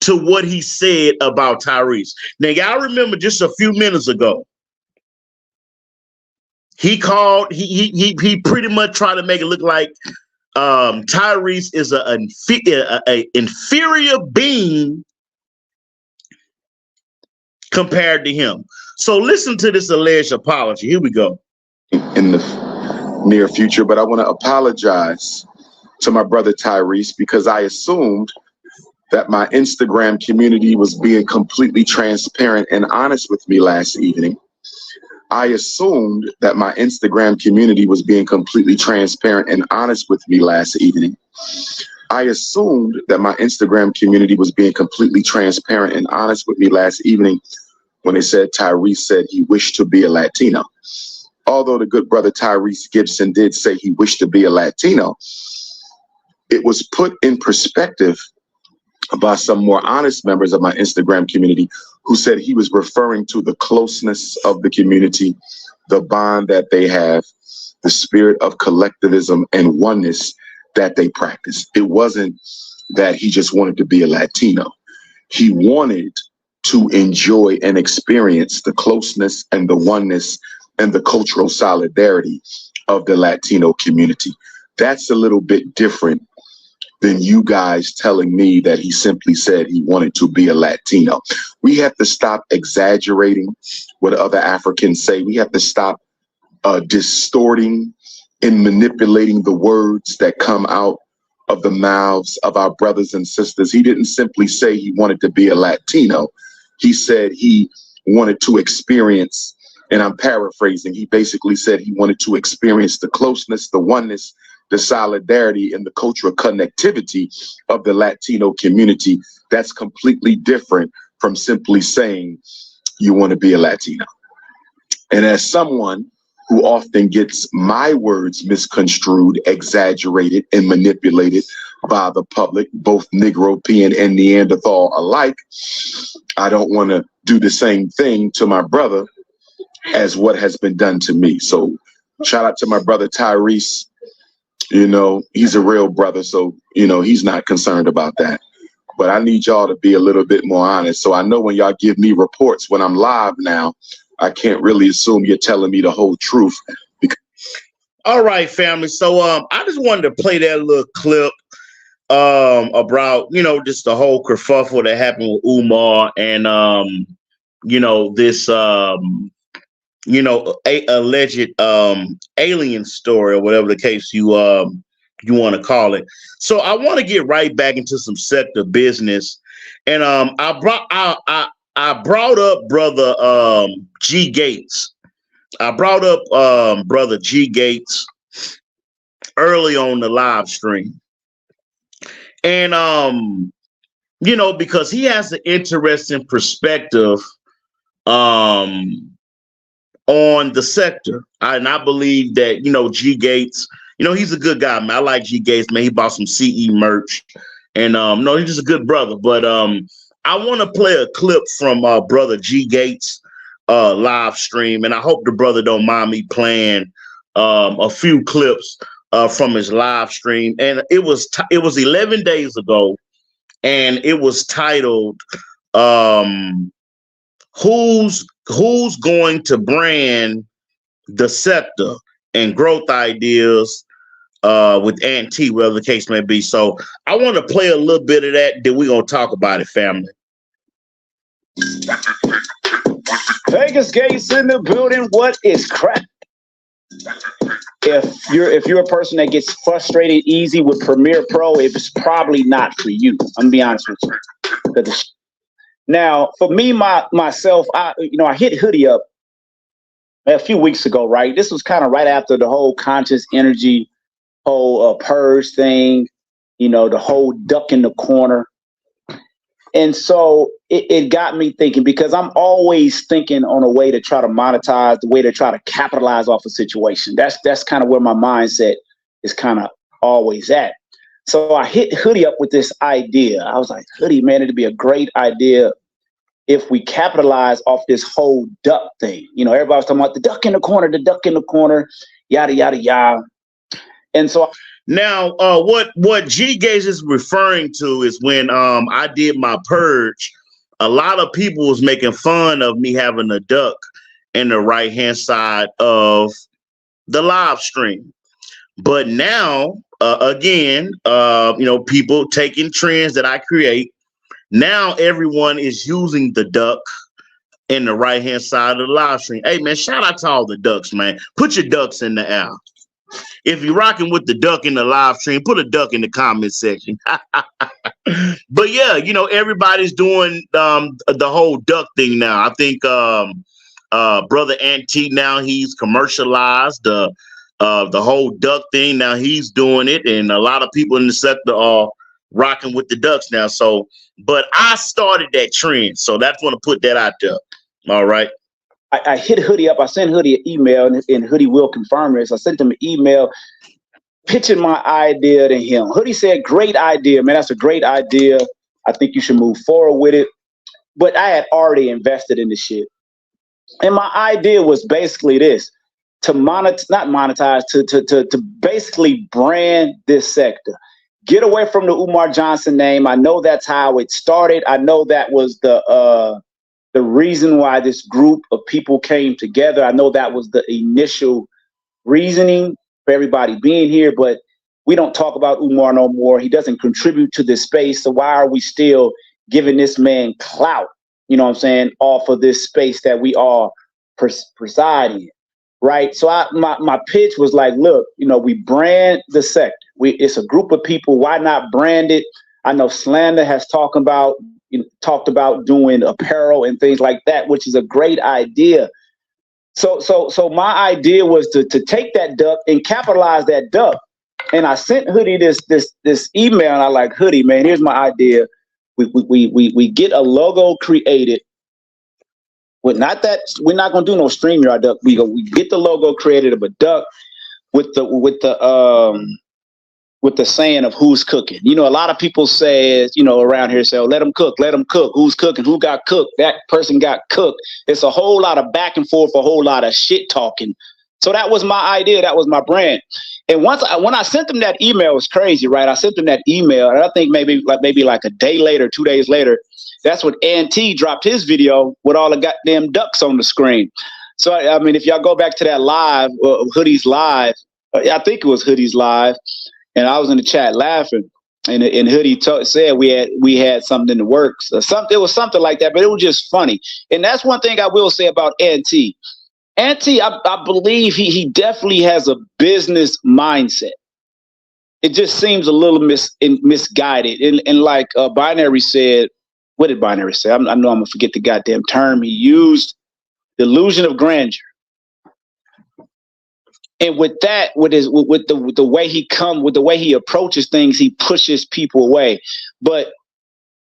to what he said about Tyrese. Now, y'all remember just a few minutes ago, he pretty much tried to make it look like Tyrese is an inferior being compared to him. So listen to this alleged apology. Here we go. In the near future, but I want to apologize to my brother Tyrese because I assumed that my Instagram community was being completely transparent and honest with me last evening. I assumed that my Instagram community was being completely transparent and honest with me last evening. I assumed that my Instagram community was being completely transparent and honest with me last evening when they said Tyrese said he wished to be a Latino. Although the good brother Tyrese Gibson did say he wished to be a Latino, it was put in perspective by some more honest members of my Instagram community who said he was referring to the closeness of the community, the bond that they have, the spirit of collectivism and oneness that they practice. It wasn't that he just wanted to be a Latino. He wanted to enjoy and experience the closeness and the oneness and the cultural solidarity of the Latino community. That's a little bit different than you guys telling me that he simply said he wanted to be a Latino. We have to stop exaggerating what other Africans say. We have to stop distorting in manipulating the words that come out of the mouths of our brothers and sisters. He didn't simply say he wanted to be a Latino. He said he wanted to experience, and I'm paraphrasing, he basically said he wanted to experience the closeness, the oneness, the solidarity, and the cultural connectivity of the Latino community. That's completely different from simply saying you want to be a Latino. And as someone who often gets my words misconstrued, exaggerated, and manipulated by the public, both Negropean and Neanderthal alike, I don't want to do the same thing to my brother as what has been done to me. So shout out to my brother Tyrese. You know, he's a real brother, so, you know, he's not concerned about that. But I need y'all to be a little bit more honest. So I know when y'all give me reports when I'm live now, I can't really assume you're telling me the whole truth. All right, family. So I just wanted to play that little clip about, you know, just the whole kerfuffle that happened with Umar and you know, this you know, alleged alien story or whatever the case you want to call it. So I want to get right back into some sector business, and I brought up brother G Gates. I brought up brother G Gates early on the live stream, and you know, because he has an interesting perspective on the sector. And I believe that, you know, G Gates, you know, he's a good guy, man. I like G Gates, man. He bought some CE merch. And no, he's just a good brother. But I want to play a clip from brother G Gates live stream. And I hope the brother don't mind me playing a few clips from his live stream. And it was 11 days ago, and it was titled Who's going to brand the sector and growth ideas with Aunt T, whatever the case may be. So I want to play a little bit of that, then we're going to talk about it, family. Vegas Gates in the building. What is crap? If you're a person that gets frustrated easy with Premiere Pro, it's probably not for you. I'm gonna be honest with you. Now, for me, myself, I hit Hoodie up a few weeks ago, right? This was kind of right after the whole conscious energy, whole purge thing, you know, the whole duck in the corner. And so it got me thinking, because I'm always thinking on a way to try to monetize, the way to try to capitalize off a situation. That's kind of where my mindset is kind of always at. So I hit Hoodie up with this idea. I was like, Hoodie, man, it'd be a great idea if we capitalize off this whole duck thing. You know, everybody's talking about the duck in the corner, yada, yada, yada. And so now what G Gaze is referring to is when I did my purge, a lot of people was making fun of me having a duck in the right-hand side of the live stream. But now, again, you know, people taking trends that I create. Now everyone is using the duck in the right-hand side of the live stream. Hey, man, shout out to all the ducks, man. Put your ducks in the air. If you're rocking with the duck in the live stream, put a duck in the comment section. But yeah, you know, everybody's doing the whole duck thing now. I think brother Antique now, he's commercialized the whole duck thing. Now he's doing it, and a lot of people in the sector are rocking with the ducks now. So, but I started that trend, so that's want to put that out there. All right. I hit Hoodie up. I sent Hoodie an email, and Hoodie will confirm this. I sent him an email pitching my idea to him. Hoodie said, great idea, man. That's a great idea. I think you should move forward with it. But I had already invested in the shit. And my idea was basically this: to to basically brand this sector. Get away from the Umar Johnson name. I know that's how it started. I know that was the reason why this group of people came together. I know that was the initial reasoning for everybody being here, but we don't talk about Umar no more. He doesn't contribute to this space. So why are we still giving this man clout, you know what I'm saying, off of this space that we all preside in? right? So my pitch was like, look, you know, we brand the sector. It's a group of people. Why not brand it? I know Slander has talked about doing apparel and things like that, which is a great idea. So my idea was to take that duck and capitalize that duck. And I sent Hoodie this email, and I like, Hoodie, man, here's my idea. We get a logo created. We're not gonna do no StreamYard duck. We get the logo created of a duck with the saying of who's cooking. You know, a lot of people say, you know, around here say, oh, let them cook. Who's cooking? Who got cooked? That person got cooked. It's a whole lot of back and forth, a whole lot of shit talking. So that was my idea. That was my brand. And when I sent them that email, it was crazy, right? I sent them that email, and I think maybe like a day later, 2 days later, that's when A&T dropped his video with all the goddamn ducks on the screen. So, I mean, if y'all go back to that live, Hoodie's live, I think it was Hoodie's live, and I was in the chat laughing, and Hoodie said we had something in the works, or something. It was something like that, but it was just funny. And that's one thing I will say about A&T. A&T, I believe he definitely has a business mindset. It just seems a little misguided. And like Binary said, what did Binary say? I know I'm gonna forget the goddamn term he used. Delusion of grandeur. And with that, with the way he approaches things, he pushes people away. But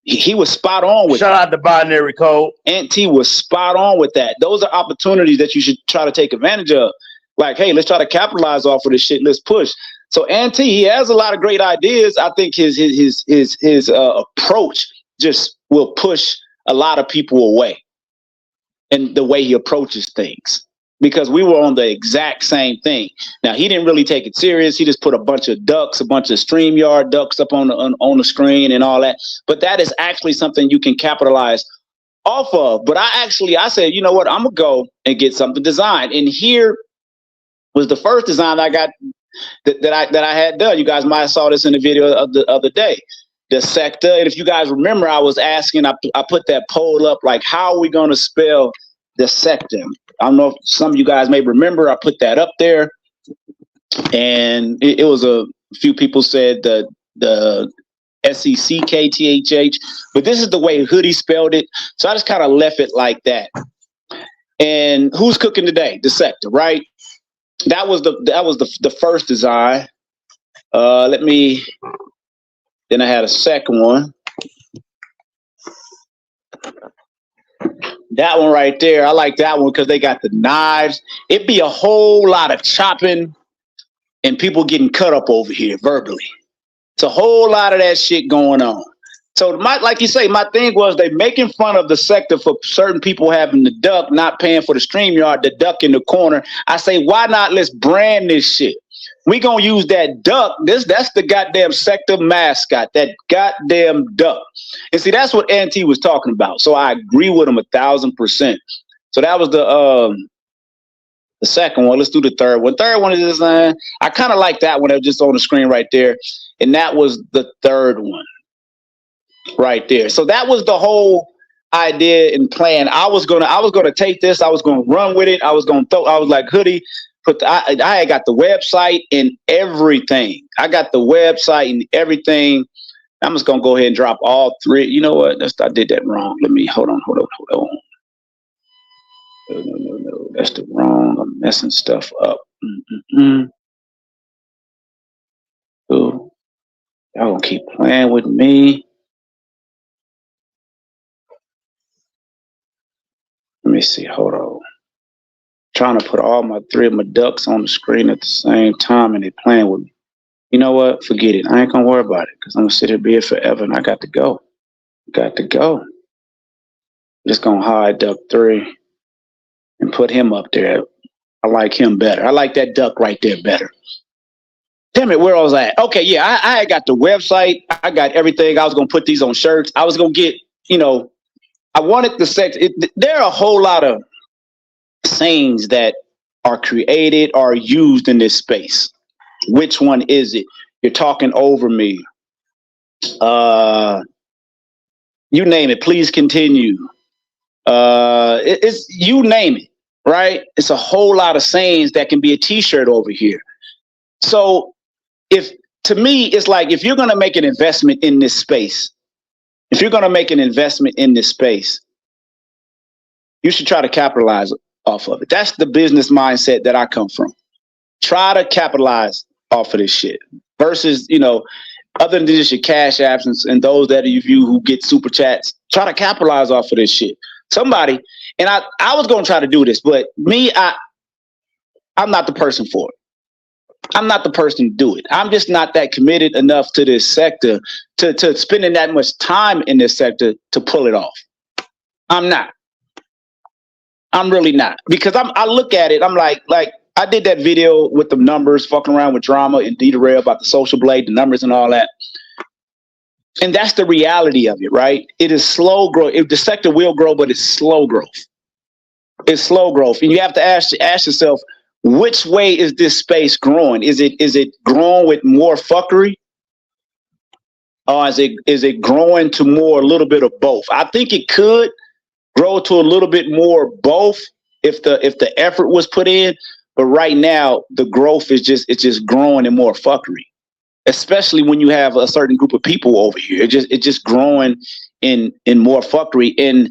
he was spot on with Shout out to Binary Code. A&T was spot on with that. Those are opportunities that you should try to take advantage of. Like, hey, let's try to capitalize off of this shit. Let's push. So A&T, he has a lot of great ideas. I think his approach just will push a lot of people away, and the way he approaches things. Because we were on the exact same thing. Now, he didn't really take it serious. He just put a bunch of ducks, a bunch of StreamYard ducks up on the screen and all that. But that is actually something you can capitalize off of. But I said, you know what? I'm going to go and get something designed. And here was the first design I got that I had done. You guys might have saw this in the video of the other day. The sector. And if you guys remember, I was asking, I put that poll up, like, how are we going to spell the sector? I don't know if some of you guys may remember, I put that up there, and it was a few people said the SECKTHH, but this is the way Hoodie spelled it. So I just kind of left it like that. And who's cooking today? The sector, right? That was the first design. Then I had a second one. That one right there, I like that one because they got the knives. It'd be a whole lot of chopping and people getting cut up over here verbally. It's a whole lot of that shit going on. So like you say, my thing was they making fun of the sector for certain people having the duck, not paying for the StreamYard, the duck in the corner. I say, why not? Let's brand this shit. We gonna use that duck. That's the goddamn sector mascot, that goddamn duck. And see, that's what A&T was talking about. So I agree with him 1000%. So that was the second one. Let's do the third one. Third one is this. I kind of like that one. That was just on the screen right there. And that was the third one right there. So that was the whole idea and plan. I was gonna take this. I was gonna run with it. I was like, Hoodie. I had got the website and everything. I got the website and everything. I'm just gonna go ahead and drop all three. You know what? I did that wrong. Let me hold on. No. That's the wrong. I'm messing stuff up. Ooh. Y'all gonna keep playing with me. Let me see. Hold on. Trying to put all three of my ducks on the screen at the same time, and they playing with me. You know what? Forget it. I ain't gonna worry about it because I'm gonna sit here be here forever, and I got to go. I'm just gonna hide duck 3 and put him up there. I like him better. I like that duck right there better. Damn it, where I was at? Okay, yeah, I got the website. I got everything. I was gonna put these on shirts. I was gonna get, I wanted the sex. There are a whole lot of sayings that are created or used in this space. Which one is it? You're talking over me. You name it. Please continue. It's you name it. right? It's a whole lot of sayings that can be a t-shirt over here. So to me, it's like, if you're going to make an investment in this space, you should try to capitalize off of it. That's the business mindset that I come from. Try to capitalize off of this shit versus, other than just your cash apps and those that you view who get super chats, try to capitalize off of this shit. Somebody, and I was going to try to do this, but me, I'm not the person for it. I'm not the person to do it. I'm just not that committed enough to this sector to spending that much time in this sector to pull it off. I'm not. I'm really not, because I look at it. I'm like I did that video with the numbers, fucking around with drama and derail about the social blade, the numbers and all that. And that's the reality of it, right? It is slow growth. The sector will grow, but it's slow growth. It's slow growth. And you have to ask yourself, which way is this space growing? Is it growing with more fuckery? Or is it growing to a little bit of both? I think it could grow to a little bit more both if the effort was put in. But right now, the growth is just growing in more fuckery, especially when you have a certain group of people over here. It's just growing in more fuckery. And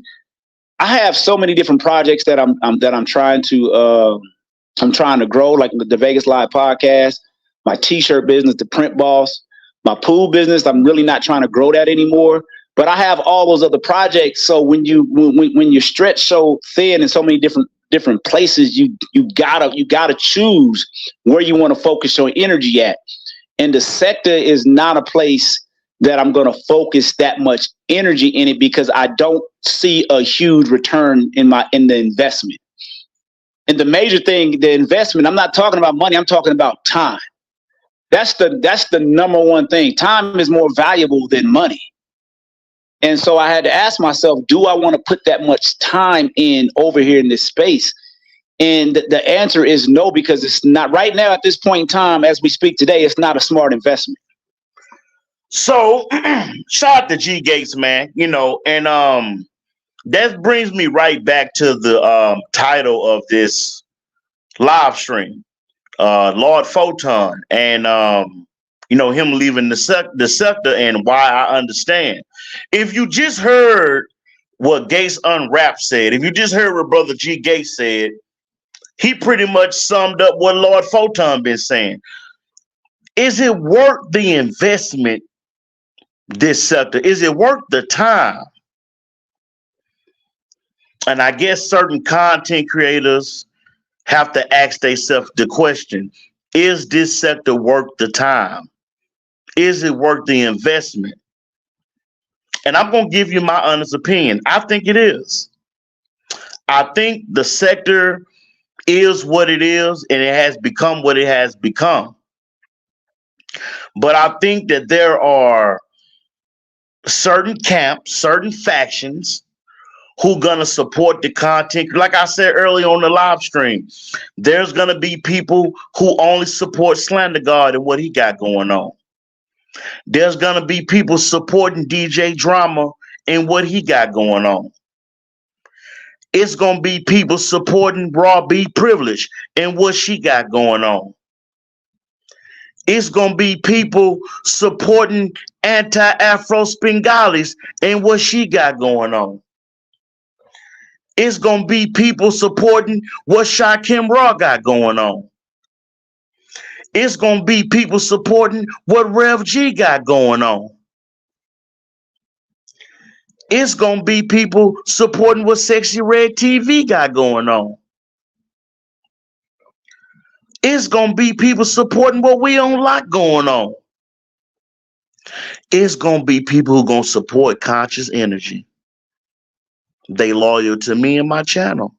I have so many different projects that I'm trying to grow, like the Vegas Live podcast, my t-shirt business, the Print Boss, my pool business. I'm really not trying to grow that anymore. But I have all those other projects. So when you stretch so thin in so many different places, you gotta choose where you want to focus your energy at. And the sector is not a place that I'm going to focus that much energy in it, because I don't see a huge return in the investment. And the major thing, the investment, I'm not talking about money. I'm talking about time. That's the number one thing. Time is more valuable than money. And so I had to ask myself, do I want to put that much time in over here in this space? And the answer is no, because it's not right now at this point in time, as we speak today, it's not a smart investment. So shout out to G Gates, man, and that brings me right back to the title of this live stream, Lord Photon, and him leaving the sector and why I understand. If you just heard what Gates Unwrapped said, if you just heard what Brother G Gates said, he pretty much summed up what Lord Photon been saying. Is it worth the investment, this sector? Is it worth the time? And I guess certain content creators have to ask themselves the question, is this sector worth the time? Is it worth the investment? And I'm going to give you my honest opinion. I think it is. I think the sector is what it is, and it has become what it has become. But I think that there are certain camps, certain factions who gonna support the content. Like I said earlier on the live stream, there's gonna be people who only support Slander God and what he got going on. There's gonna be people supporting DJ Drama and what he got going on. It's gonna be people supporting Raw B Privilege and what she got going on. It's gonna be people supporting anti-Afro Spingalis and what she got going on. It's gonna be people supporting what Shakim Raw got going on. It's gonna be people supporting what Rev G got going on. It's gonna be people supporting what Sexy Red TV got going on. It's gonna be people supporting what We On Lock going on. It's gonna be people who gonna support Conscious Energy. They loyal to me and my channel.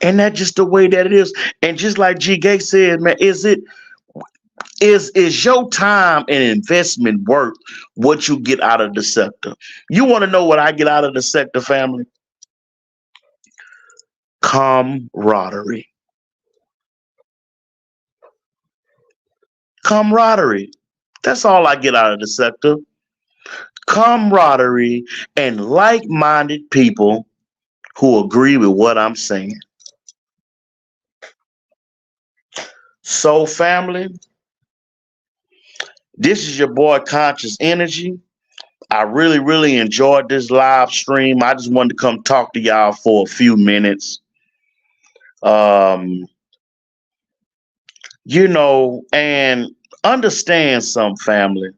And that's just the way that it is. And just like G Gates said, man, is your time and investment worth what you get out of the sector? You want to know what I get out of the sector, family? Camaraderie. Camaraderie. That's all I get out of the sector. Camaraderie and like-minded people who agree with what I'm saying. So, family, this is your boy Conscious Energy. I really, really enjoyed this live stream. I just wanted to come talk to y'all for a few minutes. You know, and understand some, family.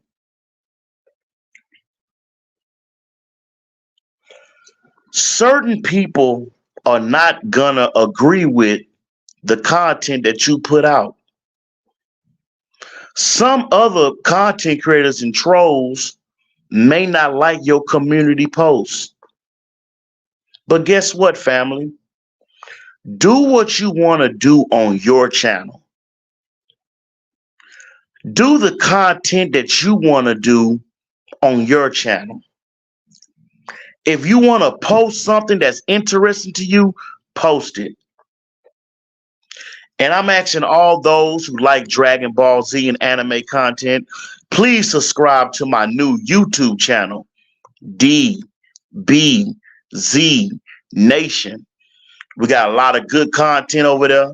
Certain people are not gonna agree with the content that you put out. Some other content creators and trolls may not like your community posts. But guess what, family? Do what you want to do on your channel. Do the content that you want to do on your channel. If you want to post something that's interesting to you, post it. And I'm asking all those who like Dragon Ball Z and anime content, please subscribe to my new YouTube channel, DBZ Nation. We got a lot of good content over there.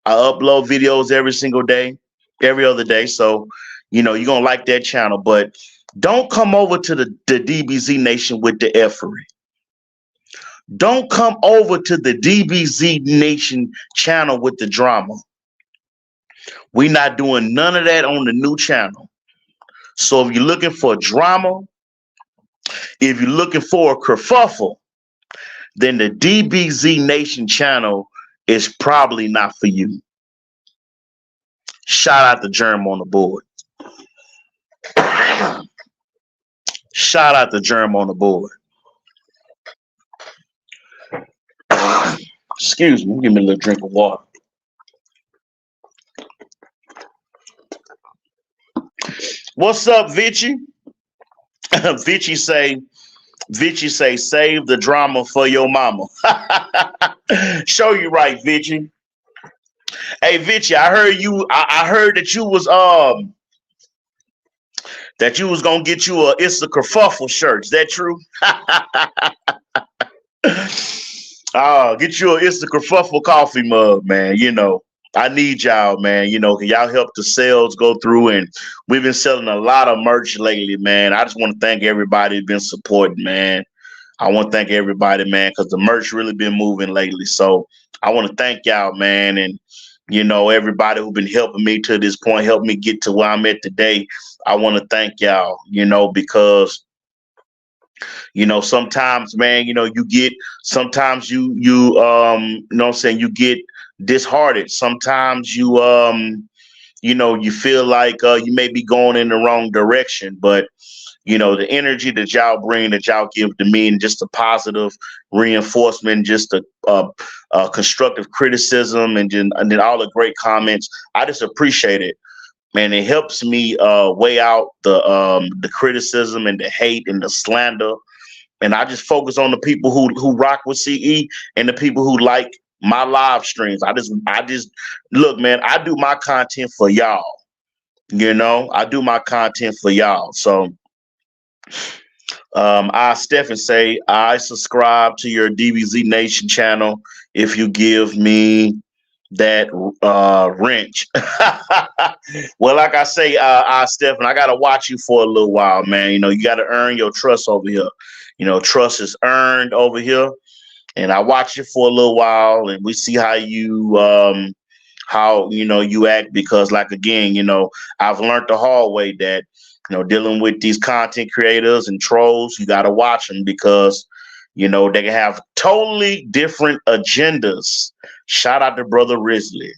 I upload videos every single day, every other day. So, you know, you're going to like that channel. But don't come over to the DBZ Nation with the effery. Don't come over to the DBZ Nation channel with the drama. We're not doing none of that on the new channel. So if you're looking for drama, if you're looking for a kerfuffle, then the DBZ Nation channel is probably not for you. Shout out to Germ on the board. Shout out to Germ on the board. Excuse me, give me a little drink of water. What's up, Vichy? Vichy say, save the drama for your mama. Show you right, Vichy. Hey, Vichy, I heard you. I heard that you was gonna get you a It's a Kerfuffle shirt. Is that true? Get you a It's a Kerfuffle coffee mug, man. You know, I need y'all, man. You know, can y'all help the sales go through? And we've been selling a lot of merch lately, man. I just want to thank everybody who's been supporting, man. I want to thank everybody, man, because the merch really been moving lately. So I want to thank y'all, man. And, you know, everybody who's been helping me to this point, helped me get to where I'm at today. I want to thank y'all, you know, because, you know, sometimes, man, you know, sometimes you know what I'm saying, you get disheartened. Sometimes you know, you feel like you may be going in the wrong direction, but you know, the energy that y'all bring, that y'all give to me, and just a positive reinforcement, just a constructive criticism, and then all the great comments, I just appreciate it, man. It helps me weigh out the criticism and the hate and the slander, and I just focus on the people who rock with CE and the people who like my live streams. I just look, man, I do my content for y'all. You know, I do my content for y'all. So Stephen say, I subscribe to your DBZ Nation channel if you give me that wrench. Well, like I say, Stephen, I gotta watch you for a little while, man. You know, you gotta earn your trust over here. You know, trust is earned over here. And I watch you for a little while, and we see how you you act, because, like, again, you know, I've learned the hard way that, you know, dealing with these content creators and trolls, you got to watch them, because, you know, they can have totally different agendas. Shout out to Brother Risley.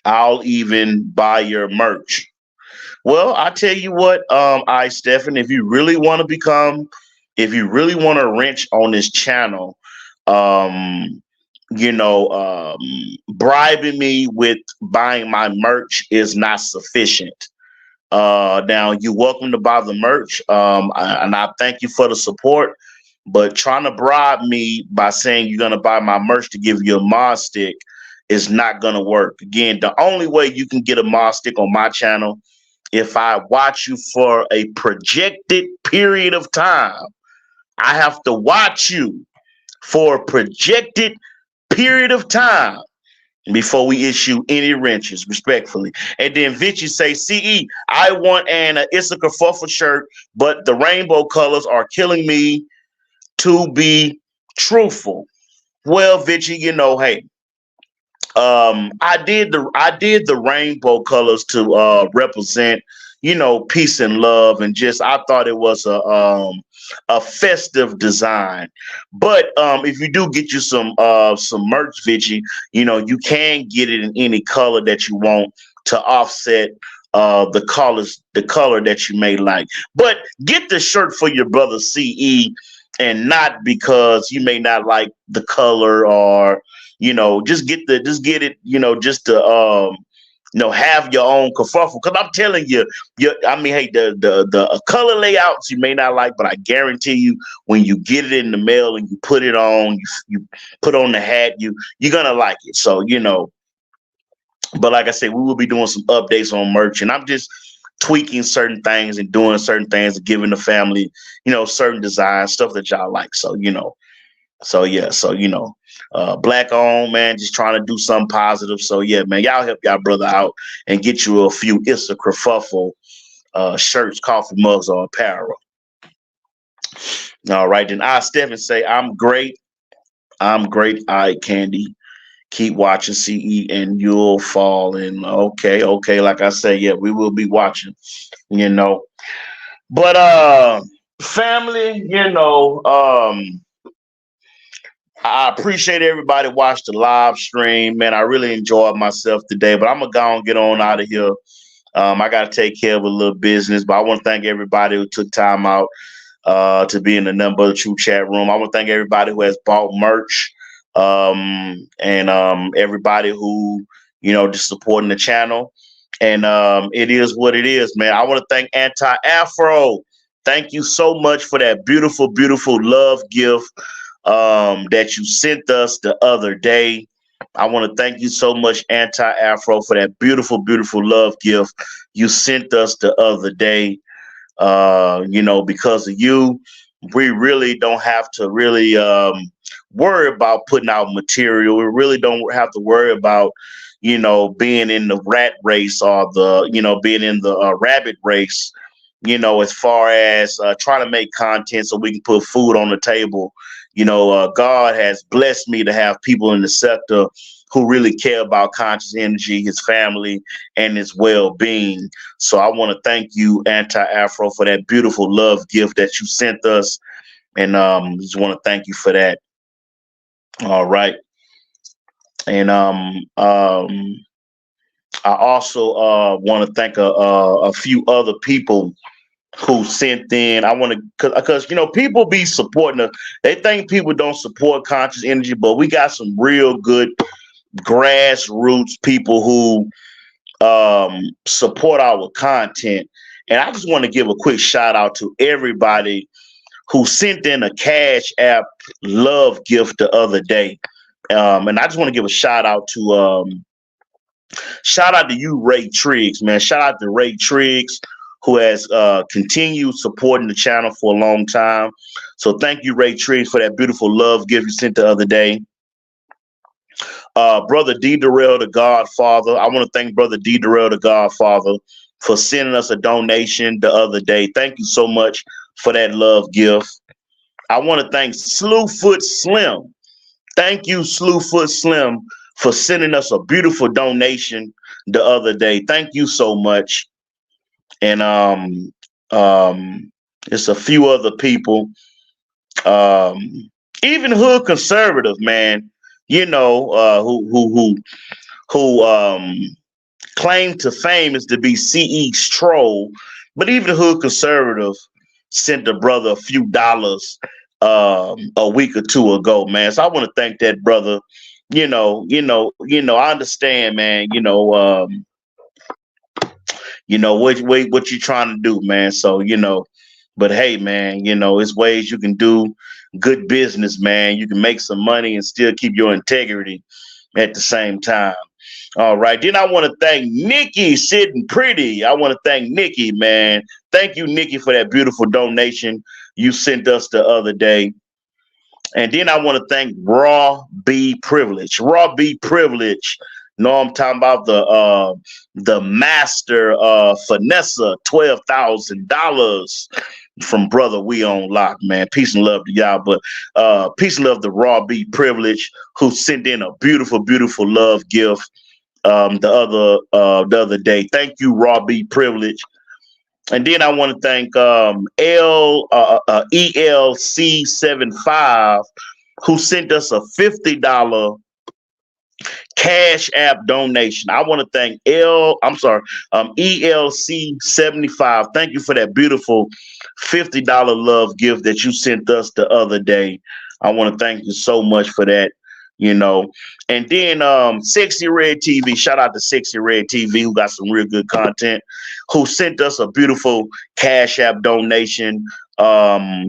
I'll even buy your merch. Well, I tell you what, Stephen, if you really want to wrench on this channel, you know, bribing me with buying my merch is not sufficient. Now, you're welcome to buy the merch, and I thank you for the support, but trying to bribe me by saying you're going to buy my merch to give you a mod stick is not going to work. Again, the only way you can get a mod stick on my channel, if I watch you for a projected period of time. I have to watch you for a projected period of time before we issue any wrenches, respectfully. And then Vichy say, CE, I want an A Kerfuffle shirt, but the rainbow colors are killing me, to be truthful. Well, Vichy, hey, I did the rainbow colors to represent, peace and love, and just I thought it was a festive design. But if you do get you some merch, Vichy, you can get it in any color that you want to offset the color that you may like. But get the shirt for your brother CE, and not because you may not like the color, or just get it, just to have your own kerfuffle. Because I'm telling you, hey, the color layouts you may not like, but I guarantee you, when you get it in the mail and you put it on, you put on the hat, you're gonna like it. So but like I said, we will be doing some updates on merch, and I'm just tweaking certain things and doing certain things and giving the family, certain designs, stuff that y'all like. So black owned, man, just trying to do something positive. So yeah, man, y'all help y'all brother out and get you a few A Kerfuffle shirts, coffee mugs, or apparel. All right, then Stephen say, I'm great. All right, Candy. Keep watching CE and you'll fall in. Okay. Like I say, yeah, we will be watching, But family, I appreciate everybody watched the live stream, man. I really enjoyed myself today, but I'm gonna go and get on out of here. I gotta take care of a little business, but I want to thank everybody who took time out to be in the Number of True chat room. I want to thank everybody who has bought merch, and everybody who just supporting the channel. And it is what it is, man. I want to thank Anti-Afro. Thank you so much for that beautiful love gift that you sent us the other day. I want to thank you so much, Anti-Afro, for that beautiful love gift you sent us the other day. Because of you, we really don't have to really worry about putting out material. We really don't have to worry about being in the rat race, or being in the rabbit race, as far as trying to make content so we can put food on the table. God has blessed me to have people in the sector who really care about conscious energy, his family, and his well-being. So I want to thank you, Anti-Afro, for that beautiful love gift that you sent us. And just want to thank you for that. All right. And I also want to thank a few other people who sent in. I want to, because people be supporting us. They think people don't support conscious energy, but we got some real good grassroots people who support our content. And I just want to give a quick shout out to everybody who sent in a Cash App love gift the other day. And I just want to give a shout out to you, Ray Triggs, man. Shout out to Ray Triggs, who has continued supporting the channel for a long time. So thank you, Ray Triggs, for that beautiful love gift you sent the other day. Brother D. Darrell, the Godfather. I want to thank Brother D. Darrell, the Godfather, for sending us a donation the other day. Thank you so much for that love gift. I want to thank Slewfoot Slim. Thank you, Slewfoot Slim, for sending us a beautiful donation the other day. Thank you so much. And it's a few other people. Even Hood Conservative, man, who claim to fame is to be CE's troll, but even the Hood Conservative sent a brother a few dollars a week or two ago, man. So I want to thank that brother. I understand, man. What you trying to do, man. So but hey, man, it's ways you can do good business, man. You can make some money and still keep your integrity at the same time. All right. Then I want to thank Nikki sitting pretty. I want to thank Nikki, man. Thank you, Nikki, for that beautiful donation you sent us the other day. And then I want to thank Raw B Privilege. Raw B Privilege. No, I'm talking about the master Finessa, $12,000 from Brother We On Lock, man. Peace and love to y'all. But peace and love to Raw B Privilege, who sent in a beautiful, beautiful love gift the other day. Thank you, Raw B Privilege. And then I want to thank ELC75, who sent us a $50 Cash App donation. I want to thank ELC75. Thank you for that beautiful $50 love gift that you sent us the other day. I want to thank you so much for that. You know, and then Sexy Red TV, shout out to Sexy Red TV, who got some real good content, who sent us a beautiful Cash App donation a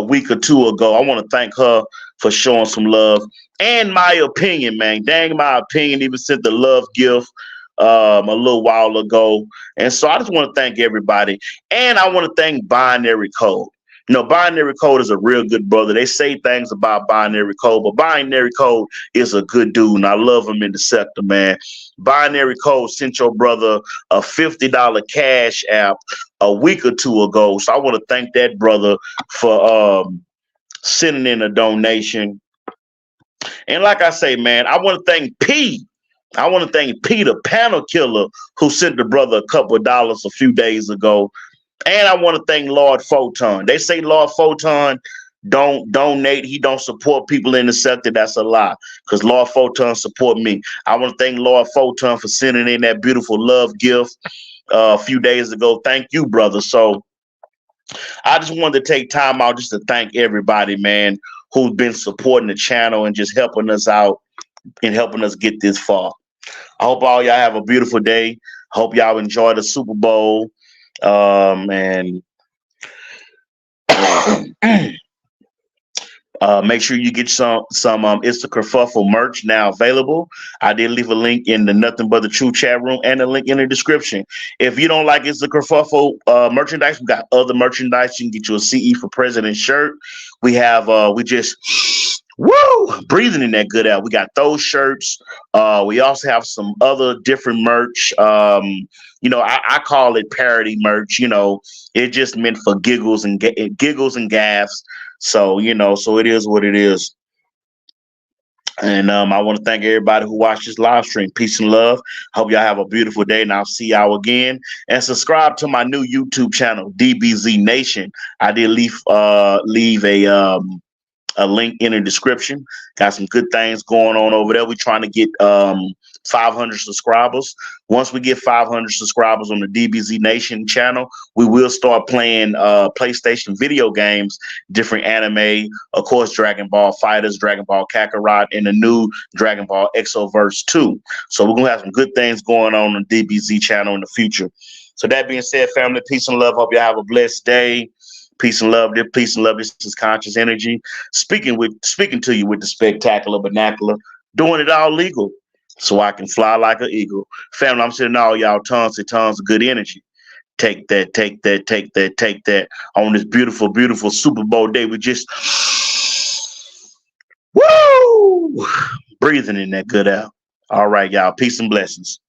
week or two ago. I want to thank her for showing some love. And My Opinion, man, dang, My Opinion even sent the love gift a little while ago. And so I just want to thank everybody. And I want to thank Binary Code. You know, Binary Code is a real good brother. They say things about Binary Code, but Binary Code is a good dude, and I love him in the sector, man. Binary Code sent your brother a $50 Cash App a week or two ago. So I want to thank that brother for sending in a donation. And like I say, man, I want to thank P. I want to thank P, the panel killer, who sent the brother a couple of dollars a few days ago. And I want to thank Lord Photon. They say Lord Photon don't donate. He don't support people in the sector. That's a lie, because Lord Photon support me. I want to thank Lord Photon for sending in that beautiful love gift a few days ago. Thank you, brother. So I just wanted to take time out just to thank everybody, man, who's been supporting the channel and just helping us out and helping us get this far. I hope all y'all have a beautiful day. Hope y'all enjoy the Super Bowl. And make sure you get some It's a Kerfuffle merch now available. I did leave a link in the Nothing But the Truth chat room and a link in the description. If you don't like It's a Kerfuffle merchandise, we got other merchandise. You can get you a CE for President shirt. We have we just breathing in that good out. We got those shirts. We also have some other different merch. You know, I call it parody merch. You know, it just meant for giggles and gaffs. So, you know, so it is what it is. And I want to thank everybody who watched this live stream. Peace and love. Hope y'all have a beautiful day, and I'll see y'all again. And subscribe to my new YouTube channel, DBZ Nation. I did leave a link in the description. Got some good things going on over there. We're trying to get 500 subscribers. Once we get 500 subscribers on the DBZ Nation channel, we will start playing PlayStation video games, different anime, of course, Dragon Ball Fighters, Dragon Ball Kakarot, and the new Dragon Ball Exoverse 2. So we're going to have some good things going on the DBZ channel in the future. So that being said, family, peace and love. Hope y'all have a blessed day. Peace and love. Peace and love. This is Conscious Energy. Speaking to you with the spectacular vernacular, doing it all legal so I can fly like an eagle. Family, I'm sending all y'all tons and tons of good energy. Take that, take that, take that, take that on this beautiful, beautiful Super Bowl day. We just breathing in that good out. All right, y'all. Peace and blessings.